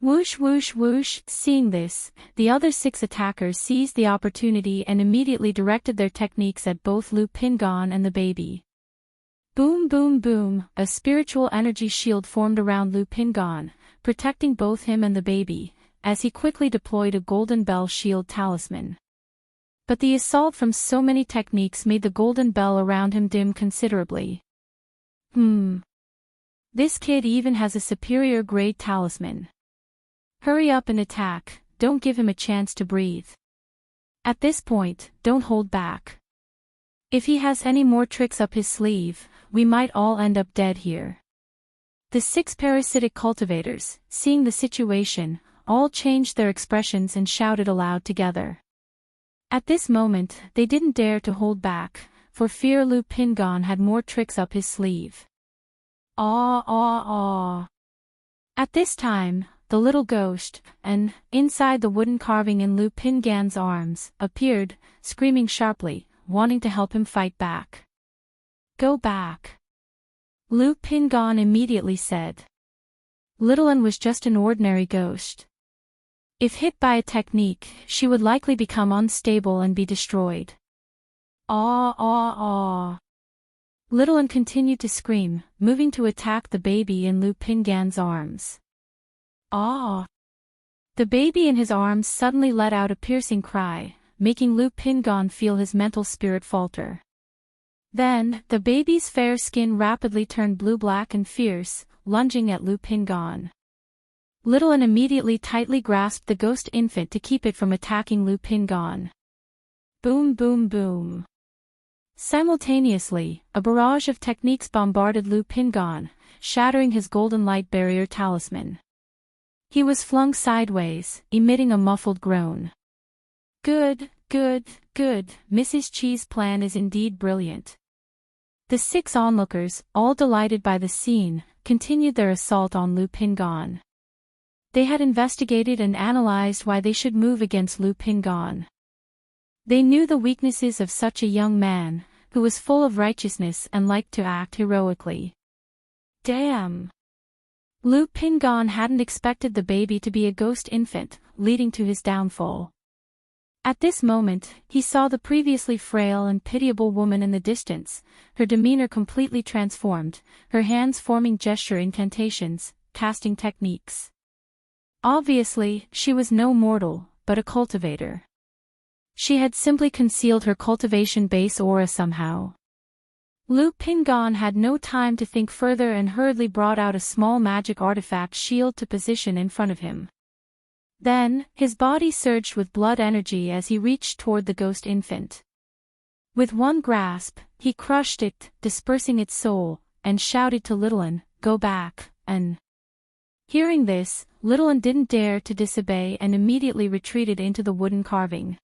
Whoosh whoosh whoosh, seeing this, the other 6 attackers seized the opportunity and immediately directed their techniques at both Lu Pingan and the baby. Boom boom boom, a spiritual energy shield formed around Lu Pingan, protecting both him and the baby, as he quickly deployed a golden bell shield talisman. But the assault from so many techniques made the golden bell around him dim considerably. This kid even has a superior grade talisman. Hurry up and attack, don't give him a chance to breathe. At this point, don't hold back. If he has any more tricks up his sleeve, we might all end up dead here. The 6 parasitic cultivators, seeing the situation, all changed their expressions and shouted aloud together. At this moment, they didn't dare to hold back, for fear Lu Pingan had more tricks up his sleeve. At this time, the little ghost, and, inside the wooden carving in Lu Pingan's arms, appeared, screaming sharply, wanting to help him fight back. Go back. Lu Pingan immediately said. Little An was just an ordinary ghost. If hit by a technique, she would likely become unstable and be destroyed. Little One continued to scream, moving to attack the baby in Lu Pingan's arms. Ah! The baby in his arms suddenly let out a piercing cry, making Lu Pingan feel his mental spirit falter. Then, the baby's fair skin rapidly turned blue-black and fierce, lunging at Lu Pingan. Little One immediately tightly grasped the ghost infant to keep it from attacking Lu Pingan. Boom boom boom. Simultaneously, a barrage of techniques bombarded Lu Pingan, shattering his golden light barrier talisman. He was flung sideways, emitting a muffled groan. Good, good, good, Mrs. Chi's plan is indeed brilliant. The 6 onlookers, all delighted by the scene, continued their assault on Lu Pingan. They had investigated and analyzed why they should move against Lu Pingan. They knew the weaknesses of such a young man, who was full of righteousness and liked to act heroically. Damn! Lu Pingan hadn't expected the baby to be a ghost infant, leading to his downfall. At this moment, he saw the previously frail and pitiable woman in the distance, her demeanor completely transformed, her hands forming gesture incantations, casting techniques. Obviously, she was no mortal, but a cultivator. She had simply concealed her cultivation base aura somehow. Lu Pingan had no time to think further and hurriedly brought out a small magic artifact shield to position in front of him. Then, his body surged with blood energy as he reached toward the ghost infant. With one grasp, he crushed it, dispersing its soul, and shouted to Little One, "Go back, and..." Hearing this, Little One didn't dare to disobey and immediately retreated into the wooden carving.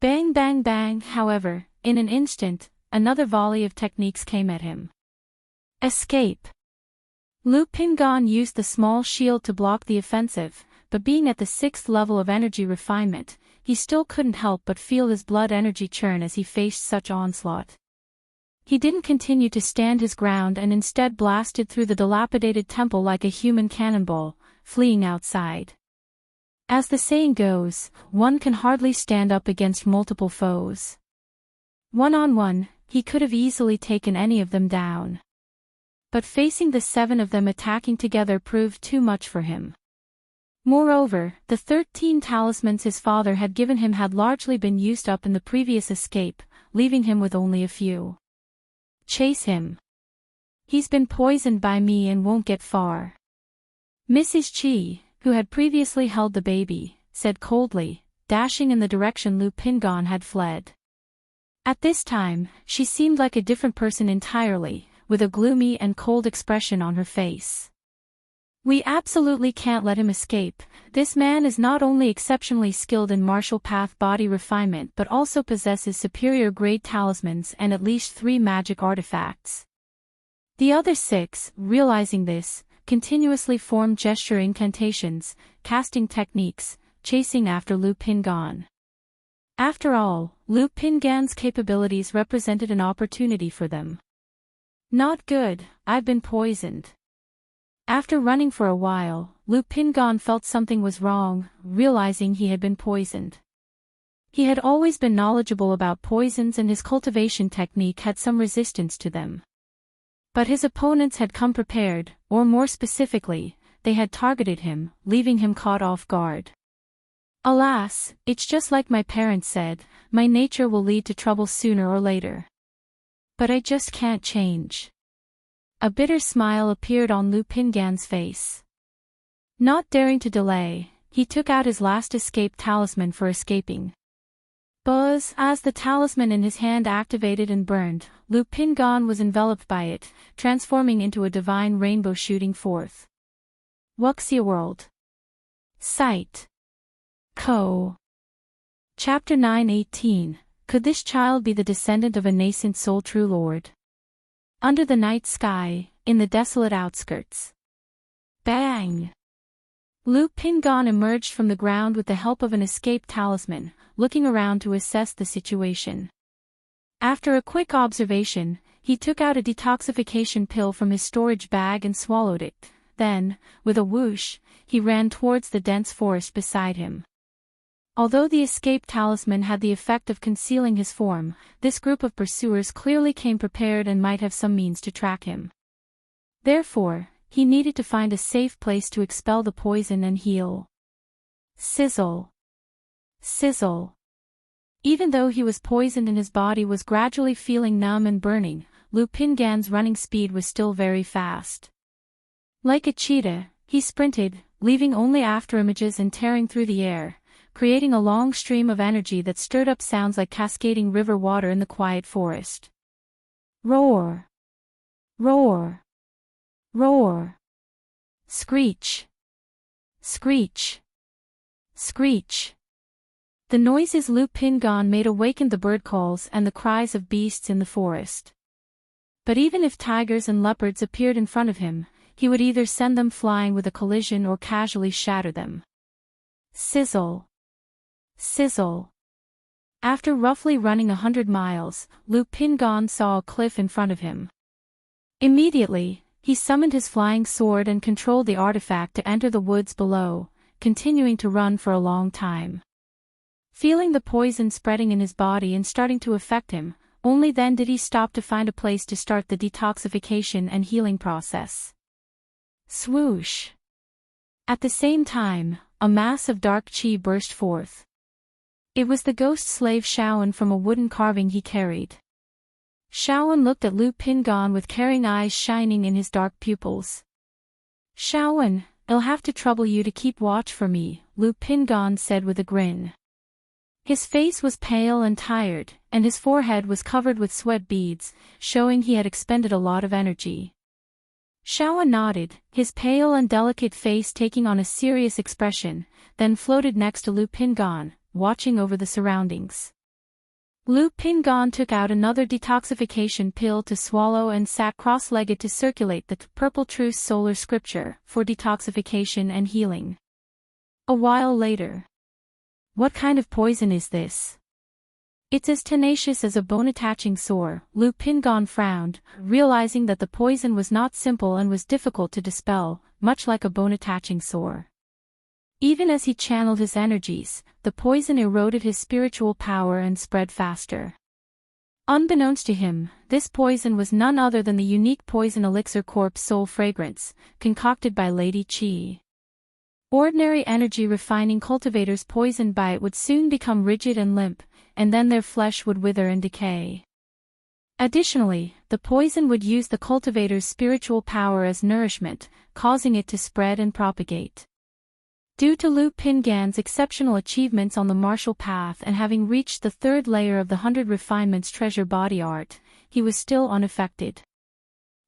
Bang bang bang, however, in an instant, another volley of techniques came at him. Escape! Lu Pingan used the small shield to block the offensive, but being at the 6th level of energy refinement, he still couldn't help but feel his blood energy churn as he faced such onslaught. He didn't continue to stand his ground and instead blasted through the dilapidated temple like a human cannonball, fleeing outside. As the saying goes, one can hardly stand up against multiple foes. One-on-one, he could have easily taken any of them down. But facing the 7 of them attacking together proved too much for him. Moreover, the 13 talismans his father had given him had largely been used up in the previous escape, leaving him with only a few. Chase him. He's been poisoned by me and won't get far. Mrs. Chi, who had previously held the baby, said coldly, dashing in the direction Lu Pingan had fled. At this time, she seemed like a different person entirely, with a gloomy and cold expression on her face. We absolutely can't let him escape. This man is not only exceptionally skilled in martial path body refinement but also possesses superior grade talismans and at least 3 magic artifacts. The other 6, realizing this, continuously formed gesture incantations, casting techniques, chasing after Lu Pingan. After all, Lu Pingan's capabilities represented an opportunity for them. Not good, I've been poisoned. After running for a while, Lu Pingan felt something was wrong, realizing he had been poisoned. He had always been knowledgeable about poisons and his cultivation technique had some resistance to them. But his opponents had come prepared, or more specifically, they had targeted him, leaving him caught off guard. Alas, it's just like my parents said, my nature will lead to trouble sooner or later. But I just can't change. A bitter smile appeared on Lu Pingan's face. Not daring to delay, he took out his last escape talisman for escaping. Buzz, as the talisman in his hand activated and burned, Lu Pingan was enveloped by it, transforming into a divine rainbow shooting forth. Wuxia World. Sight. Co. Chapter 9:18. Could this child be the descendant of a nascent soul true lord? Under the night sky, in the desolate outskirts. Bang! Lu Pingan emerged from the ground with the help of an escape talisman, looking around to assess the situation. After a quick observation, he took out a detoxification pill from his storage bag and swallowed it. Then, with a whoosh, he ran towards the dense forest beside him. Although the escape talisman had the effect of concealing his form, this group of pursuers clearly came prepared and might have some means to track him. Therefore, he needed to find a safe place to expel the poison and heal. Sizzle. Sizzle. Even though he was poisoned and his body was gradually feeling numb and burning, Lu Pingan's running speed was still very fast. Like a cheetah, he sprinted, leaving only afterimages and tearing through the air, creating a long stream of energy that stirred up sounds like cascading river water in the quiet forest. Roar! Roar! Roar! Screech! Screech! Screech! The noises Lu Pingan made awakened the bird calls and the cries of beasts in the forest. But even if tigers and leopards appeared in front of him, he would either send them flying with a collision or casually shatter them. Sizzle. Sizzle. After roughly running 100 miles, Lu Pingan saw a cliff in front of him. Immediately, he summoned his flying sword and controlled the artifact to enter the woods below, continuing to run for a long time. Feeling the poison spreading in his body and starting to affect him, only then did he stop to find a place to start the detoxification and healing process. Swoosh! At the same time, a mass of dark chi burst forth. It was the ghost slave Shaoan from a wooden carving he carried. Shaoan looked at Lu Pingan with caring eyes shining in his dark pupils. Shaoan, I'll have to trouble you to keep watch for me, Lu Pingan said with a grin. His face was pale and tired, and his forehead was covered with sweat beads, showing he had expended a lot of energy. Shaoan nodded, his pale and delicate face taking on a serious expression, then floated next to Lu Pingan, watching over the surroundings. Lu Pingan took out another detoxification pill to swallow and sat cross-legged to circulate the purple truce solar scripture for detoxification and healing. A while later. What kind of poison is this? It's as tenacious as a bone-attaching sore, Lu Pingan frowned, realizing that the poison was not simple and was difficult to dispel, much like a bone-attaching sore. Even as he channeled his energies, the poison eroded his spiritual power and spread faster. Unbeknownst to him, this poison was none other than the unique poison elixir corpse soul fragrance, concocted by Lady Qi. Ordinary energy refining cultivators poisoned by it would soon become rigid and limp, and then their flesh would wither and decay. Additionally, the poison would use the cultivator's spiritual power as nourishment, causing it to spread and propagate. Due to Lu Pingan's exceptional achievements on the martial path and having reached the third layer of the 100 Refinements treasure body art, he was still unaffected.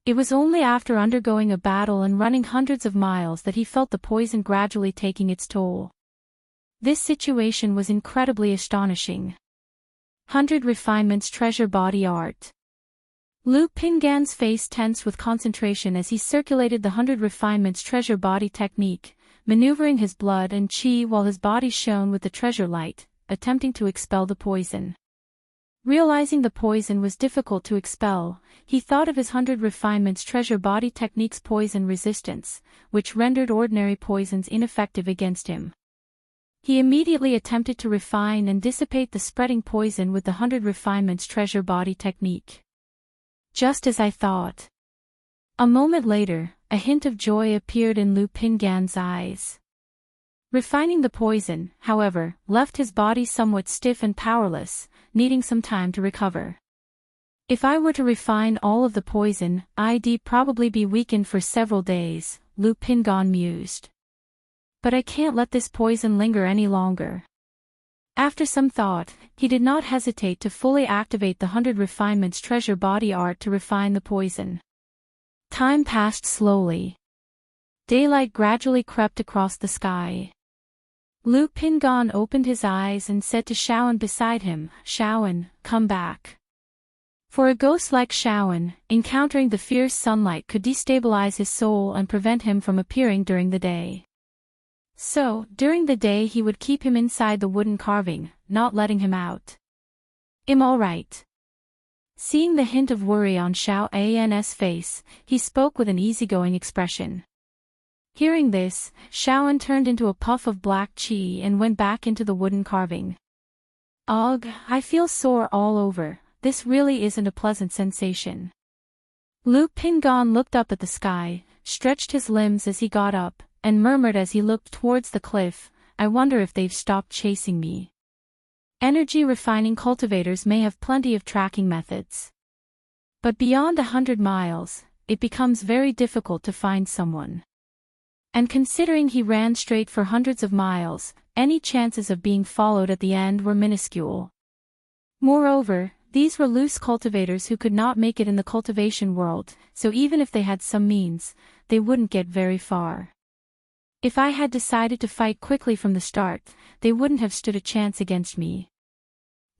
It was only after undergoing a battle and running hundreds of miles that he felt the poison gradually taking its toll. This situation was incredibly astonishing. 100 Refinements treasure body art. Lu Pingan's face tensed with concentration as he circulated the 100 Refinements treasure body technique, maneuvering his blood and chi while his body shone with the treasure light, attempting to expel the poison. Realizing the poison was difficult to expel, he thought of his 100 Refinements treasure body technique's poison resistance, which rendered ordinary poisons ineffective against him. He immediately attempted to refine and dissipate the spreading poison with the 100 Refinements treasure body technique. Just as I thought. A moment later, a hint of joy appeared in Lu Pingan's eyes. Refining the poison, however, left his body somewhat stiff and powerless, needing some time to recover. If I were to refine all of the poison, I'd probably be weakened for several days, Lu Pingan mused. But I can't let this poison linger any longer. After some thought, he did not hesitate to fully activate the 100 Refinements treasure body art to refine the poison. Time passed slowly. Daylight gradually crept across the sky. Lu Pingan opened his eyes and said to Shaoan beside him, "Shaoan, come back." For a ghost like Shaoan, encountering the fierce sunlight could destabilize his soul and prevent him from appearing during the day. So, during the day he would keep him inside the wooden carving, not letting him out. "I'm all right." Seeing the hint of worry on Shaoan's face, he spoke with an easygoing expression. Hearing this, Shaoan turned into a puff of black chi and went back into the wooden carving. Ugh, I feel sore all over, this really isn't a pleasant sensation. Lu Pingon looked up at the sky, stretched his limbs as he got up, and murmured as he looked towards the cliff, I wonder if they've stopped chasing me. Energy refining cultivators may have plenty of tracking methods. But beyond 100 miles, it becomes very difficult to find someone. And considering he ran straight for hundreds of miles, any chances of being followed at the end were minuscule. Moreover, these were loose cultivators who could not make it in the cultivation world, so even if they had some means, they wouldn't get very far. If I had decided to fight quickly from the start, they wouldn't have stood a chance against me.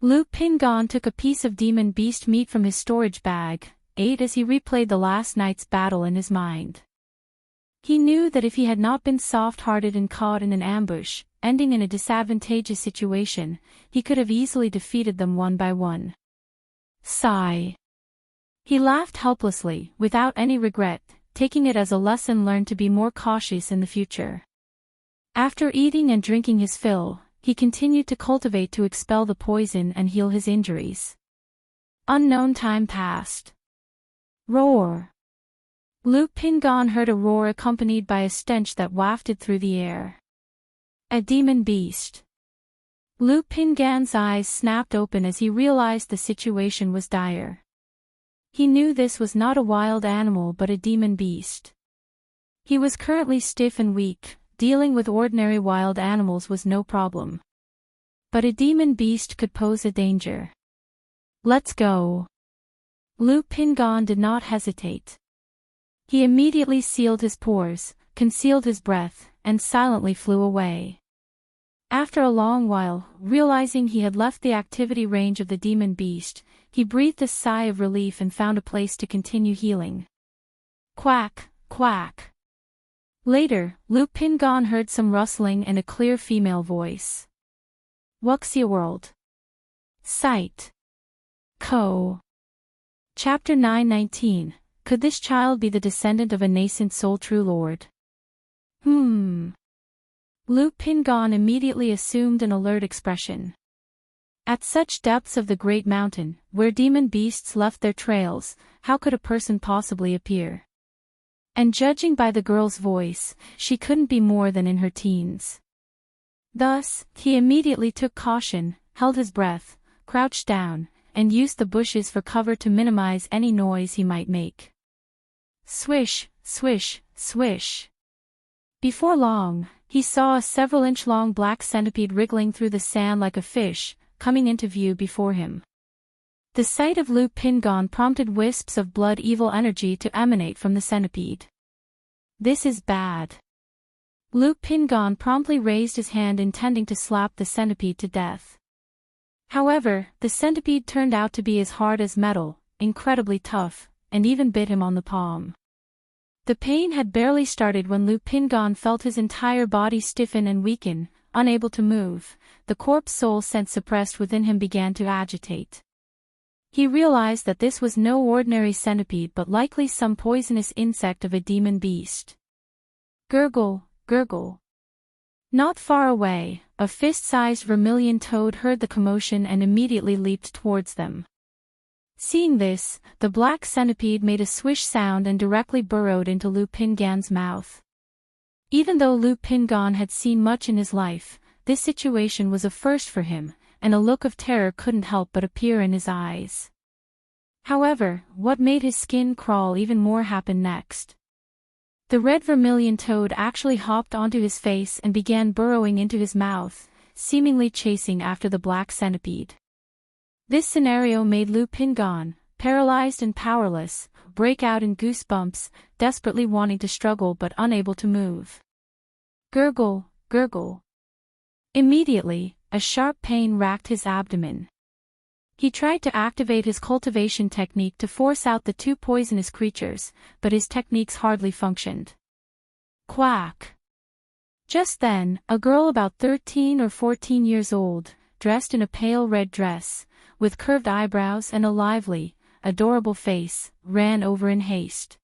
Lu Pingon took a piece of demon beast meat from his storage bag, ate as he replayed the last night's battle in his mind. He knew that if he had not been soft-hearted and caught in an ambush, ending in a disadvantageous situation, he could have easily defeated them one by one. Sigh. He laughed helplessly, without any regret, taking it as a lesson learned to be more cautious in the future. After eating and drinking his fill, he continued to cultivate to expel the poison and heal his injuries. Unknown time passed. Roar. Lu Pingon heard a roar accompanied by a stench that wafted through the air. A demon beast. Lu Pingan's eyes snapped open as he realized the situation was dire. He knew this was not a wild animal but a demon beast. He was currently stiff and weak, dealing with ordinary wild animals was no problem. But a demon beast could pose a danger. Let's go. Lu Pingon did not hesitate. He immediately sealed his pores, concealed his breath, and silently flew away. After a long while, realizing he had left the activity range of the demon beast, he breathed a sigh of relief and found a place to continue healing. Quack, quack. Later, Lu Pingon heard some rustling and a clear female voice. Wuxia World. Site. Co. Chapter 919. Could this child be the descendant of a nascent soul true lord? Lu Pingon immediately assumed an alert expression. At such depths of the great mountain, where demon beasts left their trails, how could a person possibly appear? And judging by the girl's voice, she couldn't be more than in her teens. Thus, he immediately took caution, held his breath, crouched down, and used the bushes for cover to minimize any noise he might make. Swish, swish, swish. Before long, he saw a several-inch-long black centipede wriggling through the sand like a fish, coming into view before him. The sight of Lu Pingon prompted wisps of blood-evil energy to emanate from the centipede. This is bad. Lu Pingon promptly raised his hand intending to slap the centipede to death. However, the centipede turned out to be as hard as metal, incredibly tough, and even bit him on the palm. The pain had barely started when Lu Pingon felt his entire body stiffen and weaken, unable to move. The corpse soul sense suppressed within him began to agitate. He realized that this was no ordinary centipede but likely some poisonous insect of a demon beast. Gurgle, gurgle. Not far away, a fist-sized vermilion toad heard the commotion and immediately leaped towards them. Seeing this, the black centipede made a swish sound and directly burrowed into Lu Pingon's mouth. Even though Lu Pingon had seen much in his life, this situation was a first for him, and a look of terror couldn't help but appear in his eyes. However, what made his skin crawl even more happened next. The red vermilion toad actually hopped onto his face and began burrowing into his mouth, seemingly chasing after the black centipede. This scenario made Lu Pingon, paralyzed and powerless, break out in goosebumps, desperately wanting to struggle but unable to move. Gurgle, gurgle. Immediately, a sharp pain racked his abdomen. He tried to activate his cultivation technique to force out the two poisonous creatures, but his techniques hardly functioned. Quack. Just then, a girl about 13 or 14 years old, dressed in a pale red dress, with curved eyebrows and a lively, adorable face, ran over in haste.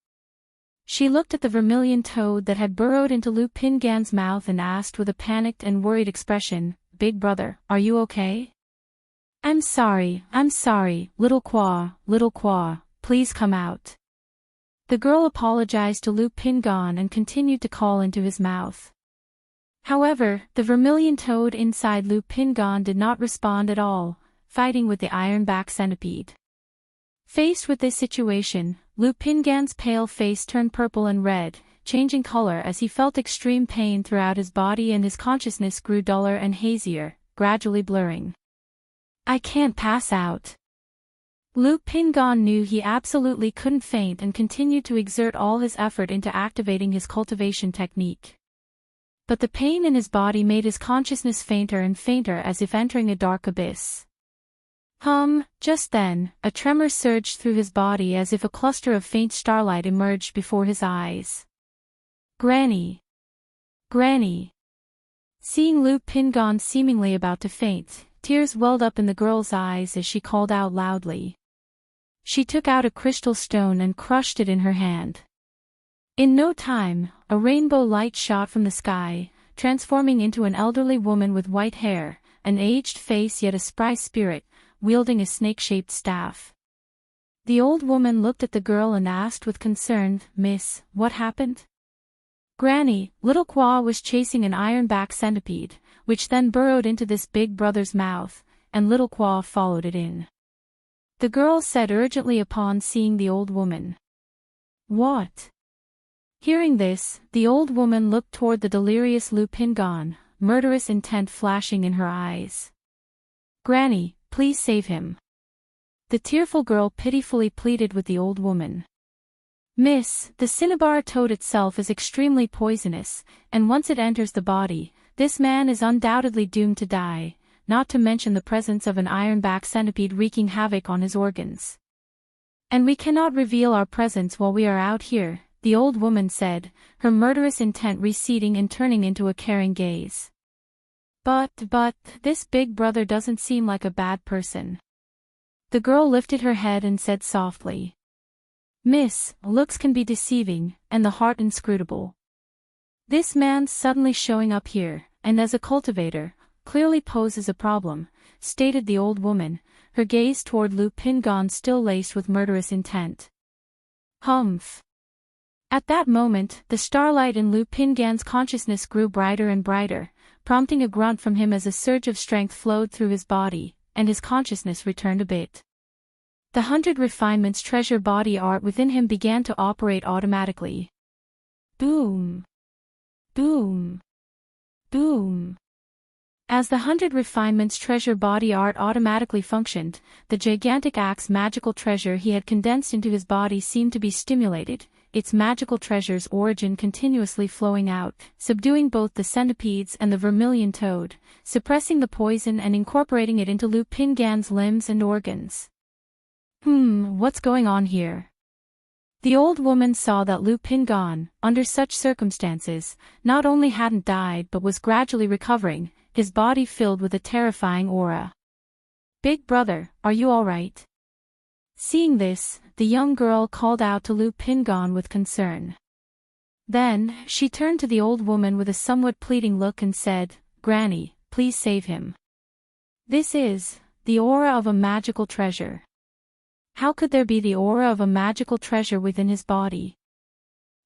She looked at the vermilion toad that had burrowed into Lu Pingan's mouth and asked with a panicked and worried expression, "Big brother, are you okay?" I'm sorry, little Kwa, please come out." The girl apologized to Lu Pingan and continued to call into his mouth. However, the vermilion toad inside Lu Pingan did not respond at all, fighting with the ironback centipede. Faced with this situation, Lu Pingan's pale face turned purple and red, changing color as he felt extreme pain throughout his body and his consciousness grew duller and hazier, gradually blurring. I can't pass out. Lu Pingan knew he absolutely couldn't faint and continued to exert all his effort into activating his cultivation technique. But the pain in his body made his consciousness fainter and fainter as if entering a dark abyss. Just then, a tremor surged through his body as if a cluster of faint starlight emerged before his eyes. Granny! Granny! Seeing Lu Pingan seemingly about to faint, tears welled up in the girl's eyes as she called out loudly. She took out a crystal stone and crushed it in her hand. In no time, a rainbow light shot from the sky, transforming into an elderly woman with white hair, an aged face yet a spry spirit, wielding a snake-shaped staff. The old woman looked at the girl and asked with concern, "Miss, what happened?" "Granny, little Kwa was chasing an ironback centipede, which then burrowed into this big brother's mouth, and little Kwa followed it in," the girl said urgently upon seeing the old woman. "What?" Hearing this, the old woman looked toward the delirious Lu Pingan, murderous intent flashing in her eyes. "Granny, please save him." The tearful girl pitifully pleaded with the old woman. "Miss, the cinnabar toad itself is extremely poisonous, and once it enters the body, this man is undoubtedly doomed to die, not to mention the presence of an ironback centipede wreaking havoc on his organs. And we cannot reveal our presence while we are out here," the old woman said, her murderous intent receding and turning into a caring gaze. But, this big brother doesn't seem like a bad person." The girl lifted her head and said softly, "Miss, looks can be deceiving, and the heart inscrutable. This man suddenly showing up here, and as a cultivator, clearly poses a problem," stated the old woman, her gaze toward Lu Pingan still laced with murderous intent. Humph. At that moment, the starlight in Lu Pingan's consciousness grew brighter and brighter, prompting a grunt from him as a surge of strength flowed through his body, and his consciousness returned a bit. The 100 refinements treasure body art within him began to operate automatically. Boom! Boom! Boom! As the 100 refinements treasure body art automatically functioned, the gigantic axe magical treasure he had condensed into his body seemed to be stimulated, its magical treasure's origin continuously flowing out, subduing both the centipedes and the vermilion toad, suppressing the poison and incorporating it into Lu Pingan's limbs and organs. What's going on here? The old woman saw that Lu Pingan, under such circumstances, not only hadn't died but was gradually recovering, his body filled with a terrifying aura. "Big brother, are you all right?" Seeing this, the young girl called out to Lu Pingan with concern. Then, she turned to the old woman with a somewhat pleading look and said, "Granny, please save him. This is the aura of a magical treasure." How could there be the aura of a magical treasure within his body?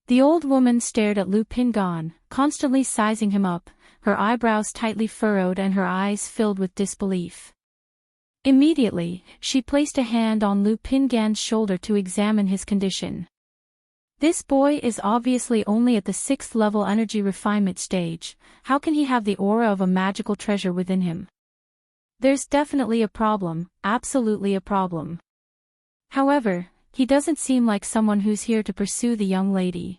The old woman stared at Lu Pingan, constantly sizing him up, her eyebrows tightly furrowed and her eyes filled with disbelief. Immediately, she placed a hand on Lu Pingan's shoulder to examine his condition. This boy is obviously only at the 6th level energy refinement stage. How can he have the aura of a magical treasure within him? There's definitely a problem, absolutely a problem. However, he doesn't seem like someone who's here to pursue the young lady.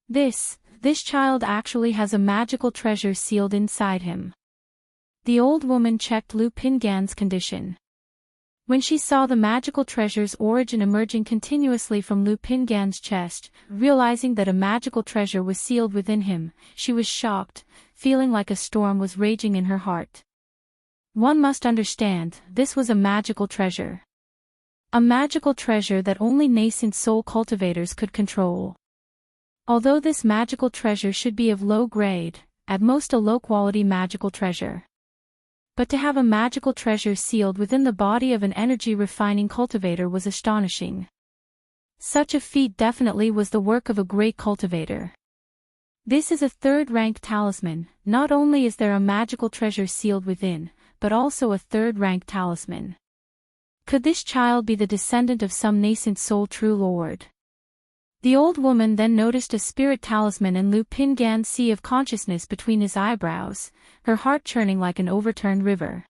This child actually has a magical treasure sealed inside him. The old woman checked Lu Pingan's condition. When she saw the magical treasure's origin emerging continuously from Lu Pingan's chest, realizing that a magical treasure was sealed within him, she was shocked, feeling like a storm was raging in her heart. One must understand, this was a magical treasure. A magical treasure that only nascent soul cultivators could control. Although this magical treasure should be of low grade, at most a low-quality magical treasure. But to have a magical treasure sealed within the body of an energy-refining cultivator was astonishing. Such a feat definitely was the work of a great cultivator. This is a third-rank talisman. Not only is there a magical treasure sealed within, but also a third-rank talisman. Could this child be the descendant of some nascent soul true lord? The old woman then noticed a spirit talisman in Lu Pingan's sea of consciousness between his eyebrows, her heart churning like an overturned river.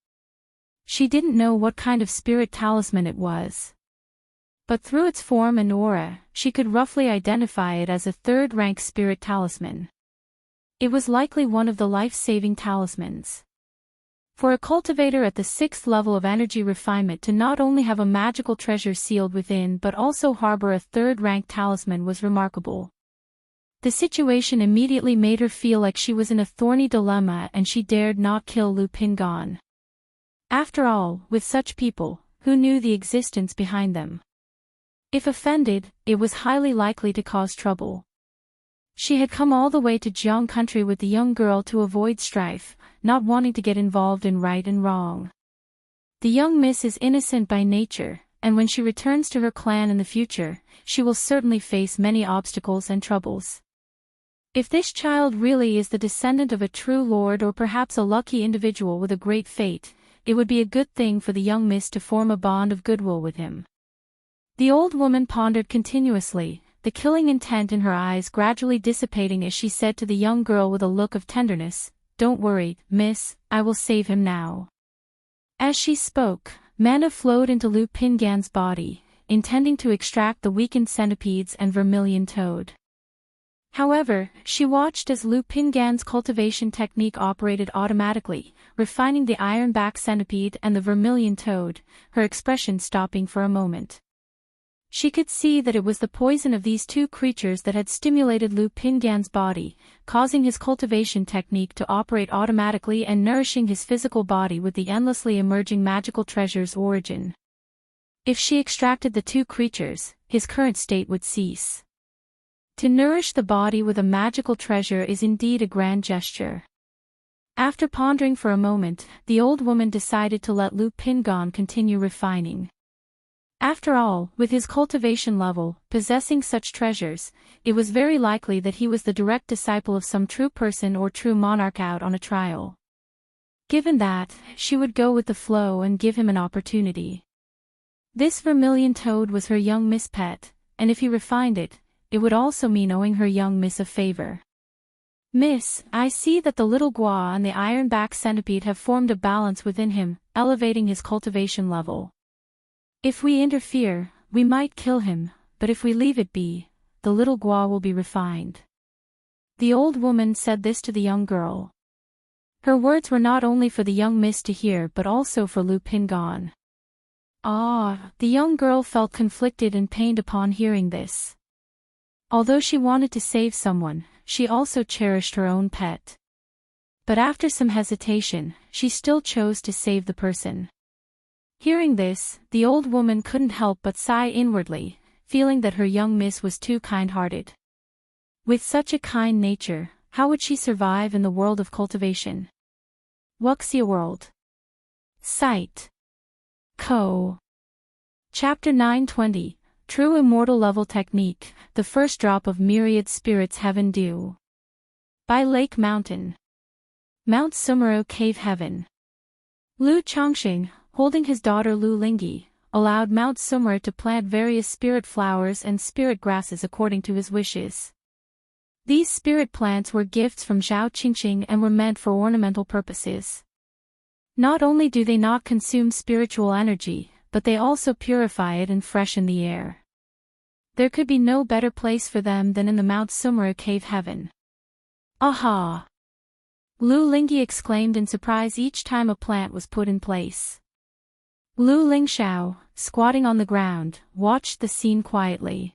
She didn't know what kind of spirit talisman it was. But through its form and aura, she could roughly identify it as a third-rank spirit talisman. It was likely one of the life-saving talismans. For a cultivator at the 6th level of energy refinement to not only have a magical treasure sealed within but also harbor a third-rank talisman was remarkable. The situation immediately made her feel like she was in a thorny dilemma and she dared not kill Lu Pingan. After all, with such people, who knew the existence behind them? If offended, it was highly likely to cause trouble. She had come all the way to Jiang country with the young girl to avoid strife, not wanting to get involved in right and wrong. The young miss is innocent by nature, and when she returns to her clan in the future, she will certainly face many obstacles and troubles. If this child really is the descendant of a true lord or perhaps a lucky individual with a great fate, it would be a good thing for the young miss to form a bond of goodwill with him. The old woman pondered continuously, the killing intent in her eyes gradually dissipating as she said to the young girl with a look of tenderness, "Don't worry, miss, I will save him now." As she spoke, mana flowed into Lu Pingan's body, intending to extract the weakened centipedes and vermilion toad. However, she watched as Lu Pingan's cultivation technique operated automatically, refining the ironback centipede and the vermilion toad, her expression stopping for a moment. She could see that it was the poison of these two creatures that had stimulated Lu Pingan's body, causing his cultivation technique to operate automatically and nourishing his physical body with the endlessly emerging magical treasure's origin. If she extracted the two creatures, his current state would cease. To nourish the body with a magical treasure is indeed a grand gesture. After pondering for a moment, the old woman decided to let Lu Pingan continue refining. After all, with his cultivation level, possessing such treasures, it was very likely that he was the direct disciple of some true person or true monarch out on a trial. Given that, she would go with the flow and give him an opportunity. This vermilion toad was her young miss pet, and if he refined it, it would also mean owing her young miss a favor. "Miss, I see that the little Gua and the ironback centipede have formed a balance within him, elevating his cultivation level. If we interfere, we might kill him, but if we leave it be, the little Gua will be refined." The old woman said this to the young girl. Her words were not only for the young miss to hear but also for Lu Pingan. The young girl felt conflicted and pained upon hearing this. Although she wanted to save someone, she also cherished her own pet. But after some hesitation, she still chose to save the person. Hearing this, the old woman couldn't help but sigh inwardly, feeling that her young miss was too kind-hearted. With such a kind nature, how would she survive in the world of cultivation? Wuxia World. Site. Co. Chapter 920, True Immortal Level Technique, the First Drop of Myriad Spirits Heaven Dew. By Lake Mountain. Mount Sumero Cave Heaven. Lu Chongqing, holding his daughter Lu Lingyi, allowed Mount Sumero to plant various spirit flowers and spirit grasses according to his wishes. These spirit plants were gifts from Zhao Qingqing and were meant for ornamental purposes. Not only do they not consume spiritual energy, but they also purify it and freshen the air. There could be no better place for them than in the Mount Sumero Cave Heaven. Aha! Lu Lingyi exclaimed in surprise each time a plant was put in place. Lu Lingxiao, squatting on the ground, watched the scene quietly.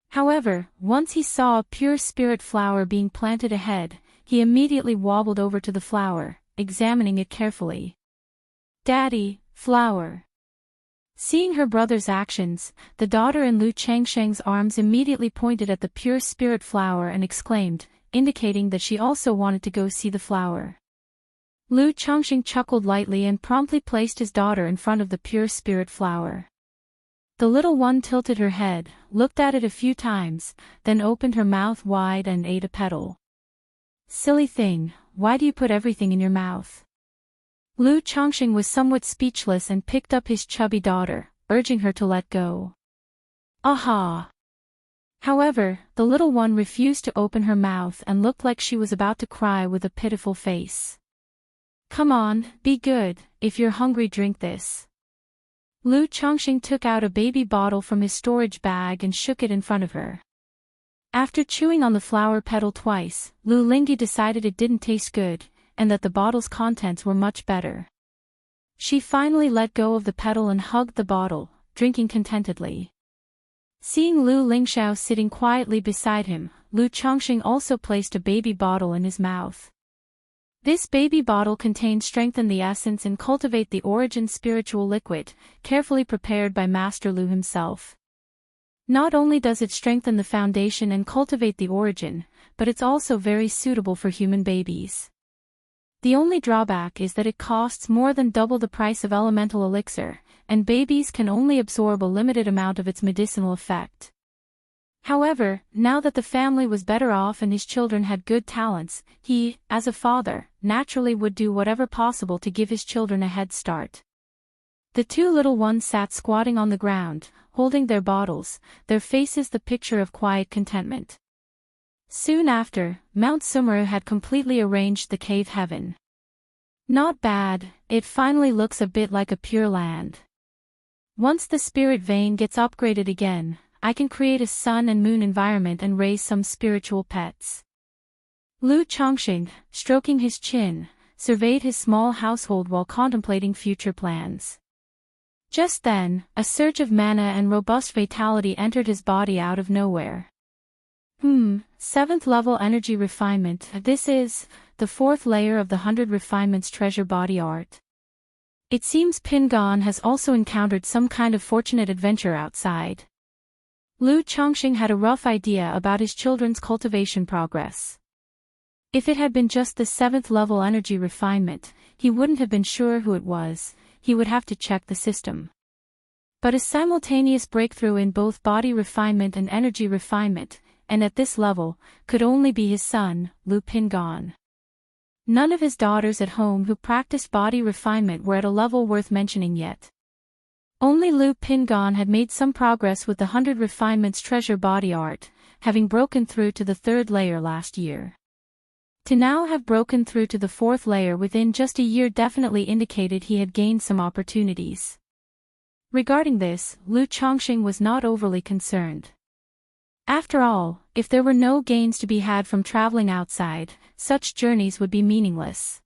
However, once he saw a pure spirit flower being planted ahead, he immediately wobbled over to the flower, examining it carefully. "Daddy, flower. Seeing her brother's actions, the daughter in Lu Changsheng's arms immediately pointed at the pure spirit flower and exclaimed, indicating that she also wanted to go see the flower. Lu Changsheng chuckled lightly and promptly placed his daughter in front of the pure spirit flower. The little one tilted her head, looked at it a few times, then opened her mouth wide and ate a petal. Silly thing, why do you put everything in your mouth? Lu Changsheng was somewhat speechless and picked up his chubby daughter, urging her to let go. Aha! However, the little one refused to open her mouth and looked like she was about to cry with a pitiful face. Come on, be good, if you're hungry drink this. Lu Changsheng took out a baby bottle from his storage bag and shook it in front of her. After chewing on the flower petal twice, Lu Lingyi decided it didn't taste good, and that the bottle's contents were much better. She finally let go of the petal and hugged the bottle, drinking contentedly. Seeing Lu Lingxiao sitting quietly beside him, Lu Changsheng also placed a baby bottle in his mouth. This baby bottle contained Strengthen the Essence and Cultivate the Origin spiritual liquid, carefully prepared by Master Lu himself. Not only does it strengthen the foundation and cultivate the origin, but it's also very suitable for human babies. The only drawback is that it costs more than double the price of elemental elixir, and babies can only absorb a limited amount of its medicinal effect. However, now that the family was better off and his children had good talents, he, as a father, naturally would do whatever possible to give his children a head start. The two little ones sat squatting on the ground, holding their bottles, their faces the picture of quiet contentment. Soon after, Mount Sumeru had completely arranged the cave heaven. Not bad, it finally looks a bit like a pure land. Once the spirit vein gets upgraded again, I can create a sun and moon environment and raise some spiritual pets. Lu Changsheng, stroking his chin, surveyed his small household while contemplating future plans. Just then, a surge of mana and robust vitality entered his body out of nowhere. 7th level energy refinement. This is the 4th layer of the 100 refinements treasure body art. It seems Pingon has also encountered some kind of fortunate adventure outside. Lu Changsheng had a rough idea about his children's cultivation progress. If it had been just the 7th level energy refinement, he wouldn't have been sure who it was, he would have to check the system. But a simultaneous breakthrough in both body refinement and energy refinement, and at this level, could only be his son, Lu Pingon. None of his daughters at home who practiced body refinement were at a level worth mentioning yet. Only Lu Pingon had made some progress with the 100 refinements treasure body art, having broken through to the 3rd layer last year. To now have broken through to the 4th layer within just a year definitely indicated he had gained some opportunities. Regarding this, Lu Changsheng was not overly concerned. After all, if there were no gains to be had from traveling outside, such journeys would be meaningless.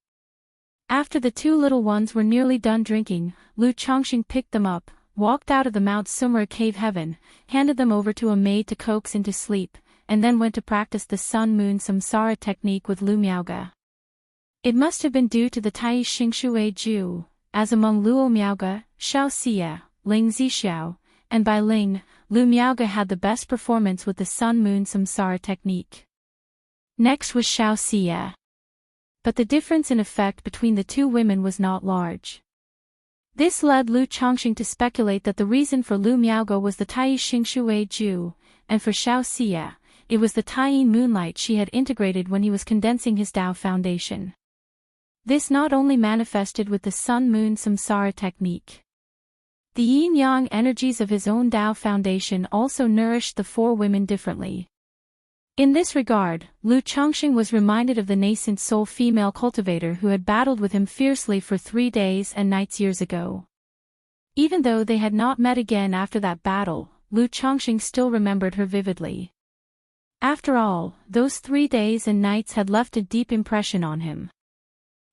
After the two little ones were nearly done drinking, Lu Changsheng picked them up, walked out of the Mount Sumeru cave heaven, handed them over to a maid to coax into sleep, and then went to practice the Sun-Moon Samsara technique with Lu Miaoge. It must have been due to the Tai Xingxue Ju, as among Luo Miaoge, Xiao Xia, Ling Zixiao, and by Ling, Lu Miaoge had the best performance with the Sun-Moon Samsara technique. Next was Xiao Xia. But the difference in effect between the two women was not large. This led Lu Changsheng to speculate that the reason for Lu Miaoge was the Tai Xingxue Ju, and for Xiao Xia, it was the Tai moonlight she had integrated when he was condensing his Tao foundation. This not only manifested with the Sun-Moon Samsara technique. The yin-yang energies of his own Tao foundation also nourished the four women differently. In this regard, Lu Changsheng was reminded of the nascent soul female cultivator who had battled with him fiercely for 3 days and nights years ago. Even though they had not met again after that battle, Lu Changsheng still remembered her vividly. After all, those 3 days and nights had left a deep impression on him.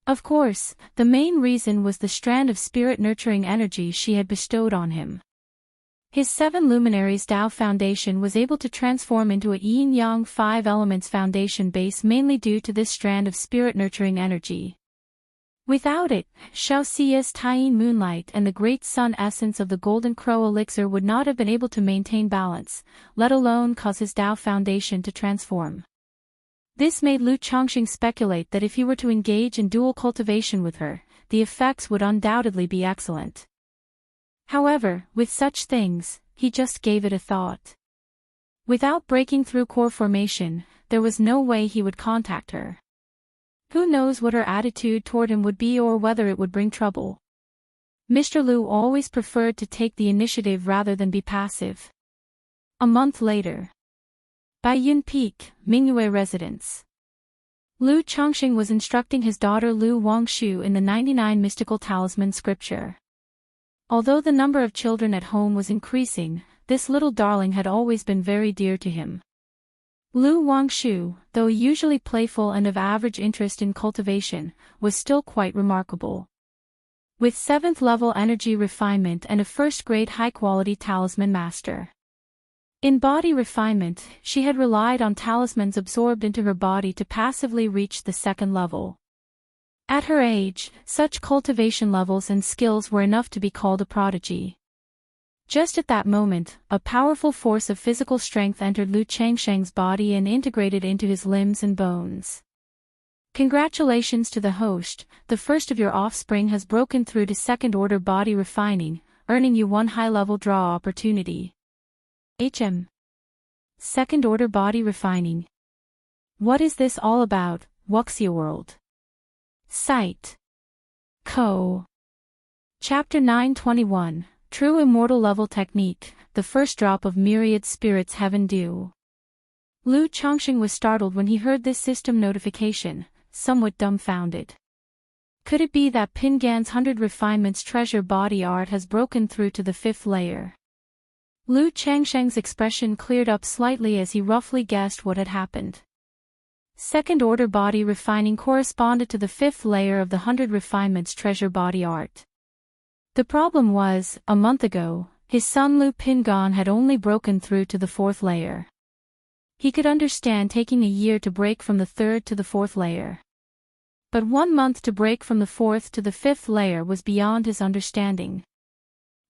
Of course, the main reason was the strand of spirit-nurturing energy she had bestowed on him. His 7 luminaries Tao foundation was able to transform into a yin-yang 5 elements foundation base mainly due to this strand of spirit-nurturing energy. Without it, Xiaoxia's Taiyin moonlight and the great sun essence of the golden crow elixir would not have been able to maintain balance, let alone cause his Tao foundation to transform. This made Lu Chongqing speculate that if he were to engage in dual cultivation with her, the effects would undoubtedly be excellent. However, with such things, he just gave it a thought. Without breaking through core formation, there was no way he would contact her. Who knows what her attitude toward him would be or whether it would bring trouble. Mr. Lu always preferred to take the initiative rather than be passive. A month later. Baiyun Peak, Mingyue residence. Lu Chongqing was instructing his daughter Lu Wangshu in the 99 mystical talisman scripture. Although the number of children at home was increasing, this little darling had always been very dear to him. Lu Wangshu, though usually playful and of average interest in cultivation, was still quite remarkable. With 7th level energy refinement and a first-grade high-quality talisman master. In body refinement, she had relied on talismans absorbed into her body to passively reach the 2nd level. At her age, such cultivation levels and skills were enough to be called a prodigy. Just at that moment, a powerful force of physical strength entered Lu Changsheng's body and integrated into his limbs and bones. Congratulations to the host, the first of your offspring has broken through to 2nd order body refining, earning you 1 high-level draw opportunity. HM. 2nd order body refining. What is this all about, Wuxia world? Site. Co. Chapter 921. True Immortal Level Technique, the first drop of myriad spirits heaven dew. Lu Chongqing was startled when he heard this system notification, somewhat dumbfounded. Could it be that Pingan's 100 Refinements treasure body art has broken through to the 5th layer? Lu Changsheng's expression cleared up slightly as he roughly guessed what had happened. 2nd order body refining corresponded to the 5th layer of the 100 Refinements treasure body art. The problem was, a month ago, his son Lu Pingan had only broken through to the 4th layer. He could understand taking a year to break from the 3rd to the 4th layer. But 1 month to break from the 4th to the 5th layer was beyond his understanding.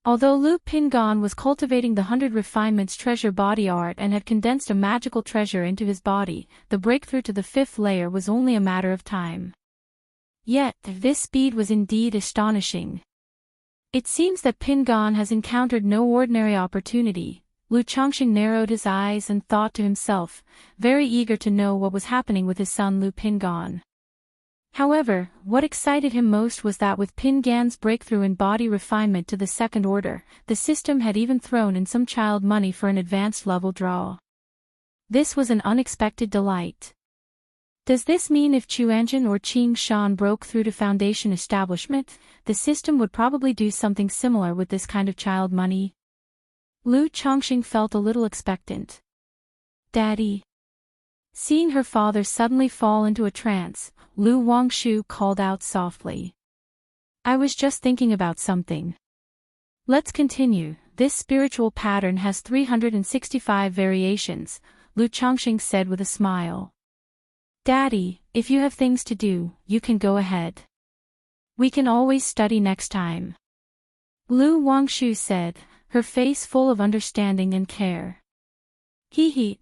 Although Lu Pingan was cultivating the 100 Refinements treasure body art and had condensed a magical treasure into his body, the breakthrough to the 5th layer was only a matter of time. Yet, this speed was indeed astonishing. It seems that Pingan has encountered no ordinary opportunity. Lu Chongqing narrowed his eyes and thought to himself, very eager to know what was happening with his son Lu Pingan. However, what excited him most was that with Pingan's breakthrough in body refinement to the 2nd order, the system had even thrown in some child money for an advanced level draw. This was an unexpected delight. Does this mean if Chuanjin or Qing Shan broke through to foundation establishment, the system would probably do something similar with this kind of child money? Lu Chongqing felt a little expectant. Daddy. Seeing her father suddenly fall into a trance, Lu Wangshu called out softly. I was just thinking about something. Let's continue. This spiritual pattern has 365 variations, Lu Chongqing said with a smile. Daddy, if you have things to do, you can go ahead. We can always study next time. Lu Wangshu said, her face full of understanding and care.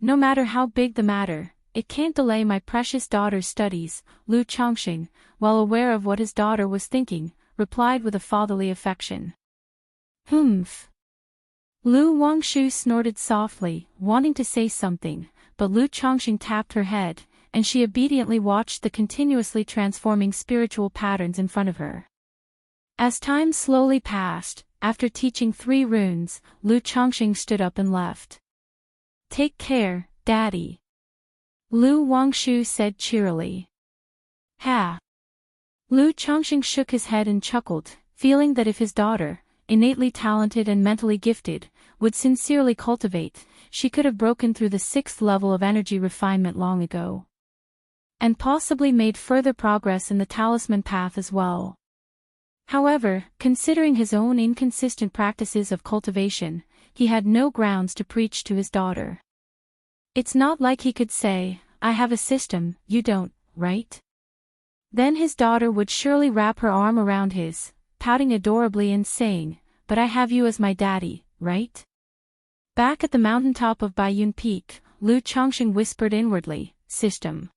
No matter how big the matter, it can't delay my precious daughter's studies, Lu Chongqing, well aware of what his daughter was thinking, replied with a fatherly affection. Humph. Lu Wangshu snorted softly, wanting to say something, but Lu Chongqing tapped her head, and she obediently watched the continuously transforming spiritual patterns in front of her. As time slowly passed, after teaching 3 runes, Lu Chongqing stood up and left. Take care, Daddy. Lu Wangshu said cheerily. Ha! Lu Chongqing shook his head and chuckled, feeling that if his daughter, innately talented and mentally gifted, would sincerely cultivate, she could have broken through the 6th level of energy refinement long ago. And possibly made further progress in the talisman path as well. However, considering his own inconsistent practices of cultivation, he had no grounds to preach to his daughter. It's not like he could say, I have a system, you don't, right? Then his daughter would surely wrap her arm around his, pouting adorably and saying, "But I have you as my daddy, right?" Back at the mountaintop of Baiyun Peak, Lu Chongqing whispered inwardly, "System.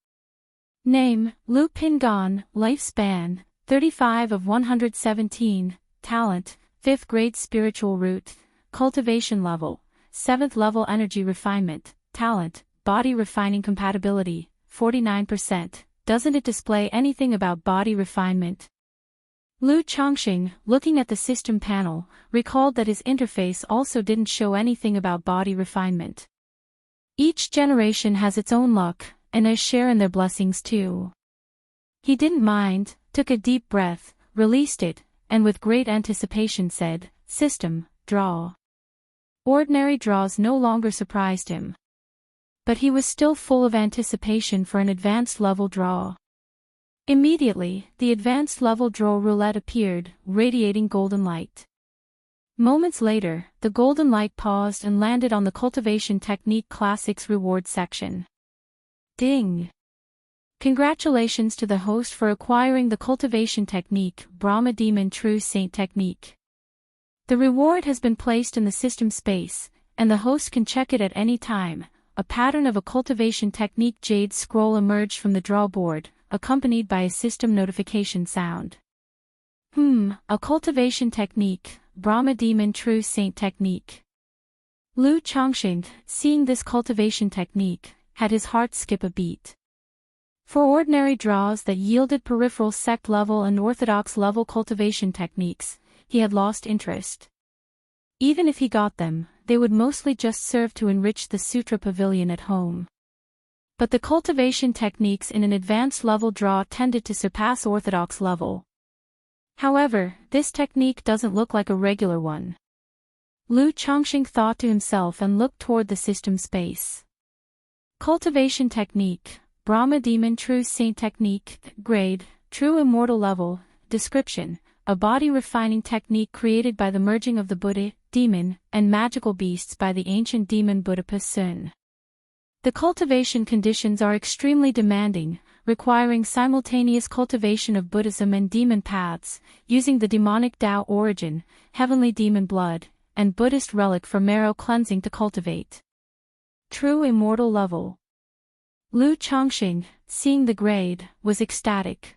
Name, Lu Pingan, lifespan, 35 of 117, talent, 5th grade spiritual root, cultivation level, 7th level energy refinement, talent, body refining compatibility, 49%, doesn't it display anything about body refinement?" Lu Chongqing, looking at the system panel, recalled that his interface also didn't show anything about body refinement. Each generation has its own luck, and I share in their blessings too. He didn't mind, took a deep breath, released it, and with great anticipation said, "System, draw." Ordinary draws no longer surprised him. But he was still full of anticipation for an advanced level draw. Immediately, the advanced level draw roulette appeared, radiating golden light. Moments later, the golden light paused and landed on the Cultivation Technique Classics reward section. Ding! Congratulations to the host for acquiring the Cultivation Technique, Brahma Demon True Saint Technique. The reward has been placed in the system space, and the host can check it at any time. A pattern of a Cultivation Technique jade scroll emerged from the draw board, accompanied by a system notification sound. A Cultivation Technique, Brahma Demon True Saint Technique. Lu Chongqing, seeing this Cultivation Technique, had his heart skip a beat. For ordinary draws that yielded peripheral sect level and orthodox level cultivation techniques, he had lost interest. Even if he got them, they would mostly just serve to enrich the Sutra Pavilion at home. But the cultivation techniques in an advanced level draw tended to surpass orthodox level. However, this technique doesn't look like a regular one. Lu Chongqing thought to himself and looked toward the system space. Cultivation technique, Brahma Demon True Saint Technique, grade, True Immortal level, description, a body refining technique created by the merging of the Buddha, demon, and magical beasts by the ancient demon Buddha Pasun. The cultivation conditions are extremely demanding, requiring simultaneous cultivation of Buddhism and demon paths, using the demonic Tao origin, heavenly demon blood, and Buddhist relic for marrow cleansing to cultivate. True Immortal level. Lu Chongqing, seeing the grade, was ecstatic.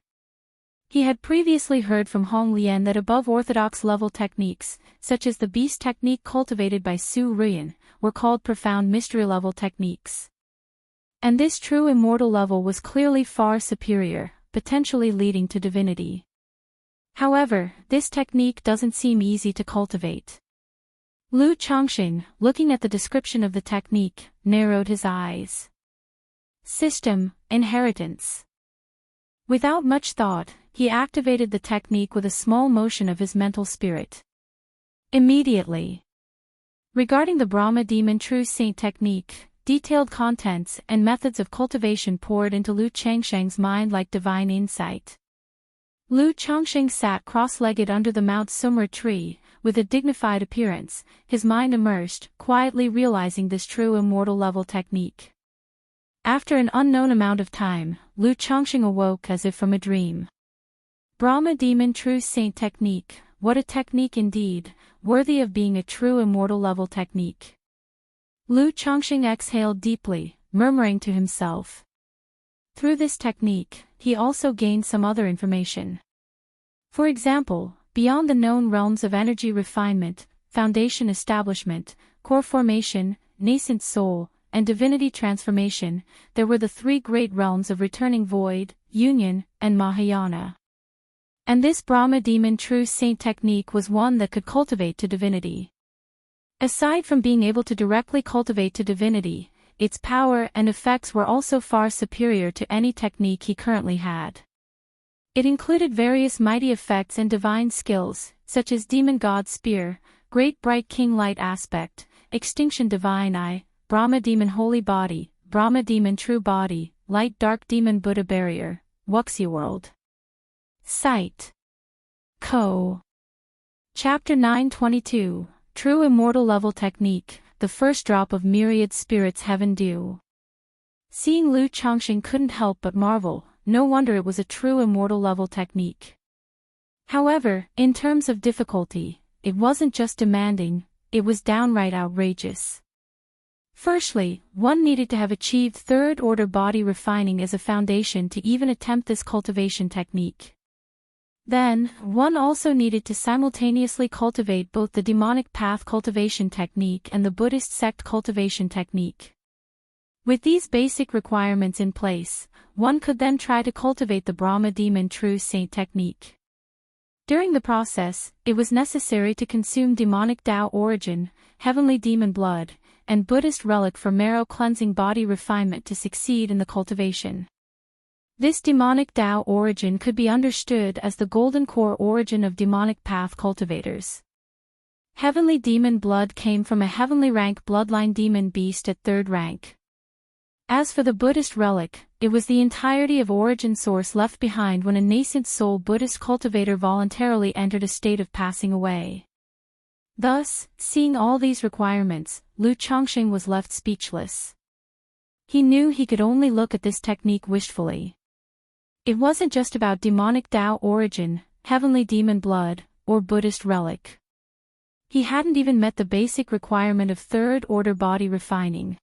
He had previously heard from Hong Lian that above orthodox level techniques, such as the beast technique cultivated by Su Ruyan, were called profound mystery level techniques. And this true immortal level was clearly far superior, potentially leading to divinity. However, this technique doesn't seem easy to cultivate. Lu Chongqing, looking at the description of the technique, narrowed his eyes. System, inheritance. Without much thought, he activated the technique with a small motion of his mental spirit. Immediately. Regarding the Brahma Demon True Saint technique, detailed contents and methods of cultivation poured into Lu Chongqing's mind like divine insight. Lu Chongqing sat cross-legged under the Mount Sumra tree, with a dignified appearance, his mind immersed, quietly realizing this true immortal level technique. After an unknown amount of time, Lu Chongqing awoke as if from a dream. Brahma Demon True Saint technique, what a technique indeed, worthy of being a true immortal level technique. Lu Chongqing exhaled deeply, murmuring to himself. Through this technique, he also gained some other information. For example, beyond the known realms of energy refinement, foundation establishment, core formation, nascent soul, and divinity transformation, there were the three great realms of returning void, union, and Mahayana. And this Brahma Demon True Saint technique was one that could cultivate to divinity. Aside from being able to directly cultivate to divinity, its power and effects were also far superior to any technique he currently had. It included various mighty effects and divine skills, such as Demon God Spear, Great Bright King Light Aspect, Extinction Divine Eye, Brahma Demon Holy Body, Brahma Demon True Body, Light Dark Demon Buddha Barrier, Wuxia World. Sight. Co. Chapter 922, True Immortal Level Technique, the first drop of myriad spirits heaven dew. Seeing Lu Chongqing couldn't help but marvel, no wonder it was a true immortal level technique. However, in terms of difficulty, it wasn't just demanding, it was downright outrageous. Firstly, one needed to have achieved third-order body refining as a foundation to even attempt this cultivation technique. Then, one also needed to simultaneously cultivate both the demonic path cultivation technique and the Buddhist sect cultivation technique. With these basic requirements in place, one could then try to cultivate the Brahma demon true saint technique. During the process, it was necessary to consume demonic Tao origin, heavenly demon blood, and Buddhist relic for marrow cleansing body refinement to succeed in the cultivation. This demonic Tao origin could be understood as the golden core origin of demonic path cultivators. Heavenly demon blood came from a heavenly rank bloodline demon beast at 3rd rank. As for the Buddhist relic, it was the entirety of origin source left behind when a nascent soul Buddhist cultivator voluntarily entered a state of passing away. Thus, seeing all these requirements, Lu Chongqing was left speechless. He knew he could only look at this technique wishfully. It wasn't just about demonic Tao origin, heavenly demon blood, or Buddhist relic. He hadn't even met the basic requirement of third-order body refining.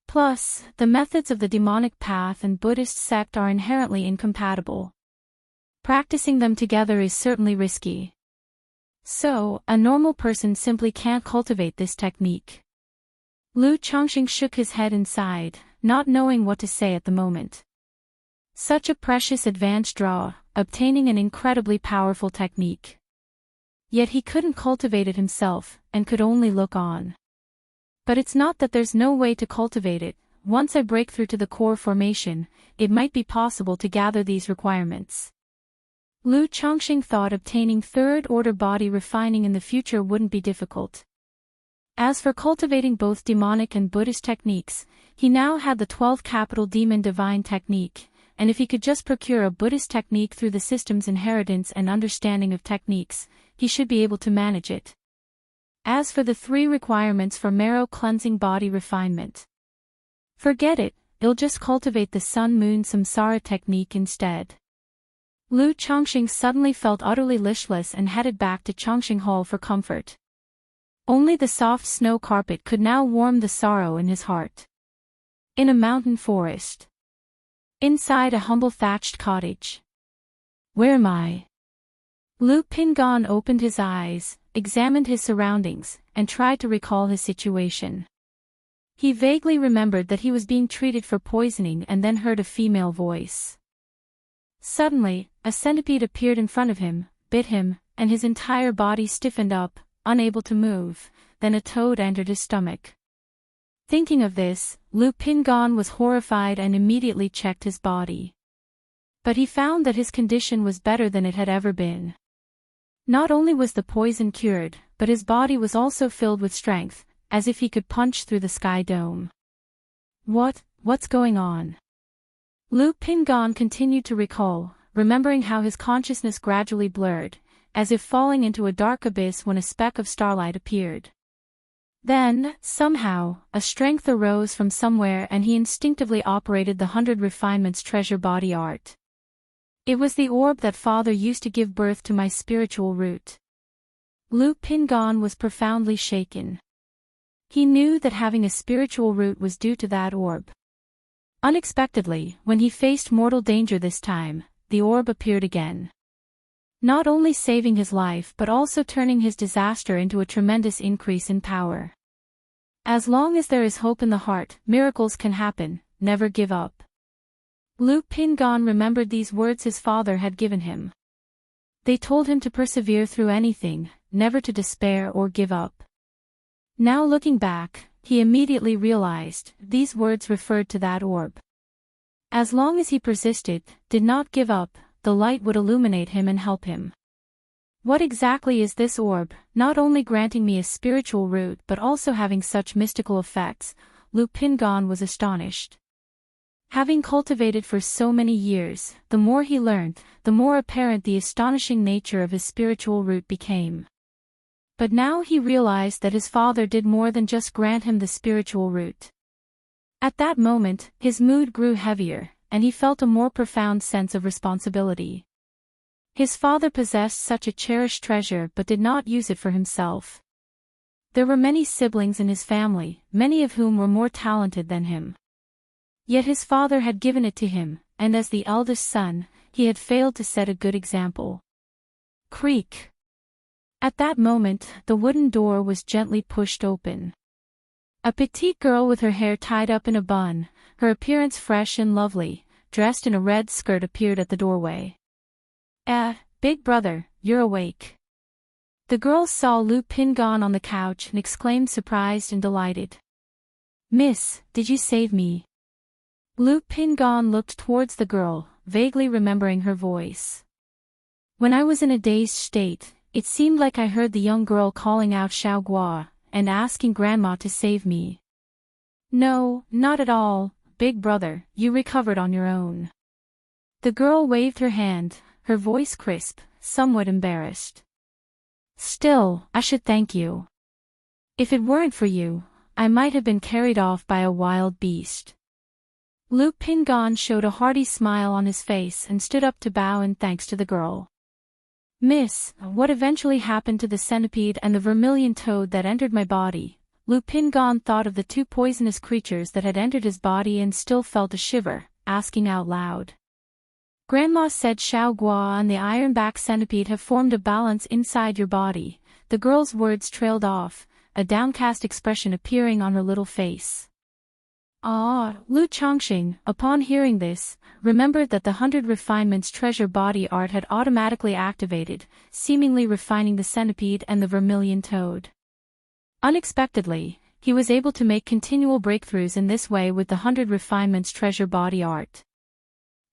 Plus, the methods of the demonic path and Buddhist sect are inherently incompatible. Practicing them together is certainly risky. So, a normal person simply can't cultivate this technique. Lu Chongqing shook his head and sighed, not knowing what to say at the moment. Such a precious advanced draw, obtaining an incredibly powerful technique. Yet he couldn't cultivate it himself, and could only look on. But it's not that there's no way to cultivate it. Once I break through to the core formation, it might be possible to gather these requirements. Lu Chongqing thought obtaining third-order body refining in the future wouldn't be difficult. As for cultivating both demonic and Buddhist techniques, he now had the 12 capital demon divine technique, and if he could just procure a Buddhist technique through the system's inheritance and understanding of techniques, he should be able to manage it. As for the 3 requirements for marrow cleansing body refinement, forget it, he'll just cultivate the sun-moon samsara technique instead. Lu Chongqing suddenly felt utterly listless and headed back to Chongqing Hall for comfort. Only the soft snow carpet could now warm the sorrow in his heart. In a mountain forest. Inside a humble thatched cottage. Where am I? Lu Pingon opened his eyes, examined his surroundings, and tried to recall his situation. He vaguely remembered that he was being treated for poisoning and then heard a female voice. Suddenly, a centipede appeared in front of him, bit him, and his entire body stiffened up, unable to move. Then a toad entered his stomach. Thinking of this, Lu Pingon was horrified and immediately checked his body. But he found that his condition was better than it had ever been. Not only was the poison cured, but his body was also filled with strength, as if he could punch through the sky dome. What's going on? Lu Pingon continued to recall, remembering how his consciousness gradually blurred, as if falling into a dark abyss when a speck of starlight appeared. Then, somehow, a strength arose from somewhere and he instinctively operated the 100 refinements treasure body art. It was the orb that Father used to give birth to my spiritual root. Lu Pingon was profoundly shaken. He knew that having a spiritual root was due to that orb. Unexpectedly, when he faced mortal danger this time, the orb appeared again. Not only saving his life but also turning his disaster into a tremendous increase in power. As long as there is hope in the heart, miracles can happen, never give up. Lu Pingon remembered these words his father had given him. They told him to persevere through anything, never to despair or give up. Now looking back, he immediately realized, these words referred to that orb. As long as he persisted, did not give up, the light would illuminate him and help him. What exactly is this orb, not only granting me a spiritual root but also having such mystical effects? Lu Pingon was astonished. Having cultivated for so many years, the more he learned, the more apparent the astonishing nature of his spiritual root became. But now he realized that his father did more than just grant him the spiritual root. At that moment, his mood grew heavier, and he felt a more profound sense of responsibility. His father possessed such a cherished treasure but did not use it for himself. There were many siblings in his family, many of whom were more talented than him. Yet his father had given it to him, and as the eldest son, he had failed to set a good example. Creak. At that moment, the wooden door was gently pushed open. A petite girl with her hair tied up in a bun, her appearance fresh and lovely, dressed in a red skirt appeared at the doorway. Big brother, you're awake. The girls saw Lu Pingon on the couch and exclaimed surprised and delighted. Miss, did you save me? Lu Pingon looked towards the girl, vaguely remembering her voice. When I was in a dazed state, it seemed like I heard the young girl calling out Xiao Guo, and asking Grandma to save me. No, not at all, big brother, you recovered on your own. The girl waved her hand, her voice crisp, somewhat embarrassed. Still, I should thank you. If it weren't for you, I might have been carried off by a wild beast. Lu Pingon showed a hearty smile on his face and stood up to bow in thanks to the girl. Miss, what eventually happened to the centipede and the vermilion toad that entered my body? Lu Pingon thought of the two poisonous creatures that had entered his body and still felt a shiver, asking out loud. Grandma said Xiao Guo and the ironback centipede have formed a balance inside your body. The girl's words trailed off, a downcast expression appearing on her little face. Lu Chongqing, upon hearing this, remembered that the 100 Refinements treasure body art had automatically activated, seemingly refining the centipede and the vermilion toad. Unexpectedly, he was able to make continual breakthroughs in this way with the 100 Refinements treasure body art.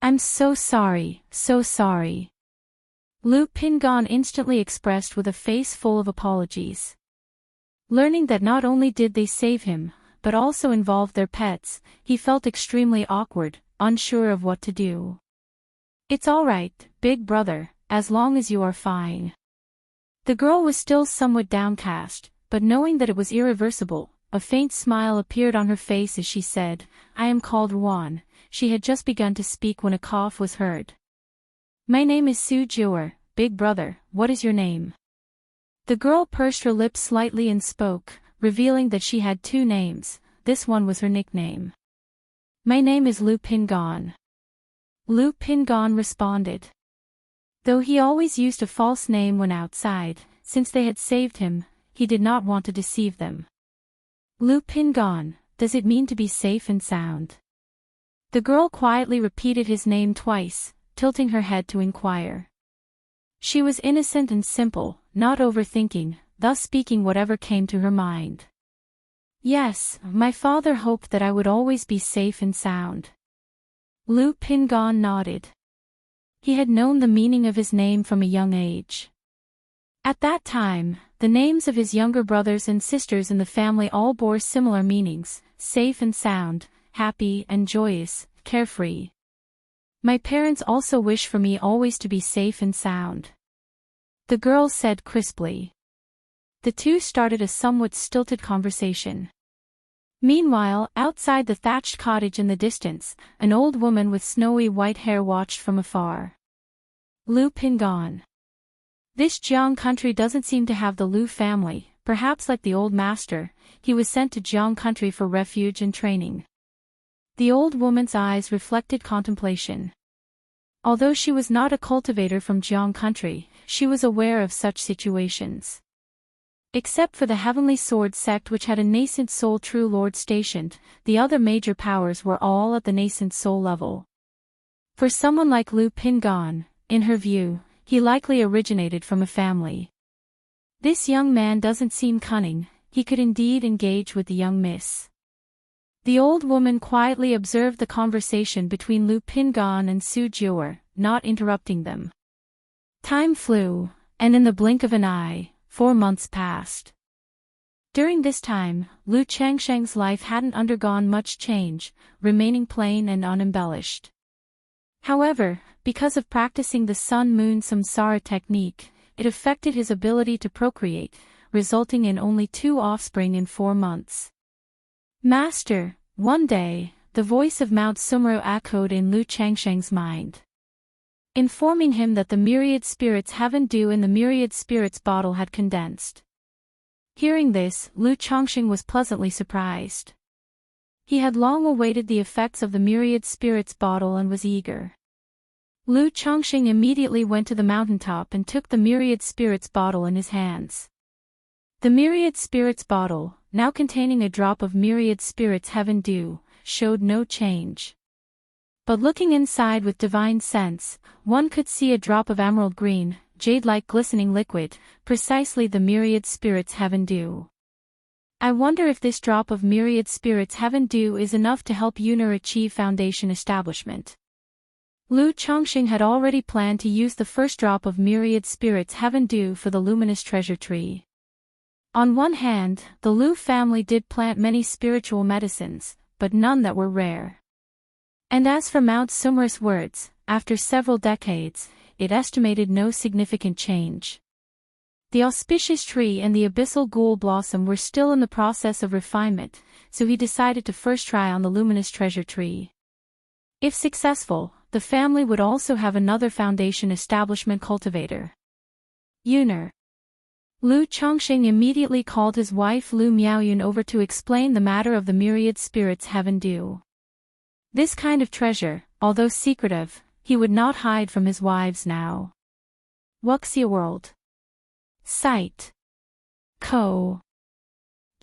I'm so sorry, so sorry. Lu Pingon instantly expressed with a face full of apologies. Learning that not only did they save him, but also involved their pets, he felt extremely awkward, unsure of what to do. It's all right, big brother, as long as you are fine. The girl was still somewhat downcast, but knowing that it was irreversible, a faint smile appeared on her face as she said, I am called Ruan. She had just begun to speak when a cough was heard. My name is Su Jier, big brother, what is your name? The girl pursed her lips slightly and spoke, revealing that she had two names. This one was her nickname. My name is Lu Pingon. Lu Pingon responded. Though he always used a false name when outside, since they had saved him, he did not want to deceive them. Lu Pingon, does it mean to be safe and sound? The girl quietly repeated his name twice, tilting her head to inquire. She was innocent and simple, not overthinking, thus speaking whatever came to her mind. Yes, my father hoped that I would always be safe and sound. Lu Pingon nodded. He had known the meaning of his name from a young age. At that time, the names of his younger brothers and sisters in the family all bore similar meanings, safe and sound, happy and joyous, carefree. My parents also wish for me always to be safe and sound. The girl said crisply. The two started a somewhat stilted conversation. Meanwhile, outside the thatched cottage in the distance, an old woman with snowy white hair watched from afar. Lu Pingon. This Jiang country doesn't seem to have the Lu family, perhaps like the old master, he was sent to Jiang country for refuge and training. The old woman's eyes reflected contemplation. Although she was not a cultivator from Jiang country, she was aware of such situations. Except for the Heavenly Sword sect which had a nascent soul true lord stationed, the other major powers were all at the nascent soul level. For someone like Lu Pingon, in her view, he likely originated from a family. This young man doesn't seem cunning, he could indeed engage with the young miss. The old woman quietly observed the conversation between Lu Pingon and Su Jier, not interrupting them. Time flew, and in the blink of an eye, 4 months passed. During this time, Lu Changsheng's life hadn't undergone much change, remaining plain and unembellished. However, because of practicing the Sun-Moon Samsara technique, it affected his ability to procreate, resulting in only 2 offspring in 4 months. Master, one day, the voice of Mount Sumro echoed in Lu Changsheng's mind, informing him that the myriad spirits heaven dew in the myriad spirits bottle had condensed. Hearing this, Lu Changsheng was pleasantly surprised. He had long awaited the effects of the myriad spirits bottle and was eager. Lu Changsheng immediately went to the mountaintop and took the myriad spirits bottle in his hands. The myriad spirits bottle, now containing a drop of myriad spirits heaven dew, showed no change. But looking inside with divine sense, one could see a drop of emerald green, jade-like glistening liquid, precisely the myriad spirits heaven dew. I wonder if this drop of myriad spirits heaven dew is enough to help Yuner achieve foundation establishment. Lu Changsheng had already planned to use the first drop of myriad spirits heaven dew for the luminous treasure tree. On one hand, the Lu family did plant many spiritual medicines, but none that were rare. And as for Mount Sumro's words, after several decades, it estimated no significant change. The auspicious tree and the abyssal ghoul blossom were still in the process of refinement, so he decided to first try on the luminous treasure tree. If successful, the family would also have another foundation establishment cultivator. Yuner. Lu Changsheng immediately called his wife Lu Miaoyun over to explain the matter of the myriad spirits heaven dew. This kind of treasure, although secretive, he would not hide from his wives now. Wuxia World. Site. Co.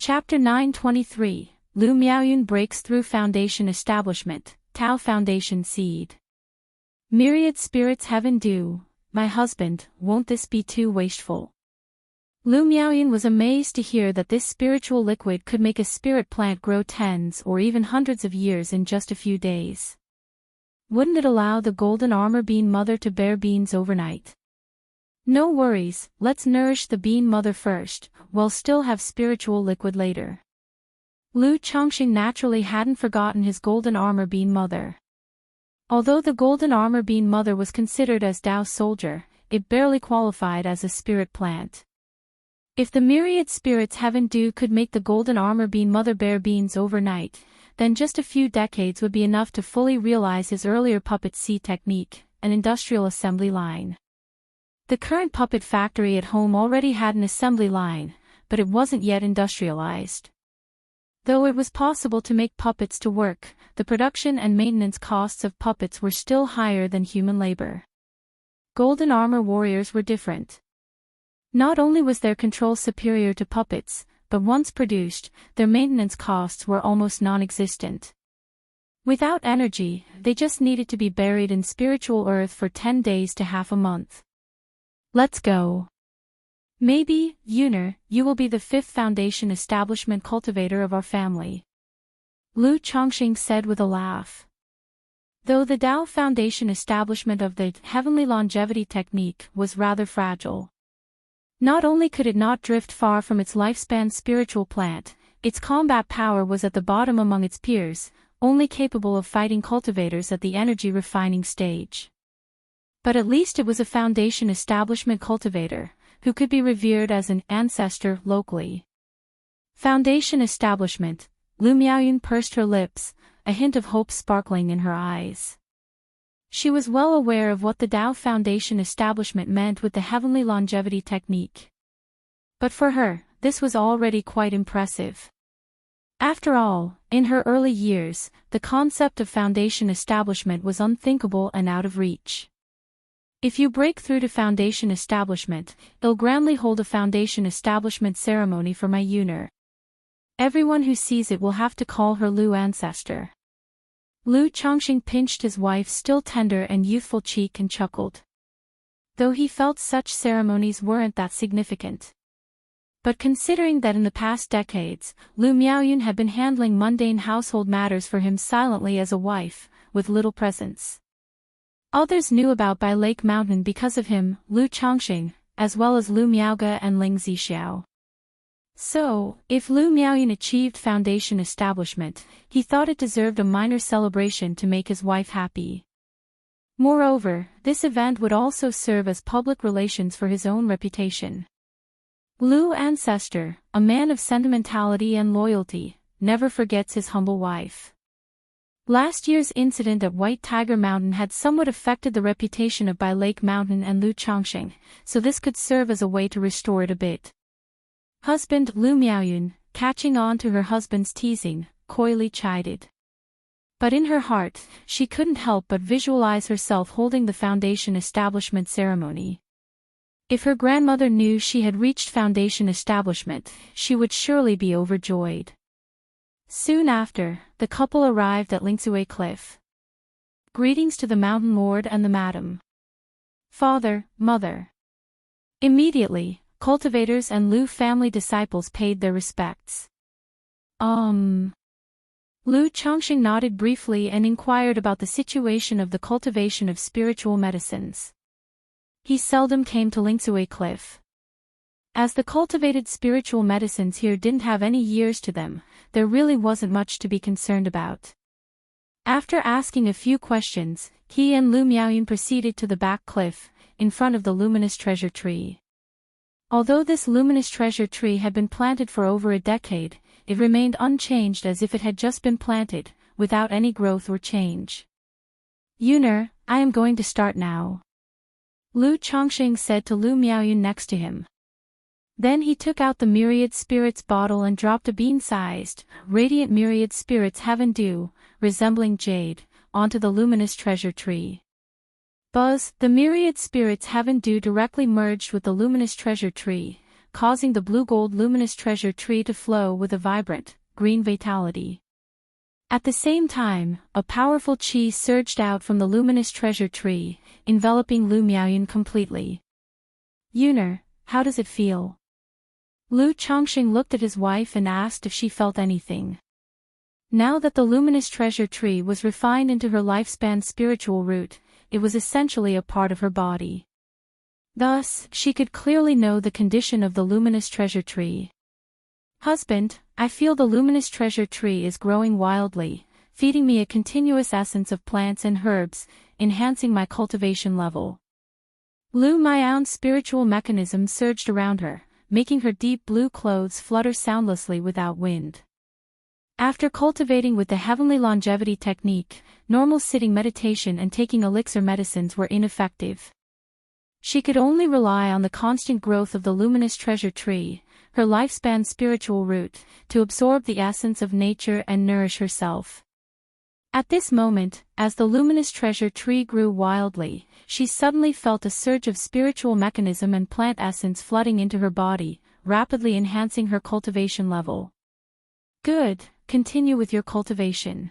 Chapter 923, Lu Miaoyun breaks through foundation establishment, Tao Foundation Seed. Myriad spirits heaven dew, my husband, won't this be too wasteful? Lu Miaoyun was amazed to hear that this spiritual liquid could make a spirit plant grow tens or even hundreds of years in just a few days. Wouldn't it allow the golden armor bean mother to bear beans overnight? No worries, let's nourish the bean mother first, we'll still have spiritual liquid later. Lu Changsheng naturally hadn't forgotten his golden armor bean mother. Although the golden armor bean mother was considered as Tao's soldier, it barely qualified as a spirit plant. If the myriad spirits heaven dew could make the golden armor bean mother bear beans overnight, then just a few decades would be enough to fully realize his earlier puppet seed technique, an industrial assembly line. The current puppet factory at home already had an assembly line, but it wasn't yet industrialized. Though it was possible to make puppets to work, the production and maintenance costs of puppets were still higher than human labor. Golden armor warriors were different. Not only was their control superior to puppets, but once produced, their maintenance costs were almost non-existent. Without energy, they just needed to be buried in spiritual earth for 10 days to half a month. Let's go. Maybe, Yuner, you will be the fifth foundation establishment cultivator of our family. Lu Changsheng said with a laugh. Though the Tao Foundation establishment of the heavenly longevity technique was rather fragile. Not only could it not drift far from its lifespan spiritual plant, its combat power was at the bottom among its peers, only capable of fighting cultivators at the energy refining stage. But at least it was a foundation establishment cultivator, who could be revered as an ancestor locally. Foundation establishment, Lu Miaoyun pursed her lips, a hint of hope sparkling in her eyes. She was well aware of what the Tao Foundation establishment meant with the heavenly longevity technique. But for her, this was already quite impressive. After all, in her early years, the concept of foundation establishment was unthinkable and out of reach. If you break through to foundation establishment, they'll grandly hold a foundation establishment ceremony for my Yuner. Everyone who sees it will have to call her Lu ancestor. Lu Changsheng pinched his wife's still tender and youthful cheek and chuckled. Though he felt such ceremonies weren't that significant. But considering that in the past decades, Lu Miaoyun had been handling mundane household matters for him silently as a wife, with little presence. Others knew about Bai Lake Mountain because of him, Lu Changsheng, as well as Lu Miaoge and Ling Zixiao. So, if Lu Miaoyun achieved foundation establishment, he thought it deserved a minor celebration to make his wife happy. Moreover, this event would also serve as public relations for his own reputation. Lu ancestor, a man of sentimentality and loyalty, never forgets his humble wife. Last year's incident at White Tiger Mountain had somewhat affected the reputation of Bai Lake Mountain and Lu Chongqing, so this could serve as a way to restore it a bit. Husband Lu Miaoyun, catching on to her husband's teasing, coyly chided. But in her heart, she couldn't help but visualize herself holding the foundation establishment ceremony. If her grandmother knew she had reached foundation establishment, she would surely be overjoyed. Soon after, the couple arrived at Lingsue Cliff. Greetings to the Mountain Lord and the Madam. Father, Mother. Immediately, cultivators and Lu family disciples paid their respects. Lu Chongqing nodded briefly and inquired about the situation of the cultivation of spiritual medicines. He seldom came to Lingsue Cliff. As the cultivated spiritual medicines here didn't have any years to them, there really wasn't much to be concerned about. After asking a few questions, he and Lu Miaoyun proceeded to the back cliff, in front of the luminous treasure tree. Although this luminous treasure tree had been planted for over a decade, it remained unchanged as if it had just been planted, without any growth or change. Yuner, I am going to start now. Lu Chongqing said to Lu Miaoyun next to him. Then he took out the myriad spirits bottle and dropped a bean-sized, radiant myriad spirits heaven dew, resembling jade, onto the luminous treasure tree. Buzz, the myriad spirits heaven dew directly merged with the luminous treasure tree, causing the blue-gold luminous treasure tree to flow with a vibrant, green vitality. At the same time, a powerful qi surged out from the luminous treasure tree, enveloping Lu Miaoyun completely. Yuner, how does it feel? Lu Chongqing looked at his wife and asked if she felt anything. Now that the luminous treasure tree was refined into her lifespan spiritual root, it was essentially a part of her body. Thus, she could clearly know the condition of the luminous treasure tree. Husband, I feel the luminous treasure tree is growing wildly, feeding me a continuous essence of plants and herbs, enhancing my cultivation level. Lu Miaoyun's spiritual mechanism surged around her, making her deep blue clothes flutter soundlessly without wind. After cultivating with the heavenly longevity technique, normal sitting meditation and taking elixir medicines were ineffective. She could only rely on the constant growth of the luminous treasure tree, her lifespan spiritual root, to absorb the essence of nature and nourish herself. At this moment, as the luminous treasure tree grew wildly, she suddenly felt a surge of spiritual mechanism and plant essence flooding into her body, rapidly enhancing her cultivation level. Good, continue with your cultivation.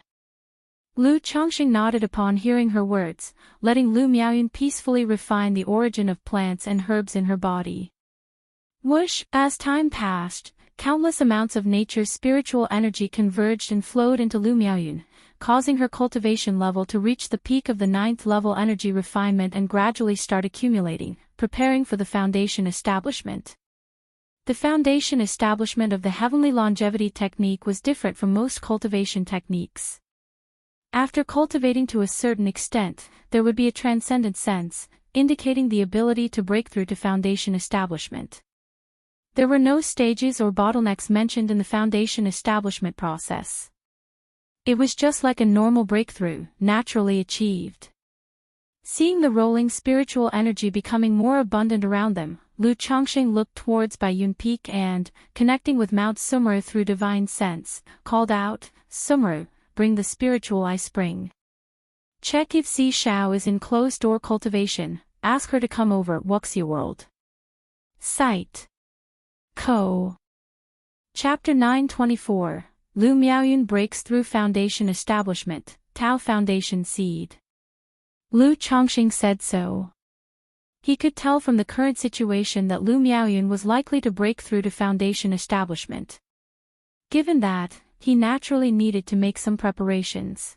Lu Chongqing nodded upon hearing her words, letting Lu Miaoyun peacefully refine the origin of plants and herbs in her body. Whoosh, as time passed, countless amounts of nature's spiritual energy converged and flowed into Lu Miaoyun, causing her cultivation level to reach the peak of the 9th level energy refinement and gradually start accumulating, preparing for the foundation establishment. The foundation establishment of the heavenly longevity technique was different from most cultivation techniques. After cultivating to a certain extent, there would be a transcendent sense, indicating the ability to break through to foundation establishment. There were no stages or bottlenecks mentioned in the foundation establishment process. It was just like a normal breakthrough, naturally achieved. Seeing the rolling spiritual energy becoming more abundant around them, Lu Chongqing looked towards Baiyun Peak and, connecting with Mount Sumeru through divine sense, called out, Sumeru, bring the spiritual eye spring. Check if Si Shao is in closed-door cultivation, ask her to come over at Wuxia World. Site. Co. Chapter 924. Lu Miaoyun breaks through foundation establishment, Tao Foundation seed. Lu Chongqing said so. He could tell from the current situation that Lu Miaoyun was likely to break through to foundation establishment. Given that, he naturally needed to make some preparations.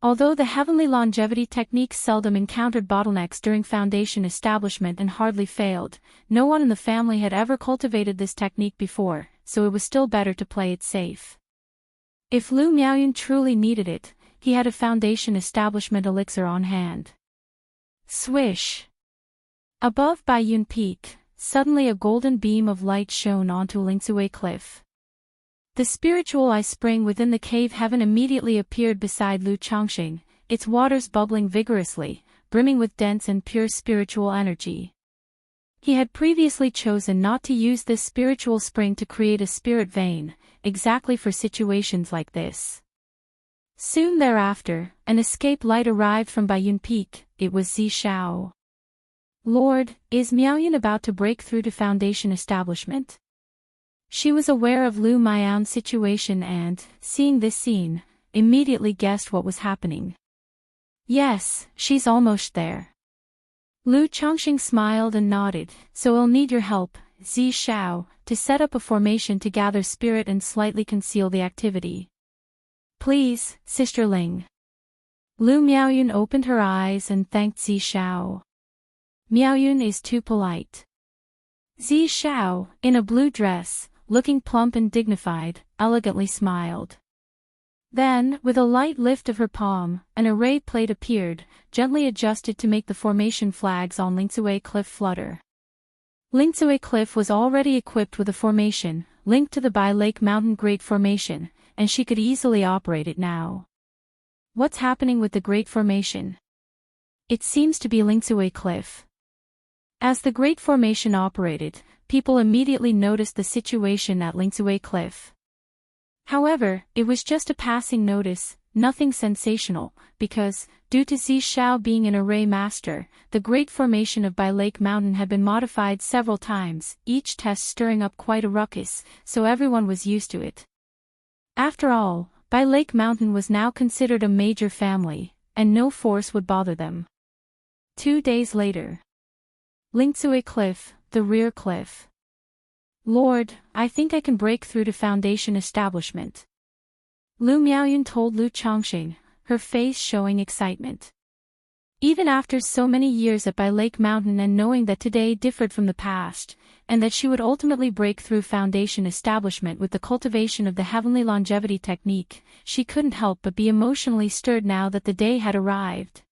Although the heavenly longevity techniques seldom encountered bottlenecks during foundation establishment and hardly failed, no one in the family had ever cultivated this technique before, so it was still better to play it safe. If Lu Miaoyun truly needed it, he had a foundation establishment elixir on hand. Swish! Above Baiyun Peak, suddenly a golden beam of light shone onto Lingsue Cliff. The spiritual eye spring within the cave heaven immediately appeared beside Lu Changxing, its waters bubbling vigorously, brimming with dense and pure spiritual energy. He had previously chosen not to use this spiritual spring to create a spirit vein, exactly for situations like this. Soon thereafter, an escape light arrived from Baiyun Peak. It was Zishao. Lord, is Miaoyun about to break through to Foundation establishment? She was aware of Lu Miaoyun's situation and, seeing this scene, immediately guessed what was happening. Yes, she's almost there. Lu Changxing smiled and nodded. So I'll need your help, Zishao, to set up a formation to gather spirit and slightly conceal the activity. Please, Sister Ling. Lu Miaoyun opened her eyes and thanked Zishao. Miaoyun is too polite. Zishao, in a blue dress, looking plump and dignified, elegantly smiled. Then, with a light lift of her palm, an array plate appeared, gently adjusted to make the formation flags on Lingsue Cliff flutter. Lingsue Cliff was already equipped with a formation, linked to the Bai Lake Mountain Great Formation, and she could easily operate it now. What's happening with the Great Formation? It seems to be Lingsue Cliff. As the Great Formation operated, people immediately noticed the situation at Lingsue Cliff. However, it was just a passing notice, nothing sensational, because, due to Zishao being an array master, the Great Formation of Bai Lake Mountain had been modified several times, each test stirring up quite a ruckus, so everyone was used to it. After all, Bai Lake Mountain was now considered a major family, and no force would bother them. 2 days later. Lingsue Cliff, the rear cliff. Lord, I think I can break through to Foundation establishment. Lu Miaoyun told Lu Changxing, her face showing excitement. Even after so many years at Bai Lake Mountain and knowing that today differed from the past, and that she would ultimately break through Foundation establishment with the cultivation of the heavenly longevity technique, she couldn't help but be emotionally stirred now that the day had arrived.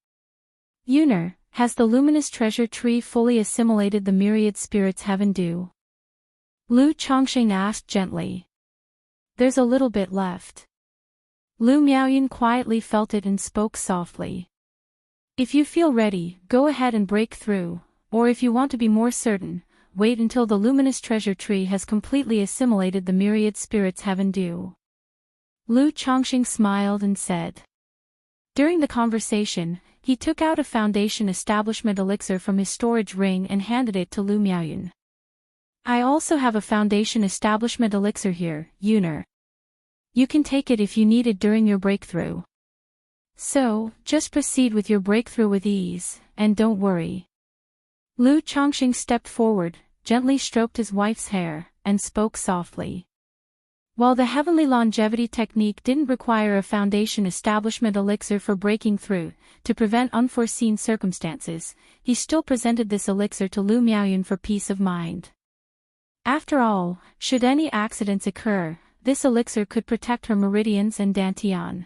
Yuner, has the luminous treasure tree fully assimilated the myriad spirits heaven do? Lu Changxing asked gently. There's a little bit left. Lu Miaoyun quietly felt it and spoke softly. If you feel ready, go ahead and break through, or if you want to be more certain, wait until the luminous treasure tree has completely assimilated the myriad spirits heaven do. Lu Changxing smiled and said. During the conversation, he took out a Foundation establishment elixir from his storage ring and handed it to Lu Miaoyun. I also have a Foundation establishment elixir here, Yuner. You can take it if you need it during your breakthrough. So, just proceed with your breakthrough with ease, and don't worry. Lu Changxing stepped forward, gently stroked his wife's hair, and spoke softly. While the heavenly longevity technique didn't require a Foundation establishment elixir for breaking through, to prevent unforeseen circumstances, he still presented this elixir to Lu Miaoyun for peace of mind. After all, should any accidents occur, this elixir could protect her meridians and dantian.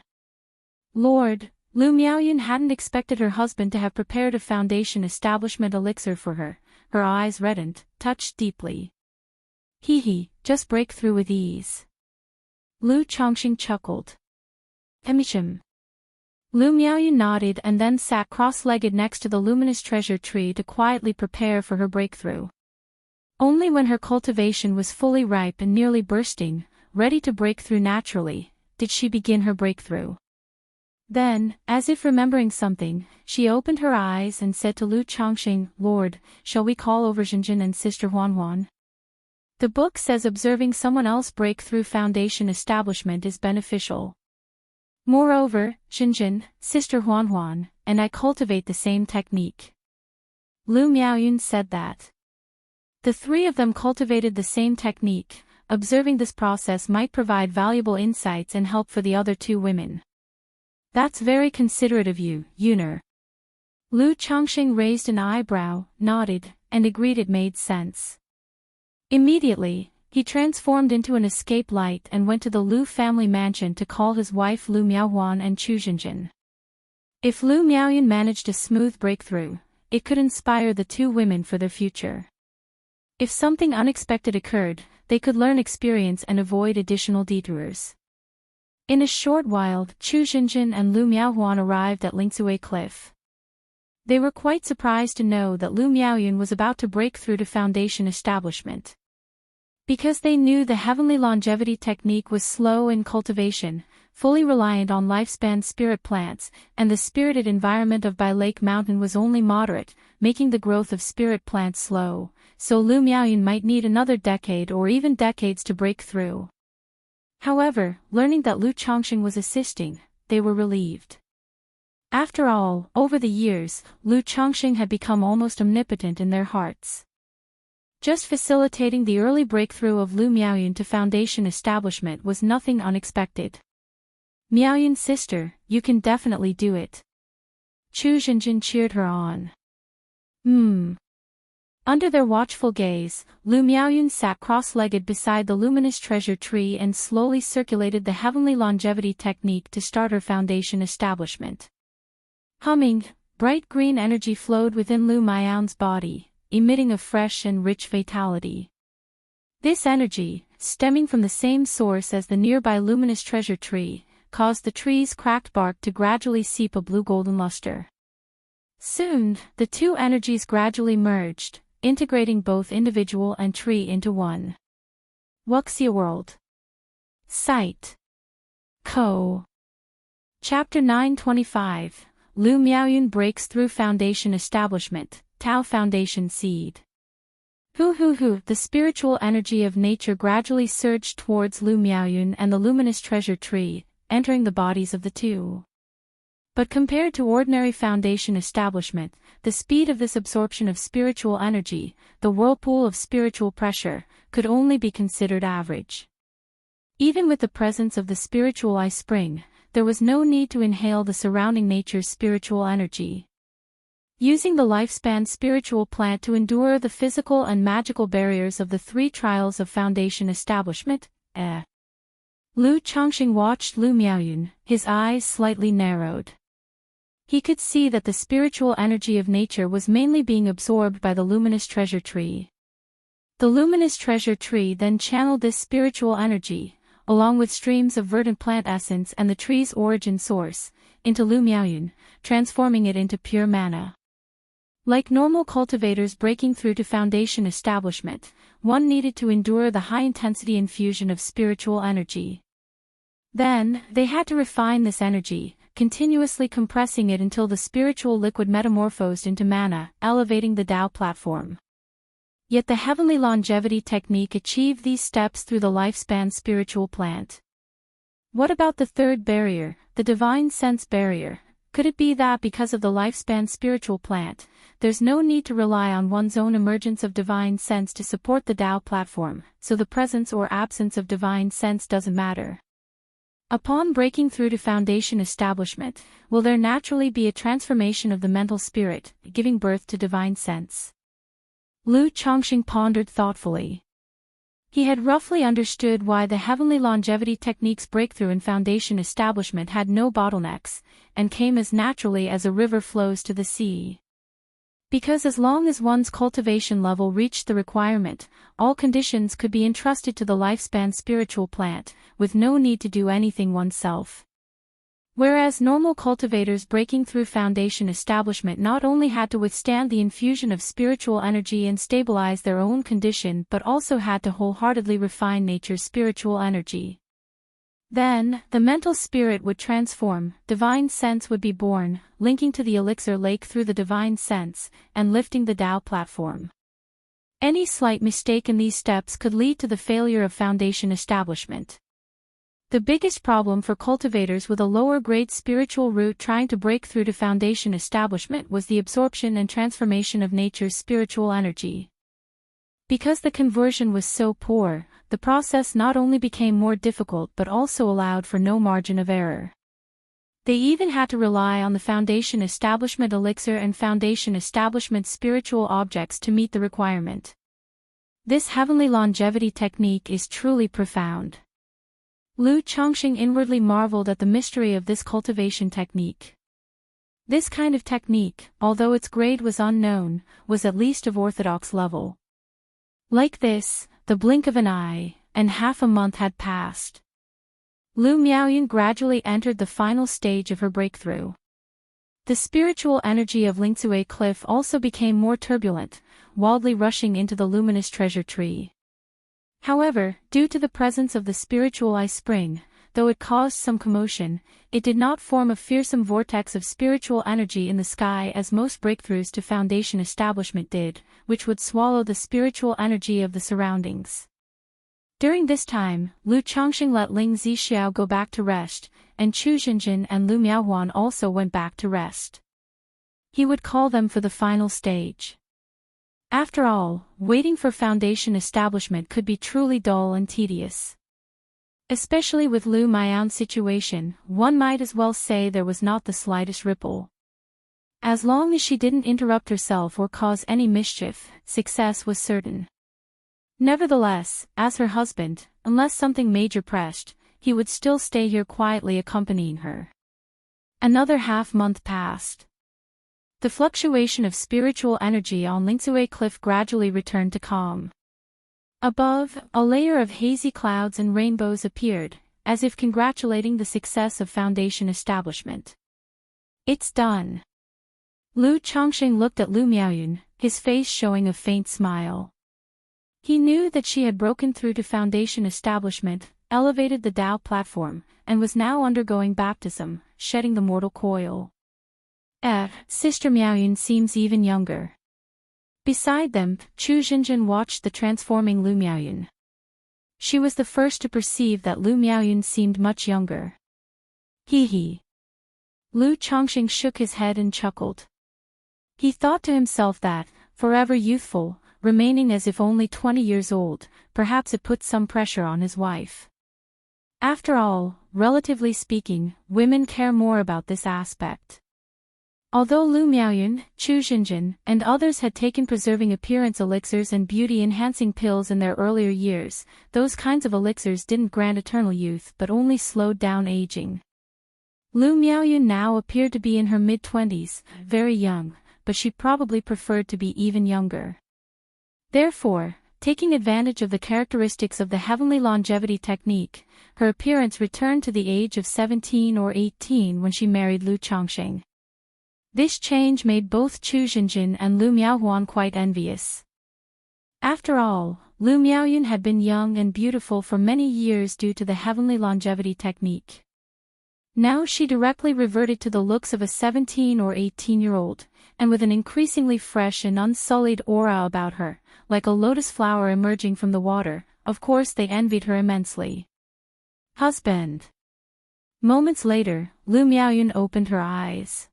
Lord, Lu Miaoyun hadn't expected her husband to have prepared a Foundation establishment elixir for her. Her eyes reddened, touched deeply. Hee, just break through with ease. Lu Changxing chuckled. Emichim. Lu Miaoyun nodded and then sat cross-legged next to the luminous treasure tree to quietly prepare for her breakthrough. Only when her cultivation was fully ripe and nearly bursting, ready to break through naturally, did she begin her breakthrough. Then, as if remembering something, she opened her eyes and said to Lu Changxing, Lord, shall we call over Zhenjin and Sister Huanhuan? The book says observing someone else break through Foundation establishment is beneficial. Moreover, Zhenjin, Sister Huanhuan, and I cultivate the same technique. Lu Miaoyun said that. The three of them cultivated the same technique. Observing this process might provide valuable insights and help for the other 2 women. That's very considerate of you, Yuner. Lu Changxing raised an eyebrow, nodded, and agreed it made sense. Immediately, he transformed into an escape light and went to the Lu family mansion to call his wife Lu Miaohuan and Chu Zhenjin. If Lu Miaoyun managed a smooth breakthrough, it could inspire the 2 women for their future. If something unexpected occurred, they could learn experience and avoid additional detours. In a short while, Chu Xinjin and Lu Miaohuan arrived at Lingsue Cliff. They were quite surprised to know that Lu Miaoyun was about to break through to Foundation establishment. Because they knew the heavenly longevity technique was slow in cultivation, fully reliant on lifespan spirit plants, and the spirited environment of Bai Lake Mountain was only moderate, making the growth of spirit plants slow, so Lu Miaoyun might need another decade or even decades to break through. However, learning that Lu Chongqing was assisting, they were relieved. After all, over the years, Lu Chongqing had become almost omnipotent in their hearts. Just facilitating the early breakthrough of Lu Miaoyun to Foundation establishment was nothing unexpected. Miaoyun's sister, you can definitely do it. Chu Xinjin cheered her on. Under their watchful gaze, Lu Miaoyun sat cross-legged beside the luminous treasure tree and slowly circulated the heavenly longevity technique to start her Foundation establishment. Humming, bright green energy flowed within Lu Miaoyun's body, emitting a fresh and rich vitality. This energy, stemming from the same source as the nearby luminous treasure tree, caused the tree's cracked bark to gradually seep a blue-golden luster. Soon, the two energies gradually merged, integrating both individual and tree into one. Wuxia World. Site. Co. Chapter 925, Lu Miaoyun breaks through Foundation establishment, Tao Foundation seed. The spiritual energy of nature gradually surged towards Lu Miaoyun and the luminous treasure tree, entering the bodies of the two. But compared to ordinary Foundation establishment, the speed of this absorption of spiritual energy, the whirlpool of spiritual pressure, could only be considered average. Even with the presence of the spiritual eye spring, there was no need to inhale the surrounding nature's spiritual energy. Using the lifespan spiritual plant to endure the physical and magical barriers of the three trials of Foundation establishment, Lu Chongqing watched Lu Miaoyun, his eyes slightly narrowed. He could see that the spiritual energy of nature was mainly being absorbed by the luminous treasure tree. The luminous treasure tree then channeled this spiritual energy, along with streams of verdant plant essence and the tree's origin source, into Lu Miaoyun, transforming it into pure mana. Like normal cultivators breaking through to Foundation establishment, one needed to endure the high-intensity infusion of spiritual energy. Then, they had to refine this energy, continuously compressing it until the spiritual liquid metamorphosed into mana, elevating the Tao platform. Yet the heavenly longevity technique achieved these steps through the lifespan spiritual plant. What about the third barrier, the divine sense barrier? Could it be that because of the lifespan spiritual plant, there's no need to rely on one's own emergence of divine sense to support the Tao platform, so the presence or absence of divine sense doesn't matter? Upon breaking through to Foundation establishment, will there naturally be a transformation of the mental spirit, giving birth to divine sense? Lu Chongqing pondered thoughtfully. He had roughly understood why the heavenly longevity technique's breakthrough in Foundation establishment had no bottlenecks, and came as naturally as a river flows to the sea. Because as long as one's cultivation level reached the requirement, all conditions could be entrusted to the lifespan spiritual plant, with no need to do anything oneself. Whereas normal cultivators breaking through Foundation establishment not only had to withstand the infusion of spiritual energy and stabilize their own condition but also had to wholeheartedly refine nature's spiritual energy. Then, the mental spirit would transform, divine sense would be born, linking to the elixir lake through the divine sense, and lifting the Tao platform. Any slight mistake in these steps could lead to the failure of Foundation establishment. The biggest problem for cultivators with a lower-grade spiritual root trying to break through to Foundation establishment was the absorption and transformation of nature's spiritual energy. Because the conversion was so poor, the process not only became more difficult but also allowed for no margin of error. They even had to rely on the Foundation establishment elixir and Foundation establishment spiritual objects to meet the requirement. This heavenly longevity technique is truly profound. Lu Chongqing inwardly marveled at the mystery of this cultivation technique. This kind of technique, although its grade was unknown, was at least of orthodox level. Like this, the blink of an eye, and half a month had passed. Lu Miaoyun gradually entered the final stage of her breakthrough. The spiritual energy of Lingsue Cliff also became more turbulent, wildly rushing into the luminous treasure tree. However, due to the presence of the spiritual ice spring, though it caused some commotion, it did not form a fearsome vortex of spiritual energy in the sky as most breakthroughs to Foundation establishment did, which would swallow the spiritual energy of the surroundings. During this time, Lu Chongqing let Ling Zixiao go back to rest, and Chu Xinjin and Lu Miaohuan also went back to rest. He would call them for the final stage. After all, waiting for Foundation establishment could be truly dull and tedious. Especially with Lu Miaoyun's situation, one might as well say there was not the slightest ripple. As long as she didn't interrupt herself or cause any mischief, success was certain. Nevertheless, as her husband, unless something major pressed, he would still stay here quietly accompanying her. Another half-month passed. The fluctuation of spiritual energy on Lingsue Cliff gradually returned to calm. Above, a layer of hazy clouds and rainbows appeared, as if congratulating the success of Foundation establishment. It's done. Lu Chongqing looked at Lu Miaoyun, his face showing a faint smile. He knew that she had broken through to Foundation establishment, elevated the Tao platform, and was now undergoing baptism, shedding the mortal coil. Sister Miaoyun seems even younger. Beside them, Chu Xinjin watched the transforming Lu Miaoyun. She was the first to perceive that Lu Miaoyun seemed much younger. He. Lu Chongqing shook his head and chuckled. He thought to himself that, forever youthful, remaining as if only 20 years old, perhaps it put some pressure on his wife. After all, relatively speaking, women care more about this aspect. Although Lu Miaoyun, Chu Xinjin, and others had taken preserving appearance elixirs and beauty-enhancing pills in their earlier years, those kinds of elixirs didn't grant eternal youth but only slowed down aging. Lu Miaoyun now appeared to be in her mid-20s, very young, but she probably preferred to be even younger. Therefore, taking advantage of the characteristics of the heavenly longevity technique, her appearance returned to the age of 17 or 18 when she married Lu Chongqing. This change made both Chu Xinjin and Lu Miaohuan quite envious. After all, Lu Miaoyun had been young and beautiful for many years due to the heavenly longevity technique. Now she directly reverted to the looks of a 17 or 18-year-old, and with an increasingly fresh and unsullied aura about her, like a lotus flower emerging from the water. Of course they envied her immensely. Husband. Moments later, Lu Miaoyun opened her eyes.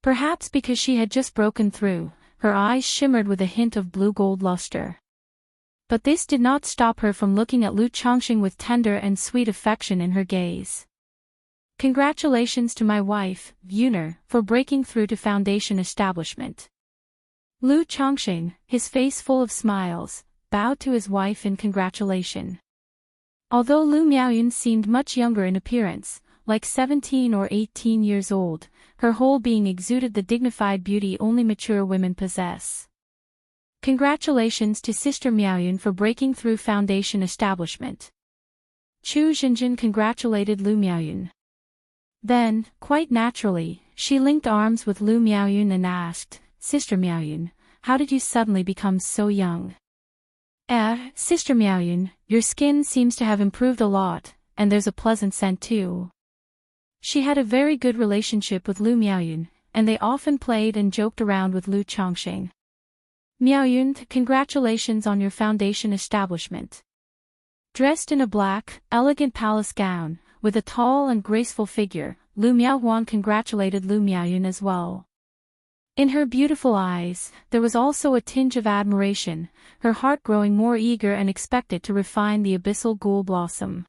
Perhaps because she had just broken through, her eyes shimmered with a hint of blue-gold luster. But this did not stop her from looking at Lu Chongqing with tender and sweet affection in her gaze. Congratulations to my wife, Yuner, for breaking through to Foundation establishment. Lu Chongqing, his face full of smiles, bowed to his wife in congratulation. Although Lu Miaoyun seemed much younger in appearance, like 17 or 18 years old, her whole being exuded the dignified beauty only mature women possess. Congratulations to Sister Miaoyun for breaking through Foundation establishment. Chu Xinjin congratulated Lu Miaoyun. Then, quite naturally, she linked arms with Lu Miaoyun and asked, Sister Miaoyun, how did you suddenly become so young? Sister Miaoyun, your skin seems to have improved a lot, and there's a pleasant scent too. She had a very good relationship with Lu Miaoyun, and they often played and joked around with Lu Chongqing. Miaoyun, congratulations on your Foundation establishment. Dressed in a black, elegant palace gown, with a tall and graceful figure, Lu Miaohuan congratulated Lu Miaoyun as well. In her beautiful eyes, there was also a tinge of admiration, her heart growing more eager and expected to refine the abyssal ghoul blossom.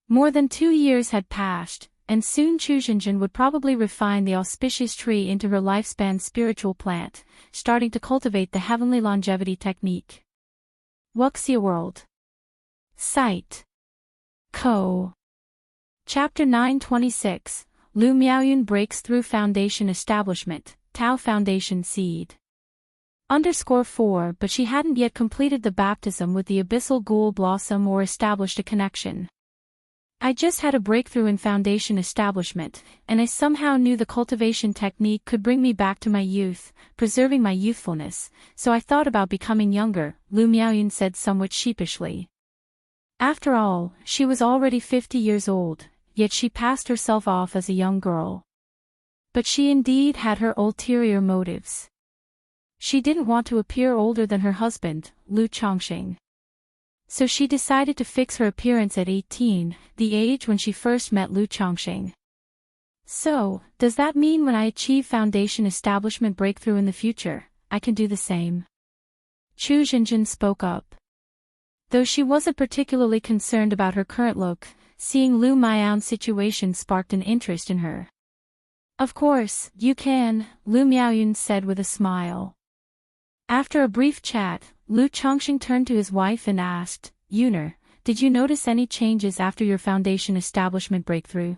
More than 2 years had passed, and soon Chu Xinjin would probably refine the auspicious tree into her lifespan spiritual plant, starting to cultivate the heavenly longevity technique. Wuxia World. Site. Co. Chapter 926, Lu Miaoyun breaks through Foundation establishment, Tao Foundation seed. _4 but she hadn't yet completed the baptism with the abyssal ghoul blossom or established a connection. I just had a breakthrough in foundation establishment, and I somehow knew the cultivation technique could bring me back to my youth, preserving my youthfulness, so I thought about becoming younger, Lu Miaoyun said somewhat sheepishly. After all, she was already 50 years old, yet she passed herself off as a young girl. But she indeed had her ulterior motives. She didn't want to appear older than her husband, Lu Chongqing. So she decided to fix her appearance at 18, the age when she first met Lu Chongqing. So, does that mean when I achieve foundation establishment breakthrough in the future, I can do the same? Chu Jinjin spoke up. Though she wasn't particularly concerned about her current look, seeing Lu Miaoyun's situation sparked an interest in her. Of course, you can, Lu Miaoyun said with a smile. After a brief chat, Lu Chongqing turned to his wife and asked, Yuner, did you notice any changes after your foundation establishment breakthrough?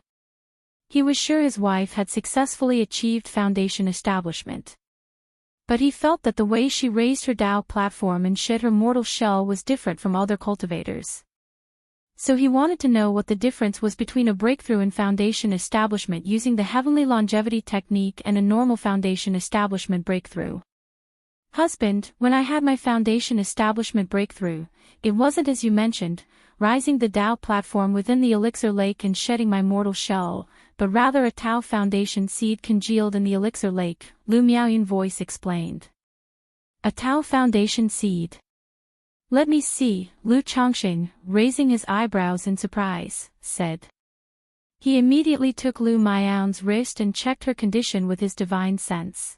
He was sure his wife had successfully achieved foundation establishment. But he felt that the way she raised her Tao platform and shed her mortal shell was different from other cultivators. So he wanted to know what the difference was between a breakthrough in foundation establishment using the heavenly longevity technique and a normal foundation establishment breakthrough. Husband, when I had my foundation establishment breakthrough, it wasn't as you mentioned, rising the Tao platform within the elixir lake and shedding my mortal shell, but rather a Tao foundation seed congealed in the elixir lake, Lu Miaoyun's voice explained. A Tao foundation seed. Let me see, Lu Chongqing, raising his eyebrows in surprise, said. He immediately took Lu Miaoyun's wrist and checked her condition with his divine sense.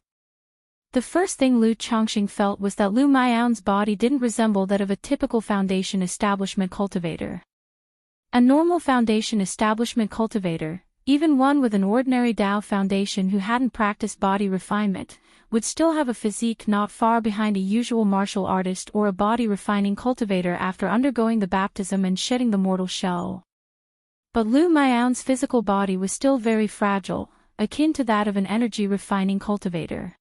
The first thing Lu Chongqing felt was that Lu Miaoyun's body didn't resemble that of a typical foundation establishment cultivator. A normal foundation establishment cultivator, even one with an ordinary Tao foundation who hadn't practiced body refinement, would still have a physique not far behind a usual martial artist or a body refining cultivator after undergoing the baptism and shedding the mortal shell. But Lu Miaoyun's physical body was still very fragile, akin to that of an energy refining cultivator.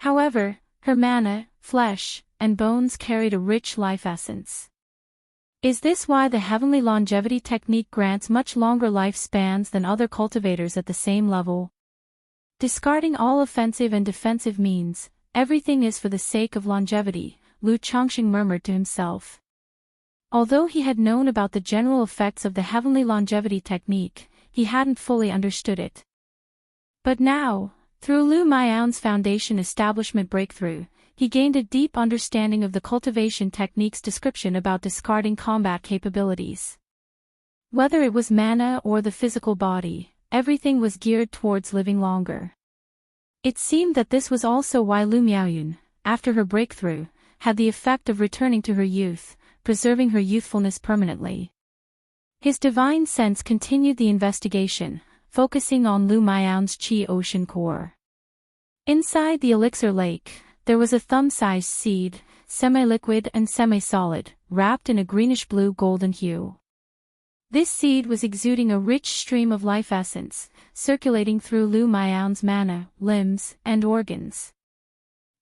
However, her mana, flesh, and bones carried a rich life essence. Is this why the heavenly longevity technique grants much longer lifespans than other cultivators at the same level? Discarding all offensive and defensive means, everything is for the sake of longevity, Lu Chongqing murmured to himself. Although he had known about the general effects of the heavenly longevity technique, he hadn't fully understood it. But now, through Lu Miaoyun's foundation establishment breakthrough, he gained a deep understanding of the cultivation technique's description about discarding combat capabilities. Whether it was mana or the physical body, everything was geared towards living longer. It seemed that this was also why Lu Miaoyun, after her breakthrough, had the effect of returning to her youth, preserving her youthfulness permanently. His divine sense continued the investigation, focusing on Lu Miaoyun's Qi ocean core. Inside the elixir lake, there was a thumb-sized seed, semi-liquid and semi-solid, wrapped in a greenish-blue golden hue. This seed was exuding a rich stream of life essence, circulating through Lu Miaoyun's mana, limbs, and organs,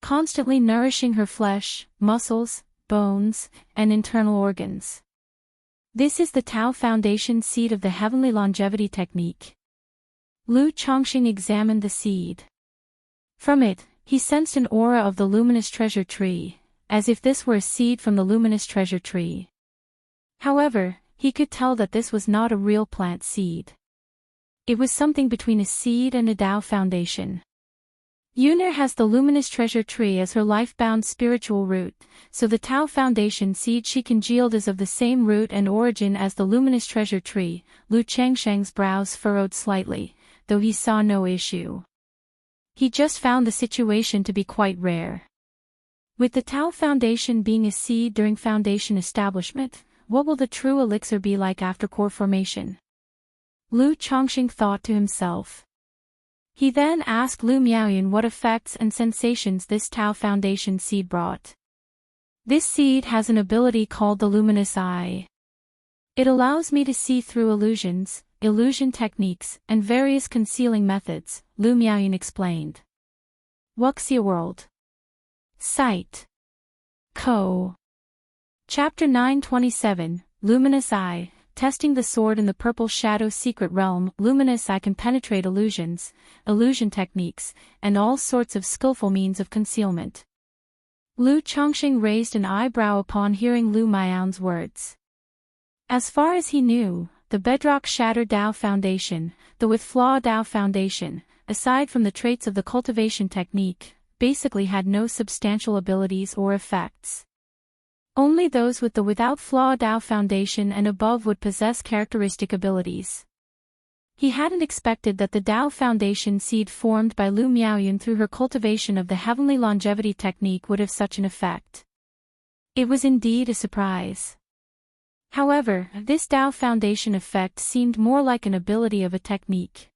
constantly nourishing her flesh, muscles, bones, and internal organs. This is the Tao Foundation seed of the heavenly longevity technique. Lu Chongqing examined the seed. From it, he sensed an aura of the luminous treasure tree, as if this were a seed from the luminous treasure tree. However, he could tell that this was not a real plant seed. It was something between a seed and a Tao foundation. Yuner has the luminous treasure tree as her life-bound spiritual root, so the Tao foundation seed she congealed is of the same root and origin as the luminous treasure tree. Lu Changsheng's brows furrowed slightly, though he saw no issue. He just found the situation to be quite rare. With the Tao foundation being a seed during foundation establishment, what will the true elixir be like after core formation? Lu Chongqing thought to himself. He then asked Lu Miaoyun what effects and sensations this Tao foundation seed brought. This seed has an ability called the luminous eye. It allows me to see through illusions, illusion techniques, and various concealing methods, Lu Miaoyun explained. Wuxia world. Sight. Co. Chapter 927, Luminous Eye. Testing the sword in the purple shadow secret realm. Luminous eye can penetrate illusions, illusion techniques, and all sorts of skillful means of concealment. Lu Chongqing raised an eyebrow upon hearing Lu Miao's words. As far as he knew, the bedrock Shatter Dao Foundation, the with flaw Dao Foundation, aside from the traits of the cultivation technique, basically had no substantial abilities or effects. Only those with the without flaw Dao Foundation and above would possess characteristic abilities. He hadn't expected that the Dao Foundation seed formed by Lu Miaoyun through her cultivation of the heavenly longevity technique would have such an effect. It was indeed a surprise. However, this Dao Foundation effect seemed more like an ability of a technique.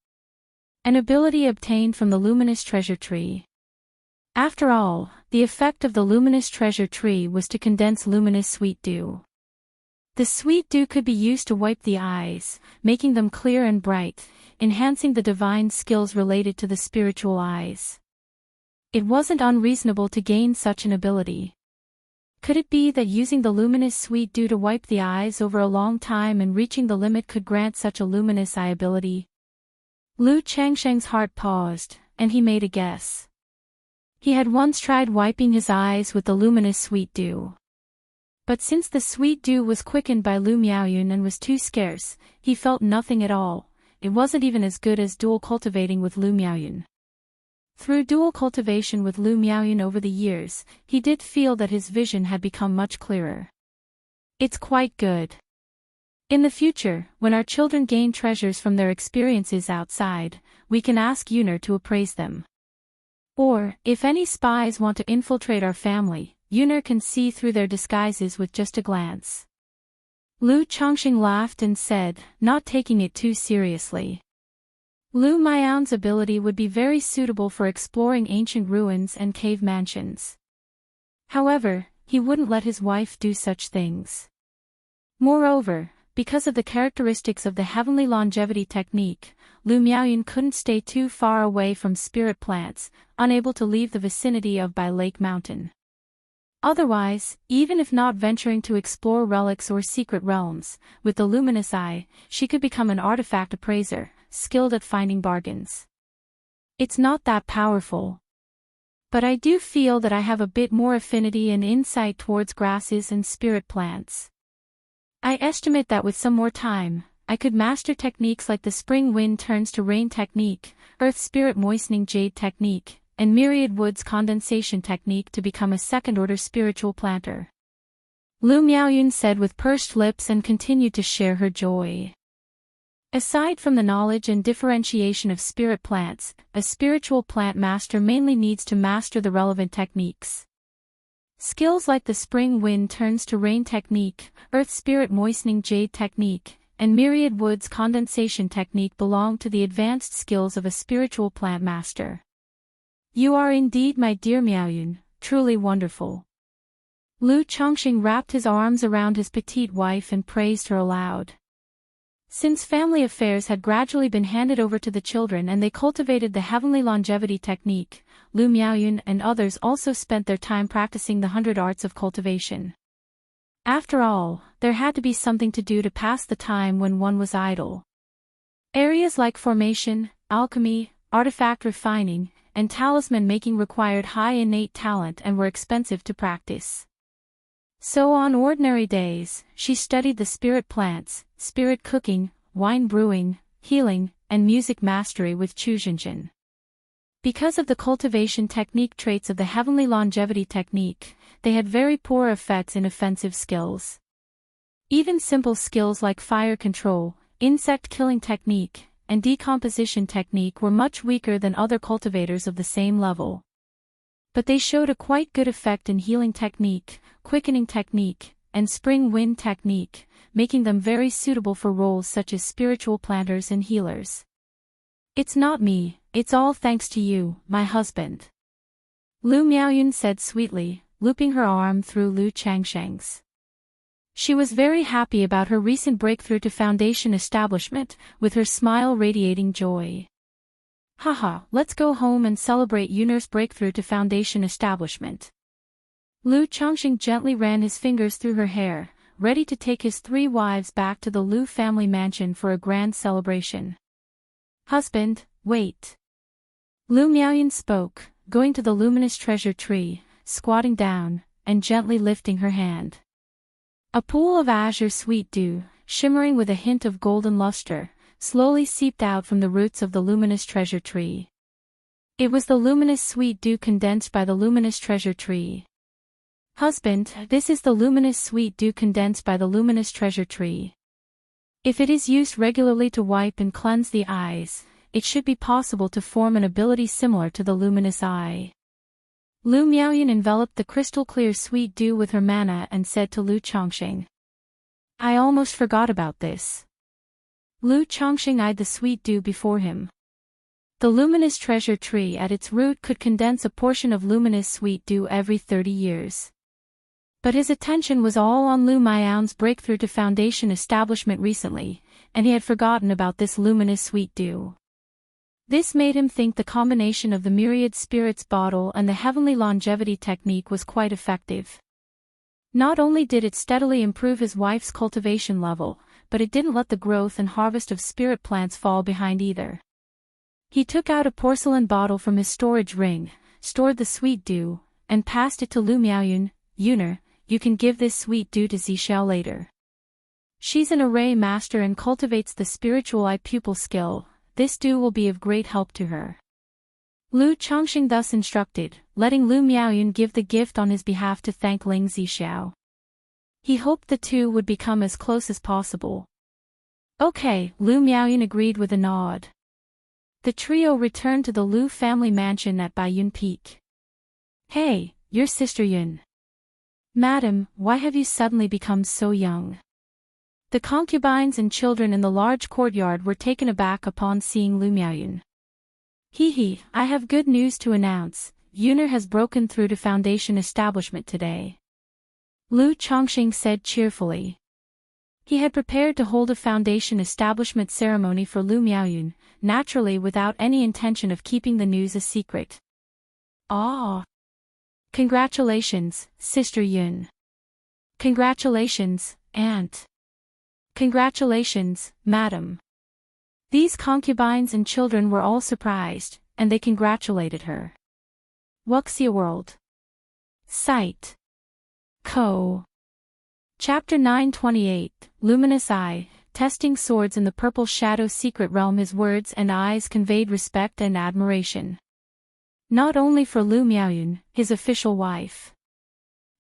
An ability obtained from the luminous treasure tree. After all, the effect of the luminous treasure tree was to condense luminous sweet dew. The sweet dew could be used to wipe the eyes, making them clear and bright, enhancing the divine skills related to the spiritual eyes. It wasn't unreasonable to gain such an ability. Could it be that using the luminous sweet dew to wipe the eyes over a long time and reaching the limit could grant such a luminous eye ability? Lu Changsheng's heart paused, and he made a guess. He had once tried wiping his eyes with the luminous sweet dew. But since the sweet dew was quickened by Lu Miaoyun and was too scarce, he felt nothing at all. It wasn't even as good as dual cultivating with Lu Miaoyun. Through dual cultivation with Lu Miaoyun over the years, he did feel that his vision had become much clearer. It's quite good. In the future, when our children gain treasures from their experiences outside, we can ask Yuner to appraise them. Or, if any spies want to infiltrate our family, Yuner can see through their disguises with just a glance. Lu Chongqing laughed and said, not taking it too seriously. Lu Miao's ability would be very suitable for exploring ancient ruins and cave mansions. However, he wouldn't let his wife do such things. Moreover, because of the characteristics of the heavenly longevity technique, Lu Miaoyun couldn't stay too far away from spirit plants, unable to leave the vicinity of Bai Lake Mountain. Otherwise, even if not venturing to explore relics or secret realms, with the luminous eye, she could become an artifact appraiser, skilled at finding bargains. It's not that powerful. But I do feel that I have a bit more affinity and insight towards grasses and spirit plants. I estimate that with some more time, I could master techniques like the spring wind turns to rain technique, earth spirit moistening jade technique, and myriad woods condensation technique to become a second-order spiritual planter. Lu Miaoyun said with pursed lips and continued to share her joy. Aside from the knowledge and differentiation of spirit plants, a spiritual plant master mainly needs to master the relevant techniques. Skills like the spring wind turns to rain technique, earth spirit moistening jade technique, and myriad woods condensation technique belong to the advanced skills of a spiritual plant master. You are indeed, my dear Miaoyun, truly wonderful. Lu Chongqing wrapped his arms around his petite wife and praised her aloud. Since family affairs had gradually been handed over to the children and they cultivated the heavenly longevity technique, Lu Miaoyun and others also spent their time practicing the 100 arts of cultivation. After all, there had to be something to do to pass the time when one was idle. Areas like formation, alchemy, artifact refining, and talisman making required high innate talent and were expensive to practice. So on ordinary days, she studied the spirit plants, spirit cooking, wine brewing, healing, and music mastery with Chu Zhenjin. Because of the cultivation technique traits of the heavenly longevity technique, they had very poor effects in offensive skills. Even simple skills like fire control, insect killing technique, and decomposition technique were much weaker than other cultivators of the same level. But they showed a quite good effect in healing technique, quickening technique, and spring wind technique, making them very suitable for roles such as spiritual planters and healers. It's not me, it's all thanks to you, my husband. Lu Miaoyun said sweetly, looping her arm through Lu Changsheng's. She was very happy about her recent breakthrough to foundation establishment, with her smile radiating joy. Haha, let's go home and celebrate Yuner's breakthrough to foundation establishment. Lu Chongqing gently ran his fingers through her hair, ready to take his 3 wives back to the Lu family mansion for a grand celebration. Husband, wait. Lu Miaoyan spoke, going to the luminous treasure tree, squatting down, and gently lifting her hand. A pool of azure sweet dew, shimmering with a hint of golden luster, slowly seeped out from the roots of the luminous treasure tree. It was the luminous sweet dew condensed by the luminous treasure tree. Husband, this is the luminous sweet dew condensed by the luminous treasure tree. If it is used regularly to wipe and cleanse the eyes, it should be possible to form an ability similar to the luminous eye. Lu Miaoyan enveloped the crystal-clear sweet dew with her mana and said to Lu Chongqing, I almost forgot about this. Lu Chongqing eyed the sweet dew before him. The luminous treasure tree at its root could condense a portion of luminous sweet dew every 30 years. But his attention was all on Lu Miaoyan's breakthrough to foundation establishment recently, and he had forgotten about this luminous sweet dew. This made him think the combination of the myriad spirits bottle and the heavenly longevity technique was quite effective. Not only did it steadily improve his wife's cultivation level, but it didn't let the growth and harvest of spirit plants fall behind either. He took out a porcelain bottle from his storage ring, stored the sweet dew, and passed it to Lu Miaoyan. Yuner, you can give this sweet dew to Zixiao later. She's an array master and cultivates the spiritual eye pupil skill. This dew will be of great help to her. Lu Chongqing thus instructed, letting Lu Miaoyan give the gift on his behalf to thank Ling Zixiao. He hoped the two would become as close as possible. Okay, Lu Miaoyan agreed with a nod. The trio returned to the Lu family mansion at Baiyun Peak. Hey, your sister Yun. Madam, why have you suddenly become so young? The concubines and children in the large courtyard were taken aback upon seeing Lu Miaoyan. Hee, I have good news to announce. Yuner has broken through to foundation establishment today. Lu Chongqing said cheerfully. He had prepared to hold a foundation establishment ceremony for Lu Miaoyan, naturally without any intention of keeping the news a secret. Ah! Congratulations, Sister Yun. Congratulations, Aunt. Congratulations, Madam. These concubines and children were all surprised, and they congratulated her. Wuxia World. Site. Co. Chapter 928, Luminous Eye, testing swords in the purple shadow secret realm. His words and eyes conveyed respect and admiration. Not only for Lu Miaoyan, his official wife,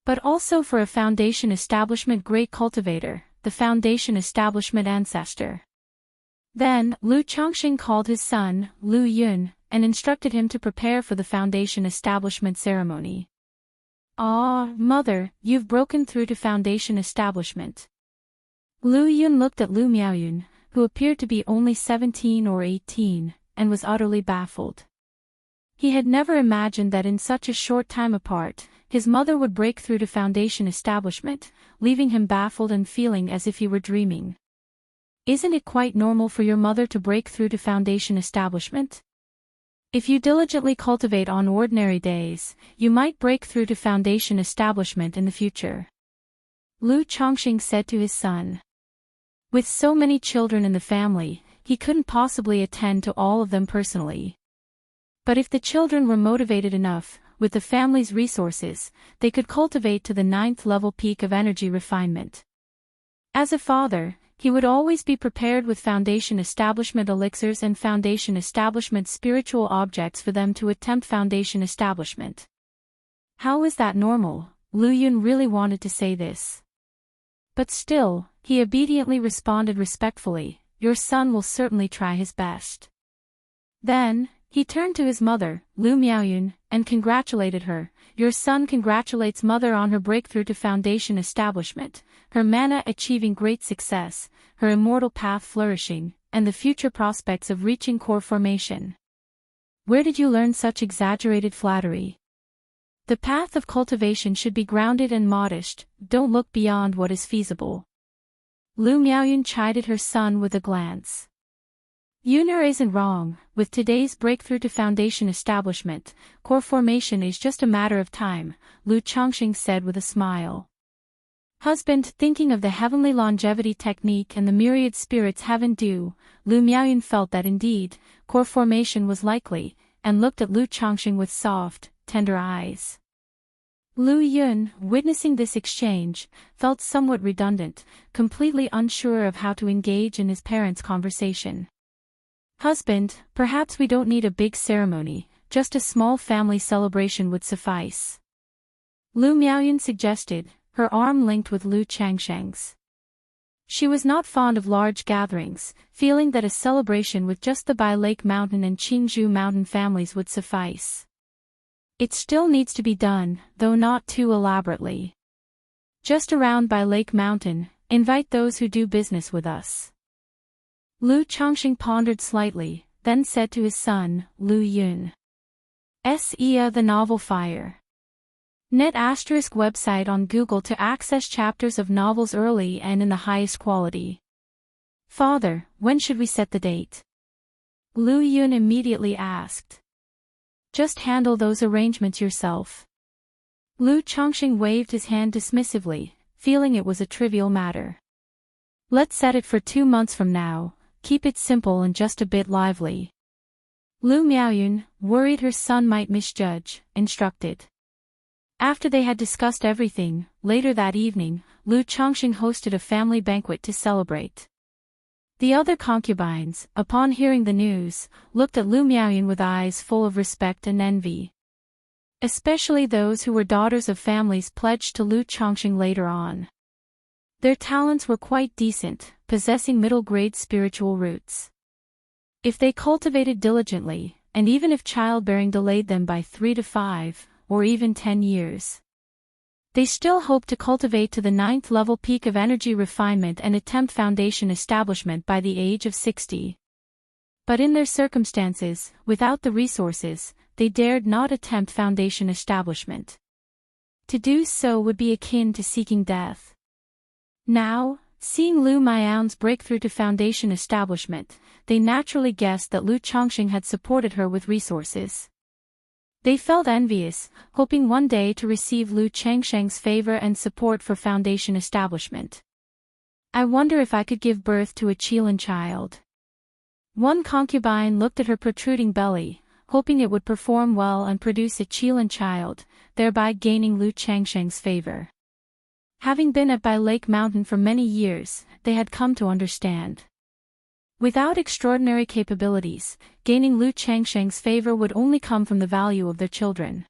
but also for a foundation establishment great cultivator, the foundation establishment ancestor. Then, Lu Chongqing called his son, Lu Yun, and instructed him to prepare for the foundation establishment ceremony. Ah, mother, you've broken through to foundation establishment. Lu Yun looked at Lu Miaoyan, who appeared to be only 17 or 18, and was utterly baffled. He had never imagined that in such a short time apart, his mother would break through to foundation establishment, leaving him baffled and feeling as if he were dreaming. Isn't it quite normal for your mother to break through to foundation establishment? If you diligently cultivate on ordinary days, you might break through to foundation establishment in the future. Lu Chongqing said to his son. With so many children in the family, he couldn't possibly attend to all of them personally. But if the children were motivated enough, with the family's resources, they could cultivate to the 9th level peak of energy refinement. As a father, he would always be prepared with foundation establishment elixirs and foundation establishment spiritual objects for them to attempt foundation establishment. How is that normal? Lu Yun really wanted to say this. But still, he obediently responded respectfully, your son will certainly try his best. Then, he turned to his mother, Lu Miaoyan, and congratulated her. Your son congratulates mother on her breakthrough to foundation establishment, her mana achieving great success, her immortal path flourishing, and the future prospects of reaching core formation. Where did you learn such exaggerated flattery? The path of cultivation should be grounded and modest, don't look beyond what is feasible. Lu Miaoyan chided her son with a glance. Yuner isn't wrong. With today's breakthrough to foundation establishment, core formation is just a matter of time, Lu Chongqing said with a smile. Husband, thinking of the heavenly longevity technique and the myriad spirits heaven do, Lu Miaoyun felt that indeed, core formation was likely, and looked at Lu Chongqing with soft, tender eyes. Lu Yun, witnessing this exchange, felt somewhat redundant, completely unsure of how to engage in his parents' conversation. Husband, perhaps we don't need a big ceremony, just a small family celebration would suffice. Lu Miaoyun suggested, her arm linked with Lu Changsheng's. She was not fond of large gatherings, feeling that a celebration with just the Bai Lake Mountain and Qingzhou Mountain families would suffice. It still needs to be done, though not too elaborately. Just around Bai Lake Mountain, invite those who do business with us. Lu Chongqing pondered slightly, then said to his son, Lu Yun. S.E.A. The novel Fire. Net ** website on Google to access chapters of novels early and in the highest quality. Father, when should we set the date? Lu Yun immediately asked. Just handle those arrangements yourself. Lu Chongqing waved his hand dismissively, feeling it was a trivial matter. Let's set it for 2 months from now. Keep it simple and just a bit lively. Lu Miaoyun, worried her son might misjudge, instructed. After they had discussed everything, later that evening, Lu Chongqing hosted a family banquet to celebrate. The other concubines, upon hearing the news, looked at Lu Miaoyun with eyes full of respect and envy. Especially those who were daughters of families pledged to Lu Chongqing later on. Their talents were quite decent, possessing middle-grade spiritual roots. If they cultivated diligently, and even if childbearing delayed them by 3 to 5, or even 10 years, they still hoped to cultivate to the 9th level peak of energy refinement and attempt foundation establishment by the age of 60. But in their circumstances, without the resources, they dared not attempt foundation establishment. To do so would be akin to seeking death. Now, seeing Lu Miaoyun's breakthrough to foundation establishment, they naturally guessed that Lu Chongqing had supported her with resources. They felt envious, hoping one day to receive Lu Changsheng's favor and support for foundation establishment. I wonder if I could give birth to a Qilin child. One concubine looked at her protruding belly, hoping it would perform well and produce a Qilin child, thereby gaining Lu Changsheng's favor. Having been at Bai Lake Mountain for many years, they had come to understand. Without extraordinary capabilities, gaining Lu Changsheng's favor would only come from the value of their children.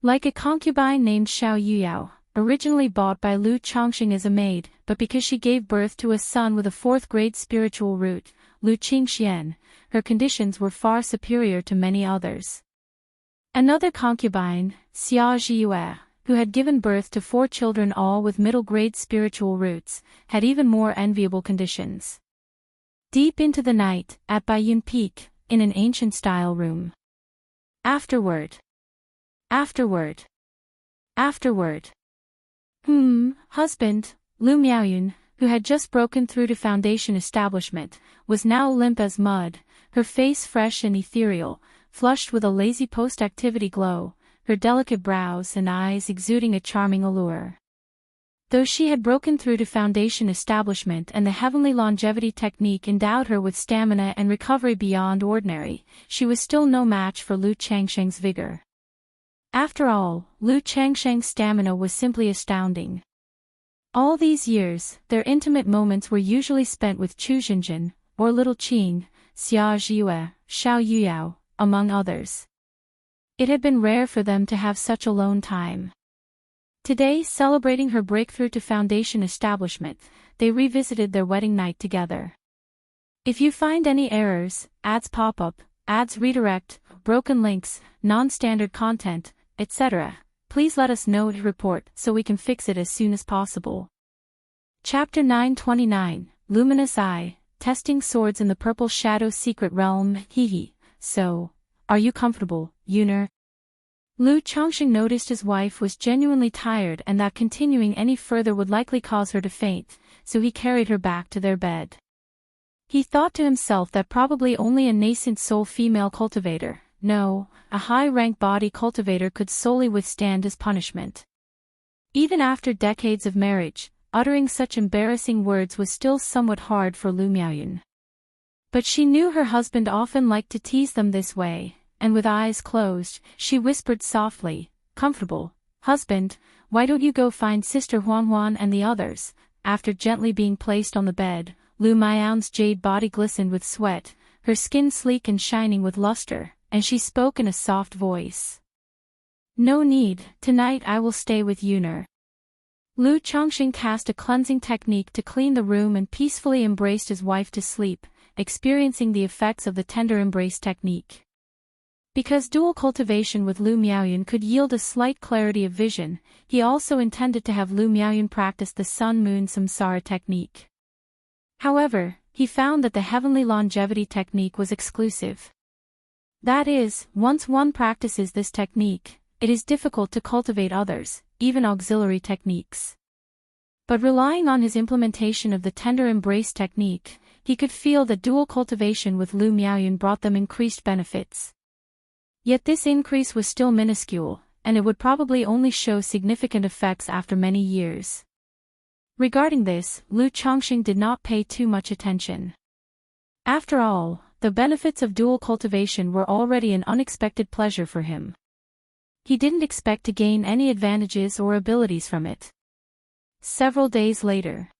Like a concubine named Xiao Yuyao, originally bought by Lu Chongqing as a maid, but because she gave birth to a son with a 4th-grade spiritual root, Lu Qingxian, her conditions were far superior to many others. Another concubine, Xia Zhiyue, who had given birth to 4 children all with middle-grade spiritual roots, had even more enviable conditions. Deep into the night, at Baiyun Peak, in an ancient-style room. Afterward. Husband, Lu Miaoyun, who had just broken through to foundation establishment, was now limp as mud, her face fresh and ethereal, flushed with a lazy post-activity glow, her delicate brows and eyes exuding a charming allure. Though she had broken through to foundation establishment and the heavenly longevity technique endowed her with stamina and recovery beyond ordinary, she was still no match for Lu Changsheng's vigor. After all, Lu Changsheng's stamina was simply astounding. All these years, their intimate moments were usually spent with Chu Xinjin, or Little Qing, Xia Zhiyue, Xiao Yuyao, among others. It had been rare for them to have such alone time. Today, celebrating her breakthrough to foundation establishment, they revisited their wedding night together. If you find any errors, ads pop up, ads redirect, broken links, non-standard content, etc., please let us know to report so we can fix it as soon as possible. Chapter 929, Luminous Eye, Testing Swords in the Purple Shadow Secret Realm. So, are you comfortable, Yuner? Lu Chongqing noticed his wife was genuinely tired and that continuing any further would likely cause her to faint, so he carried her back to their bed. He thought to himself that probably only a nascent soul female cultivator, no, a high-rank body cultivator could solely withstand his punishment. Even after decades of marriage, uttering such embarrassing words was still somewhat hard for Lu Miaoyun. But she knew her husband often liked to tease them this way, and with eyes closed, she whispered softly, "Comfortable, husband, why don't you go find Sister Huan and the others?" After gently being placed on the bed, Lu Miaoyun's jade body glistened with sweat, her skin sleek and shining with luster, and she spoke in a soft voice. "No need, tonight I will stay with Yuner." Lu Chongqing cast a cleansing technique to clean the room and peacefully embraced his wife to sleep, experiencing the effects of the tender embrace technique. Because dual cultivation with Lu Miaoyun could yield a slight clarity of vision, he also intended to have Lu Miaoyun practice the Sun-Moon Samsara technique. However, he found that the heavenly longevity technique was exclusive. That is, once one practices this technique, it is difficult to cultivate others, even auxiliary techniques. But relying on his implementation of the tender embrace technique, he could feel that dual cultivation with Lu Miaoyun brought them increased benefits. Yet this increase was still minuscule, and it would probably only show significant effects after many years. Regarding this, Lu Chongqing did not pay too much attention. After all, the benefits of dual cultivation were already an unexpected pleasure for him. He didn't expect to gain any advantages or abilities from it. Several days later,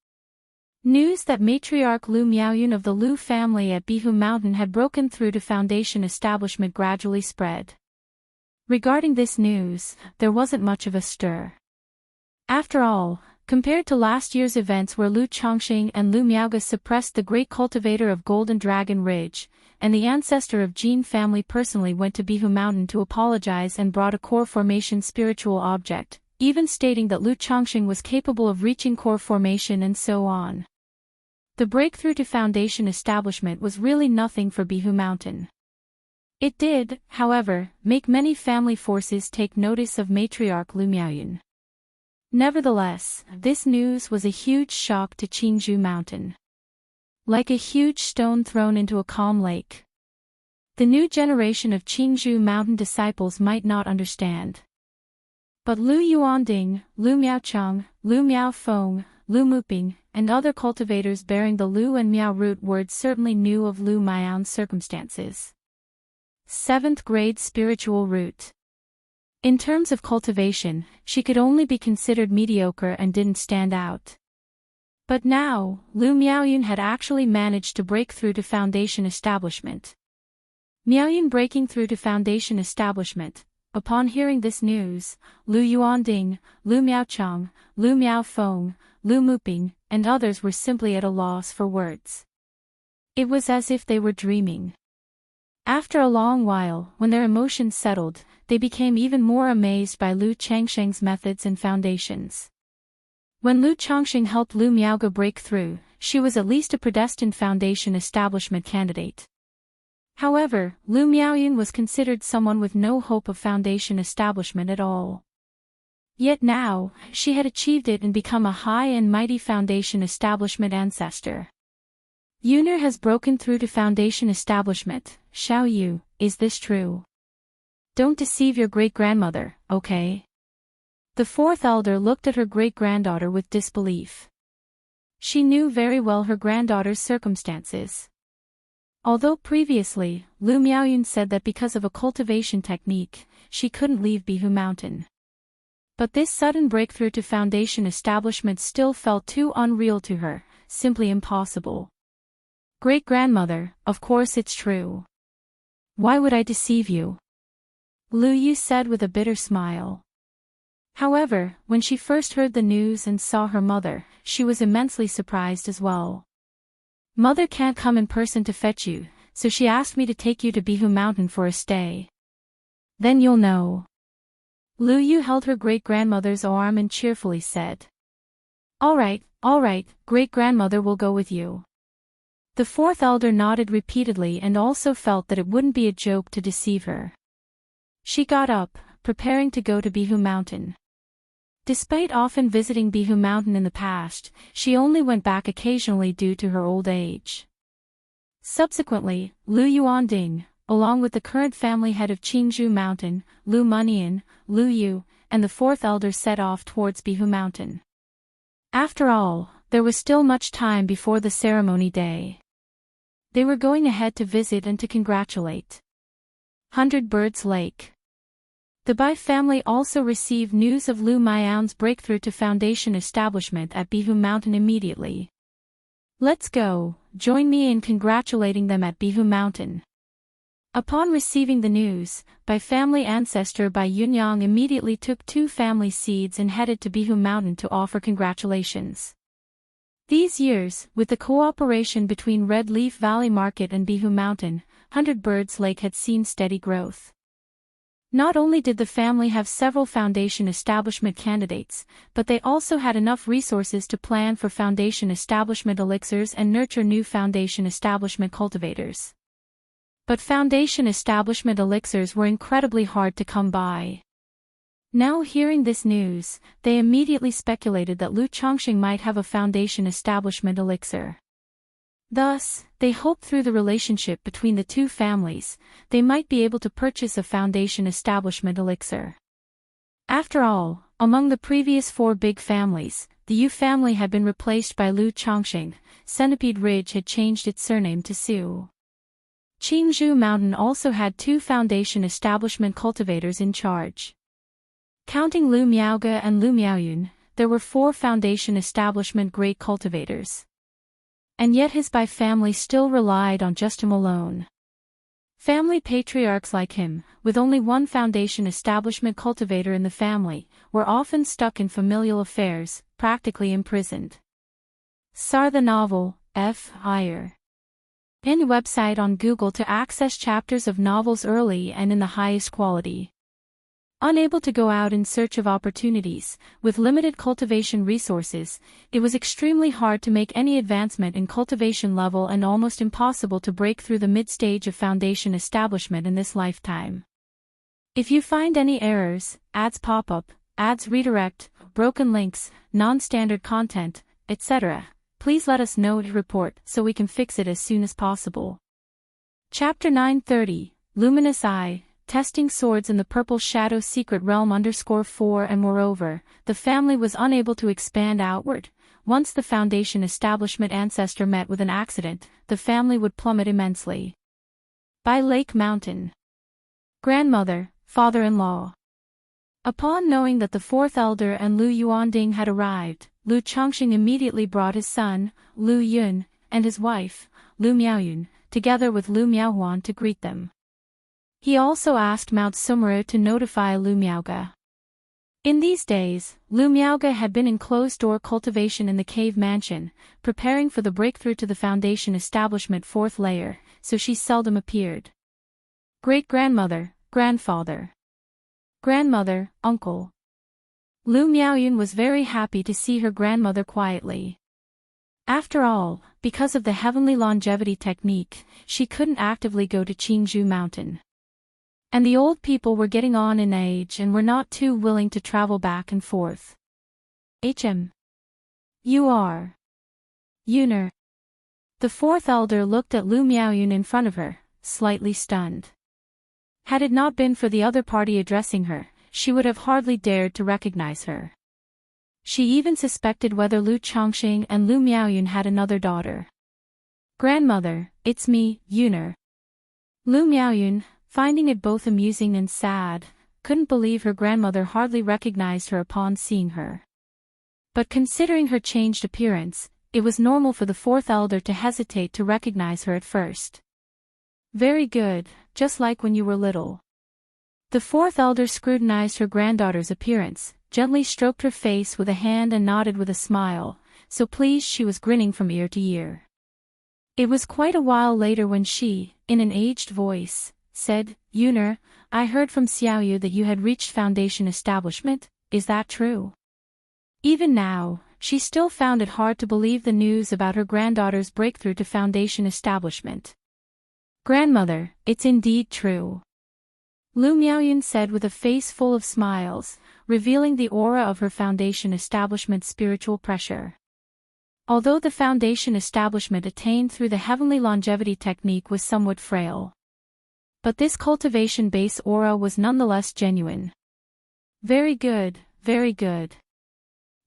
news that matriarch Lu Miaoyun of the Lu family at Bihu Mountain had broken through to Foundation establishment gradually spread. Regarding this news, there wasn't much of a stir. After all, compared to last year's events where Lu Chongqing and Lu Miaoge suppressed the great cultivator of Golden Dragon Ridge, and the ancestor of Jin family personally went to Bihu Mountain to apologize and brought a core formation spiritual object, even stating that Lu Chongqing was capable of reaching core formation and so on. The breakthrough to Foundation establishment was really nothing for Bihu Mountain. It did, however, make many family forces take notice of matriarch Lu Miaoyun. Nevertheless, this news was a huge shock to Qingzhou Mountain. Like a huge stone thrown into a calm lake. The new generation of Qingzhou Mountain disciples might not understand. But Lu Yuanding, Lu Miaochang, Lu Miaofeng, Lu Muping, and other cultivators bearing the Lu and Miao root words certainly knew of Lu Miaoyun's circumstances. 7th grade spiritual root. In terms of cultivation, she could only be considered mediocre and didn't stand out. But now, Lu Miaoyun had actually managed to break through to Foundation establishment. Miaoyun breaking through to Foundation establishment. Upon hearing this news, Lu Yuanding, Lu Miaochang, Lu Miaofeng, Lu Muping, and others were simply at a loss for words. It was as if they were dreaming. After a long while, when their emotions settled, they became even more amazed by Lu Changsheng's methods and foundations. When Lu Chongqing helped Lu Miaoge break through, she was at least a predestined Foundation establishment candidate. However, Lu Miaoyun was considered someone with no hope of Foundation establishment at all. Yet now, she had achieved it and become a high and mighty Foundation establishment ancestor. Yuner has broken through to Foundation establishment, Xiao Yu, is this true? Don't deceive your great-grandmother, okay? The 4th elder looked at her great-granddaughter with disbelief. She knew very well her granddaughter's circumstances. Although previously, Lu Miaoyun said that because of a cultivation technique, she couldn't leave Bihu Mountain. But this sudden breakthrough to Foundation establishment still felt too unreal to her, simply impossible. Great-grandmother, of course it's true. Why would I deceive you? Lu Yu said with a bitter smile. However, when she first heard the news and saw her mother, she was immensely surprised as well. Mother can't come in person to fetch you, so she asked me to take you to Bihu Mountain for a stay. Then you'll know. Lu Yu held her great-grandmother's arm and cheerfully said. All right, great-grandmother will go with you. The 4th elder nodded repeatedly and also felt that it wouldn't be a joke to deceive her. She got up, preparing to go to Bihu Mountain. Despite often visiting Bihu Mountain in the past, she only went back occasionally due to her old age. Subsequently, Lu Yuanding, along with the current family head of Qingzhou Mountain, Lu Munian, Lu Yu, and the fourth elder set off towards Bihu Mountain. After all, there was still much time before the ceremony day. They were going ahead to visit and to congratulate. 100 Birds Lake. The Bai family also received news of Lu Miao's breakthrough to foundation establishment at Bihu Mountain immediately. Let's go, join me in congratulating them at Bihu Mountain. Upon receiving the news, Bai family ancestor Bai Yunyang immediately took 2 family seeds and headed to Bihu Mountain to offer congratulations. These years, with the cooperation between Red Leaf Valley Market and Bihu Mountain, 100 Birds Lake had seen steady growth. Not only did the family have several foundation establishment candidates, but they also had enough resources to plan for foundation establishment elixirs and nurture new foundation establishment cultivators. But foundation establishment elixirs were incredibly hard to come by. Now hearing this news, they immediately speculated that Lu Chongqing might have a foundation establishment elixir. Thus, they hoped through the relationship between the 2 families, they might be able to purchase a foundation establishment elixir. After all, among the previous 4 big families, the Yu family had been replaced by Lu Chongqing. Centipede Ridge had changed its surname to Su. Qingzhou Mountain also had 2 foundation establishment cultivators in charge. Counting Lu Miaoge and Lu Miaoyun, there were 4 foundation establishment great cultivators. And yet his Bai family still relied on just him alone. Family patriarchs like him, with only 1 foundation establishment cultivator in the family, were often stuck in familial affairs, practically imprisoned. Sar the novel, F. Higher. In website on Google to access chapters of novels early and in the highest quality. Unable to go out in search of opportunities, with limited cultivation resources, it was extremely hard to make any advancement in cultivation level and almost impossible to break through the mid-stage of foundation establishment in this lifetime. If you find any errors, ads pop-up, ads redirect, broken links, non-standard content, etc., please let us know to report so we can fix it as soon as possible. Chapter 930, Luminous Eye. Testing swords in the Purple Shadow Secret Realm _4 and moreover, the family was unable to expand outward. Once the foundation establishment ancestor met with an accident, the family would plummet immensely. By Lake Mountain. Grandmother, father-in-law. Upon knowing that the 4th elder and Lu Yuanding had arrived, Lu Chongqing immediately brought his son, Lu Yun, and his wife, Lu Miaoyun, together with Lu Miaohuan to greet them. He also asked Mount Sumeru to notify Lu Miaoge. In these days, Lu Miaoge had been in closed-door cultivation in the cave mansion, preparing for the breakthrough to the foundation establishment 4th layer, so she seldom appeared. Great-grandmother, grandfather. Grandmother, uncle. Lu Miaoyun was very happy to see her grandmother quietly. After all, because of the heavenly longevity technique, she couldn't actively go to Qingzhou Mountain. And the old people were getting on in age and were not too willing to travel back and forth. You are. Yuner. The 4th elder looked at Lu Miaoyun in front of her, slightly stunned. Had it not been for the other party addressing her, she would have hardly dared to recognize her. She even suspected whether Lu Chongqing and Lu Miaoyun had another daughter. Grandmother, it's me, Yuner. Lu Miaoyun, finding it both amusing and sad, couldn't believe her grandmother hardly recognized her upon seeing her. But considering her changed appearance, it was normal for the 4th elder to hesitate to recognize her at first. Very good, just like when you were little. The 4th elder scrutinized her granddaughter's appearance, gently stroked her face with a hand and nodded with a smile, so pleased she was grinning from ear to ear. It was quite a while later when she, in an aged voice, said, Yuner, I heard from Xiaoyu that you had reached foundation establishment, is that true? Even now, she still found it hard to believe the news about her granddaughter's breakthrough to foundation establishment. Grandmother, it's indeed true. Lu Miaoyun said with a face full of smiles, revealing the aura of her foundation establishment spiritual pressure. Although the foundation establishment attained through the heavenly longevity technique was somewhat frail. But this cultivation base aura was nonetheless genuine. Very good, very good.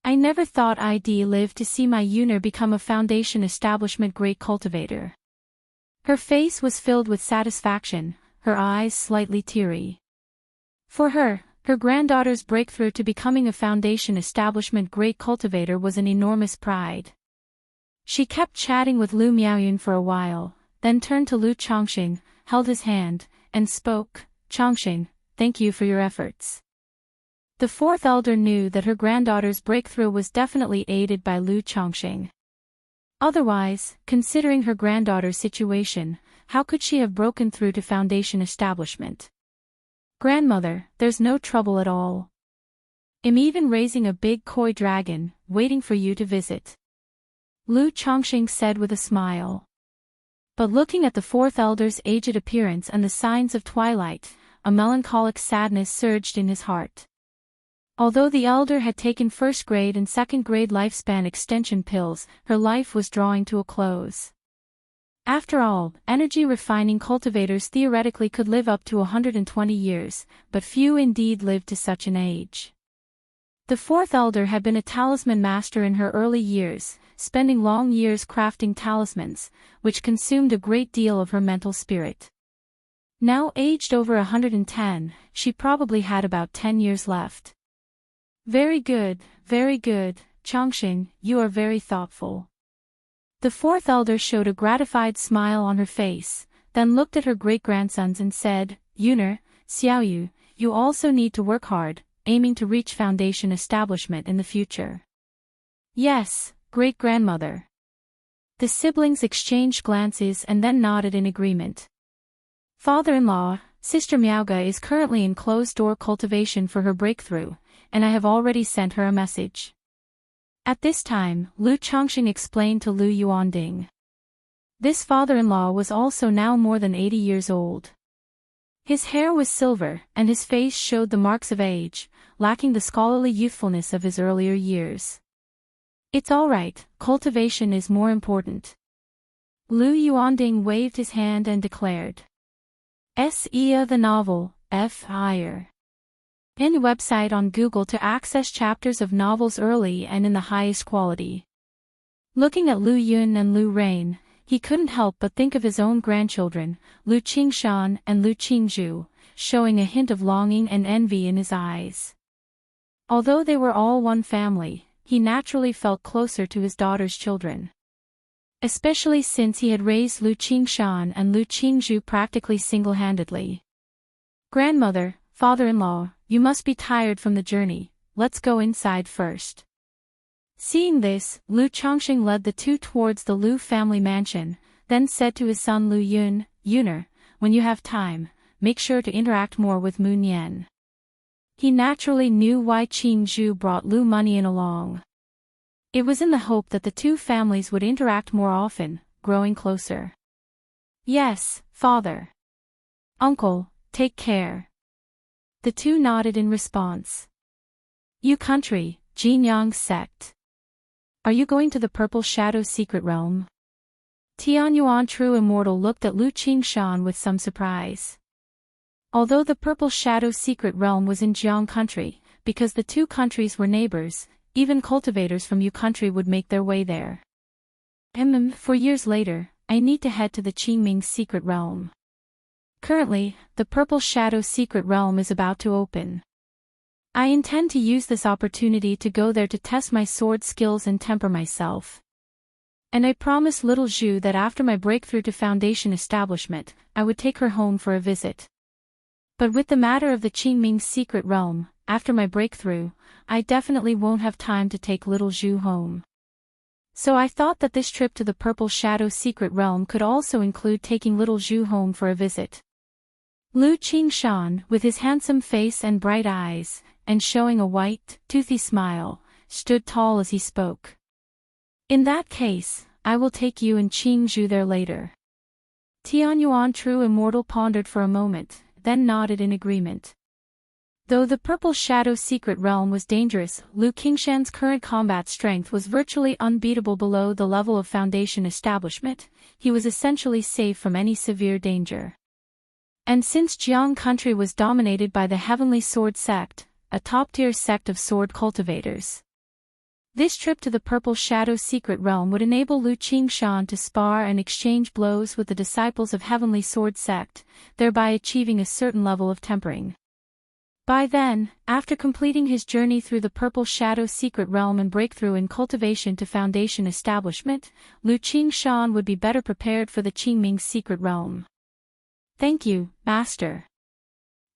I never thought I'd live to see my Yuner become a foundation establishment great cultivator. Her face was filled with satisfaction, her eyes slightly teary. For her granddaughter's breakthrough to becoming a foundation establishment great cultivator was an enormous pride. She kept chatting with Lu Miaoyun for a while, then turned to Lu Chongqing, held his hand, and spoke, "Chongqing, thank you for your efforts." The fourth elder knew that her granddaughter's breakthrough was definitely aided by Lu Chongqing. Otherwise, considering her granddaughter's situation, how could she have broken through to foundation establishment? "Grandmother, there's no trouble at all. I'm even raising a big koi dragon, waiting for you to visit," Lu Chongqing said with a smile. But looking at the fourth elder's aged appearance and the signs of twilight, a melancholic sadness surged in his heart. Although the elder had taken first-grade and second-grade lifespan extension pills, her life was drawing to a close. After all, energy-refining cultivators theoretically could live up to 120 years, but few indeed lived to such an age. The fourth elder had been a talisman master in her early years, spending long years crafting talismans, which consumed a great deal of her mental spirit. Now aged over 110, she probably had about 10 years left. Very good, Chongqing, you are very thoughtful." The fourth elder showed a gratified smile on her face, then looked at her great-grandsons and said, "Yuner, Xiaoyu, you also need to work hard, aiming to reach foundation establishment in the future." "Yes, great-grandmother." The siblings exchanged glances and then nodded in agreement. "Father-in-law, Sister Miaoga is currently in closed-door cultivation for her breakthrough, and I have already sent her a message." At this time, Lu Chongqing explained to Lu Yuanding. This father-in-law was also now more than 80 years old. His hair was silver, and his face showed the marks of age, lacking the scholarly youthfulness of his earlier years. "It's all right, cultivation is more important." Lu Yuanding waved his hand and declared. The novel, F.I.R. Any website on Google to access chapters of novels early and in the highest quality. Looking at Lu Yun and Lu Rain, he couldn't help but think of his own grandchildren, Lu Qingshan and Lu Qingzhu, showing a hint of longing and envy in his eyes. Although they were all one family, he naturally felt closer to his daughter's children. Especially since he had raised Lu Qingshan and Lu Qingzhu practically single-handedly. "Grandmother, father-in-law, you must be tired from the journey, let's go inside first." Seeing this, Lu Chongqing led the two towards the Lu family mansion, then said to his son Lu Yun, "Yuner, when you have time, make sure to interact more with Mu Nian." He naturally knew why Qingzhu brought Lu Money along. It was in the hope that the two families would interact more often, growing closer. "Yes, father." "Uncle, take care." The two nodded in response. "You country, Jinyang sect. Are you going to the Purple Shadow secret realm?" Tianyuan True Immortal looked at Lu Qingshan with some surprise. Although the Purple Shadow secret realm was in Jiang country, because the two countries were neighbors, even cultivators from Yu country would make their way there. 4 years later, I need to head to the Qingming secret realm. Currently, the Purple Shadow secret realm is about to open. I intend to use this opportunity to go there to test my sword skills and temper myself. And I promised little Zhu that after my breakthrough to foundation establishment, I would take her home for a visit. But with the matter of the Qingming secret realm, after my breakthrough, I definitely won't have time to take little Zhu home. So I thought that this trip to the Purple Shadow secret realm could also include taking little Zhu home for a visit. Lu Qingshan, with his handsome face and bright eyes, and showing a white, toothy smile, stood tall as he spoke. "In that case, I will take you and Qingzhu there later." Tianyuan True Immortal pondered for a moment, then nodded in agreement. Though the Purple Shadow secret realm was dangerous, Lu Qingshan's current combat strength was virtually unbeatable below the level of Foundation establishment. He was essentially safe from any severe danger. And since Jiang country was dominated by the Heavenly Sword sect, a top-tier sect of sword cultivators, this trip to the Purple Shadow secret realm would enable Lu Qingshan to spar and exchange blows with the disciples of Heavenly Sword sect, thereby achieving a certain level of tempering. By then, after completing his journey through the Purple Shadow secret realm and breakthrough in cultivation to Foundation establishment, Lu Qingshan would be better prepared for the Qingming secret realm. Thank you, Master.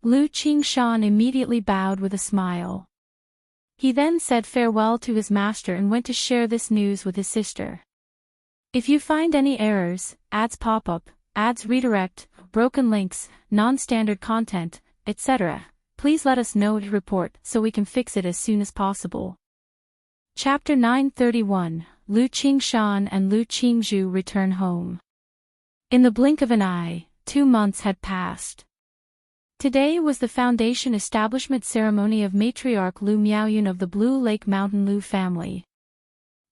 Lu Qingshan immediately bowed with a smile. He then said farewell to his master and went to share this news with his sister. If you find any errors, ads pop up, ads redirect, broken links, non-standard content, etc., please let us know to report so we can fix it as soon as possible. Chapter 931, Lu Qingshan and Lu Qingzhu return home. In the blink of an eye, 2 months had passed. Today was the Foundation establishment ceremony of matriarch Lu Miaoyun of the Blue Lake Mountain Lu family.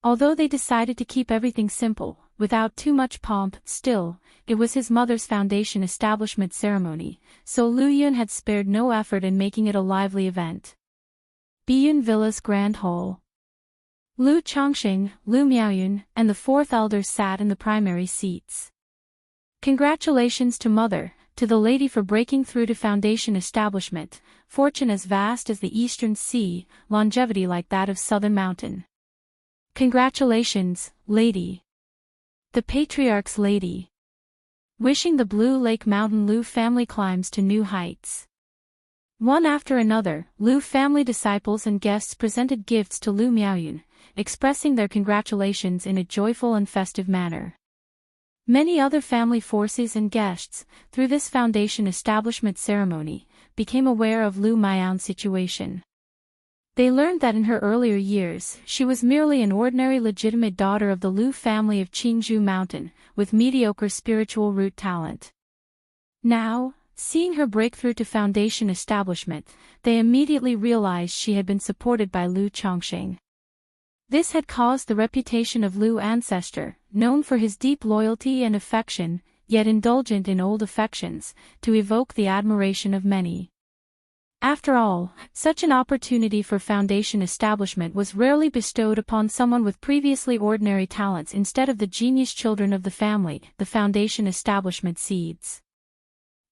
Although they decided to keep everything simple, without too much pomp, still, it was his mother's Foundation establishment ceremony, so Lu Yun had spared no effort in making it a lively event. Biyun Villa's Grand Hall. Lu Chongqing, Lu Miaoyun, and the fourth elder sat in the primary seats. Congratulations to Mother, to the lady for breaking through to Foundation establishment, fortune as vast as the Eastern Sea, longevity like that of Southern Mountain. Congratulations, lady. The Patriarch's lady. Wishing the Blue Lake Mountain Lu family climbs to new heights. One after another, Lu family disciples and guests presented gifts to Lu Miaoyun, expressing their congratulations in a joyful and festive manner. Many other family forces and guests, through this Foundation establishment ceremony, became aware of Lu Miaoyun's situation. They learned that in her earlier years, she was merely an ordinary legitimate daughter of the Lu family of Qingzhou Mountain, with mediocre spiritual root talent. Now, seeing her breakthrough to Foundation establishment, they immediately realized she had been supported by Lu Chongqing. This had caused the reputation of Lu ancestor, known for his deep loyalty and affection, yet indulgent in old affections, to evoke the admiration of many. After all, such an opportunity for Foundation establishment was rarely bestowed upon someone with previously ordinary talents instead of the genius children of the family, the Foundation establishment seeds.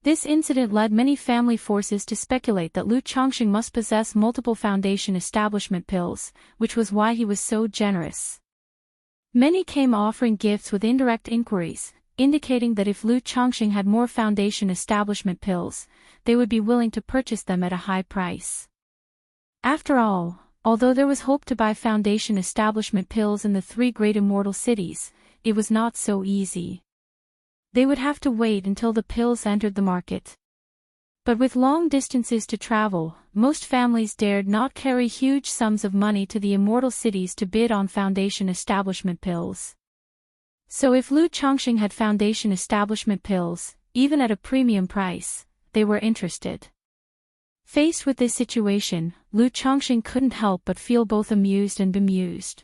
This incident led many family forces to speculate that Lu Chongqing must possess multiple Foundation establishment pills, which was why he was so generous. Many came offering gifts with indirect inquiries, indicating that if Lu Chongqing had more Foundation establishment pills, they would be willing to purchase them at a high price. After all, although there was hope to buy Foundation establishment pills in the 3 great immortal cities, it was not so easy. They would have to wait until the pills entered the market. But with long distances to travel, most families dared not carry huge sums of money to the immortal cities to bid on Foundation establishment pills. So if Lu Chongqing had Foundation establishment pills, even at a premium price, they were interested. Faced with this situation, Lu Chongqing couldn't help but feel both amused and bemused.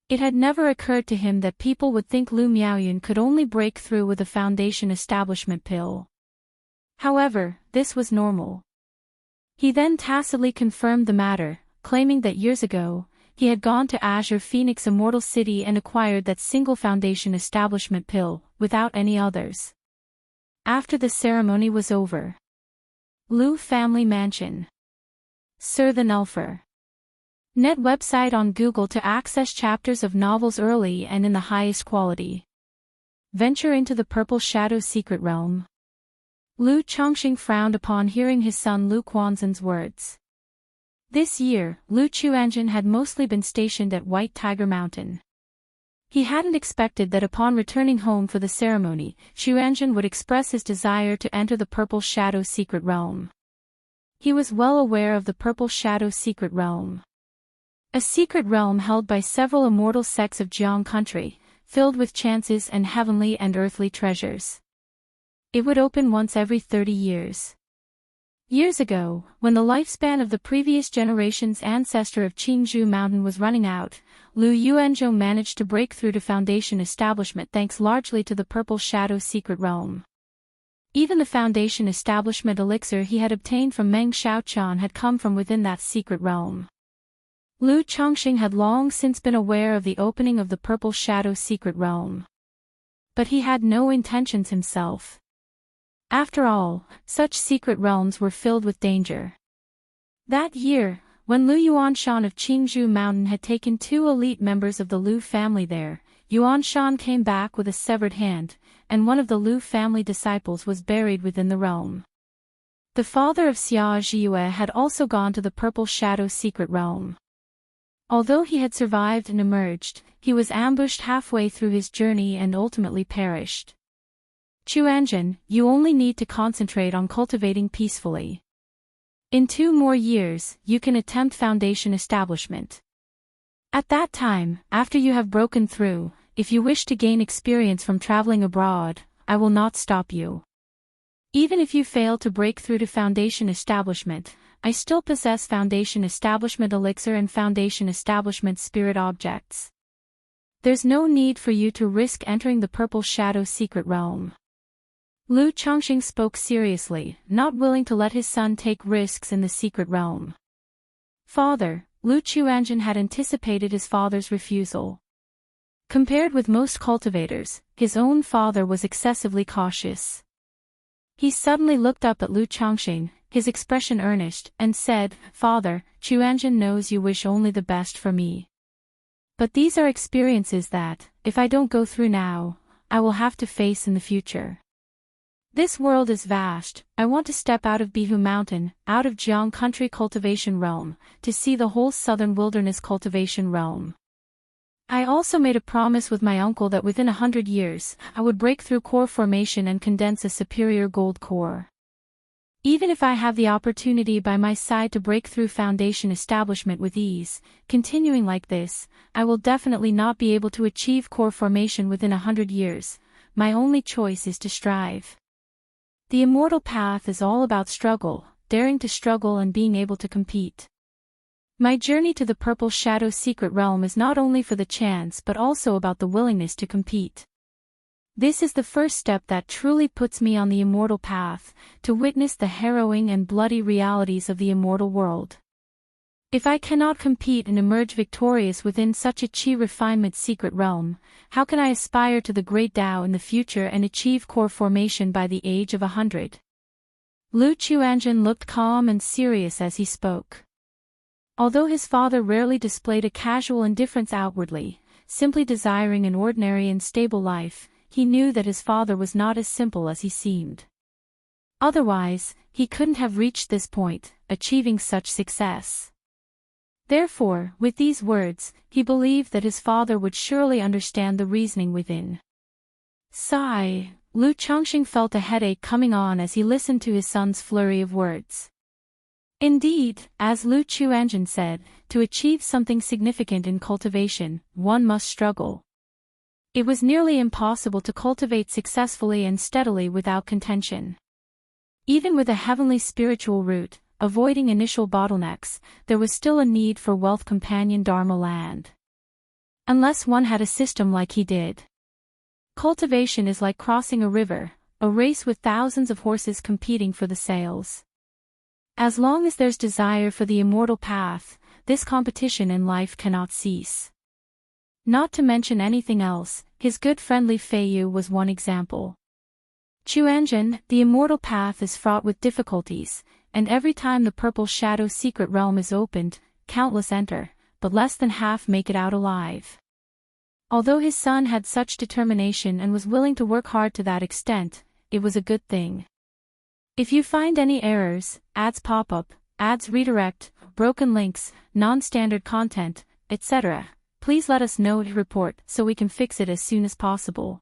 It had never occurred to him that people would think Lu Miaoyun could only break through with a Foundation establishment pill. However, this was normal. He then tacitly confirmed the matter, claiming that years ago, he had gone to Azure Phoenix Immortal City and acquired that single Foundation establishment pill, without any others. After the ceremony was over. Lu Family Mansion. Sir the Nelfer. Net website on Google to access chapters of novels early and in the highest quality. Venture into the Purple Shadow secret realm. Lu Chongqing frowned upon hearing his son Lu Quanzhen's words. This year, Lu Chuanzhen had mostly been stationed at White Tiger Mountain. He hadn't expected that upon returning home for the ceremony, Chuanzhen would express his desire to enter the Purple Shadow secret realm. He was well aware of the Purple Shadow secret realm. A secret realm held by several immortal sects of Jiang country, filled with chances and heavenly and earthly treasures. It would open once every 30 years. Years ago, when the lifespan of the previous generation's ancestor of Qingzhou Mountain was running out, Lu Yuanzhou managed to break through to Foundation establishment thanks largely to the Purple Shadow secret realm. Even the Foundation establishment elixir he had obtained from Meng Xiaoqian had come from within that secret realm. Lu Chongqing had long since been aware of the opening of the Purple Shadow secret realm. But he had no intentions himself. After all, such secret realms were filled with danger. That year, when Lu Yuanshan of Qingzhou Mountain had taken 2 elite members of the Lu family there, Yuanshan came back with a severed hand, and one of the Lu family disciples was buried within the realm. The father of Xia Zhiyue had also gone to the Purple Shadow secret realm. Although he had survived and emerged, he was ambushed halfway through his journey and ultimately perished. Chuanjin, you only need to concentrate on cultivating peacefully. In 2 more years, you can attempt Foundation establishment. At that time, after you have broken through, if you wish to gain experience from traveling abroad, I will not stop you. Even if you fail to break through to Foundation establishment, I still possess Foundation establishment elixir and Foundation establishment spirit objects. There's no need for you to risk entering the Purple Shadow secret realm. Lu Chongqing spoke seriously, not willing to let his son take risks in the secret realm. Father, Lu Chuanjin had anticipated his father's refusal. Compared with most cultivators, his own father was excessively cautious. He suddenly looked up at Lu Chongqing, his expression earnest, and said, "Father, Chuanjin knows you wish only the best for me. But these are experiences that, if I don't go through now, I will have to face in the future. This world is vast. I want to step out of Bihu Mountain, out of Jiang Country Cultivation Realm, to see the whole Southern Wilderness Cultivation Realm. I also made a promise with my uncle that within 100 years, I would break through core formation and condense a superior gold core. Even if I have the opportunity by my side to break through Foundation establishment with ease, continuing like this, I will definitely not be able to achieve core formation within 100 years. My only choice is to strive. The immortal path is all about struggle, daring to struggle and being able to compete. My journey to the Purple Shadow secret realm is not only for the chance but also about the willingness to compete. This is the first step that truly puts me on the immortal path, to witness the harrowing and bloody realities of the immortal world. If I cannot compete and emerge victorious within such a chi refinement secret realm, how can I aspire to the great Tao in the future and achieve core formation by the age of 100? Lu Chuanjin looked calm and serious as he spoke. Although his father rarely displayed a casual indifference outwardly, simply desiring an ordinary and stable life, he knew that his father was not as simple as he seemed. Otherwise, he couldn't have reached this point, achieving such success. Therefore, with these words, he believed that his father would surely understand the reasoning within. Sigh, Lu Chongqing felt a headache coming on as he listened to his son's flurry of words. Indeed, as Lu Chuanjin said, to achieve something significant in cultivation, one must struggle. It was nearly impossible to cultivate successfully and steadily without contention. Even with a heavenly spiritual root, avoiding initial bottlenecks, there was still a need for wealth companion Dharma land. Unless one had a system like he did. Cultivation is like crossing a river, a race with thousands of horses competing for the sails. As long as there's desire for the immortal path, this competition in life cannot cease. Not to mention anything else, his good friendly Feiyu was one example. Chuanjin, the immortal path is fraught with difficulties, and every time the Purple Shadow secret realm is opened, countless enter, but less than half make it out alive. Although his son had such determination and was willing to work hard to that extent, it was a good thing. If you find any errors, ads pop up, ads redirect, broken links, non-standard content, etc., please let us know to report so we can fix it as soon as possible.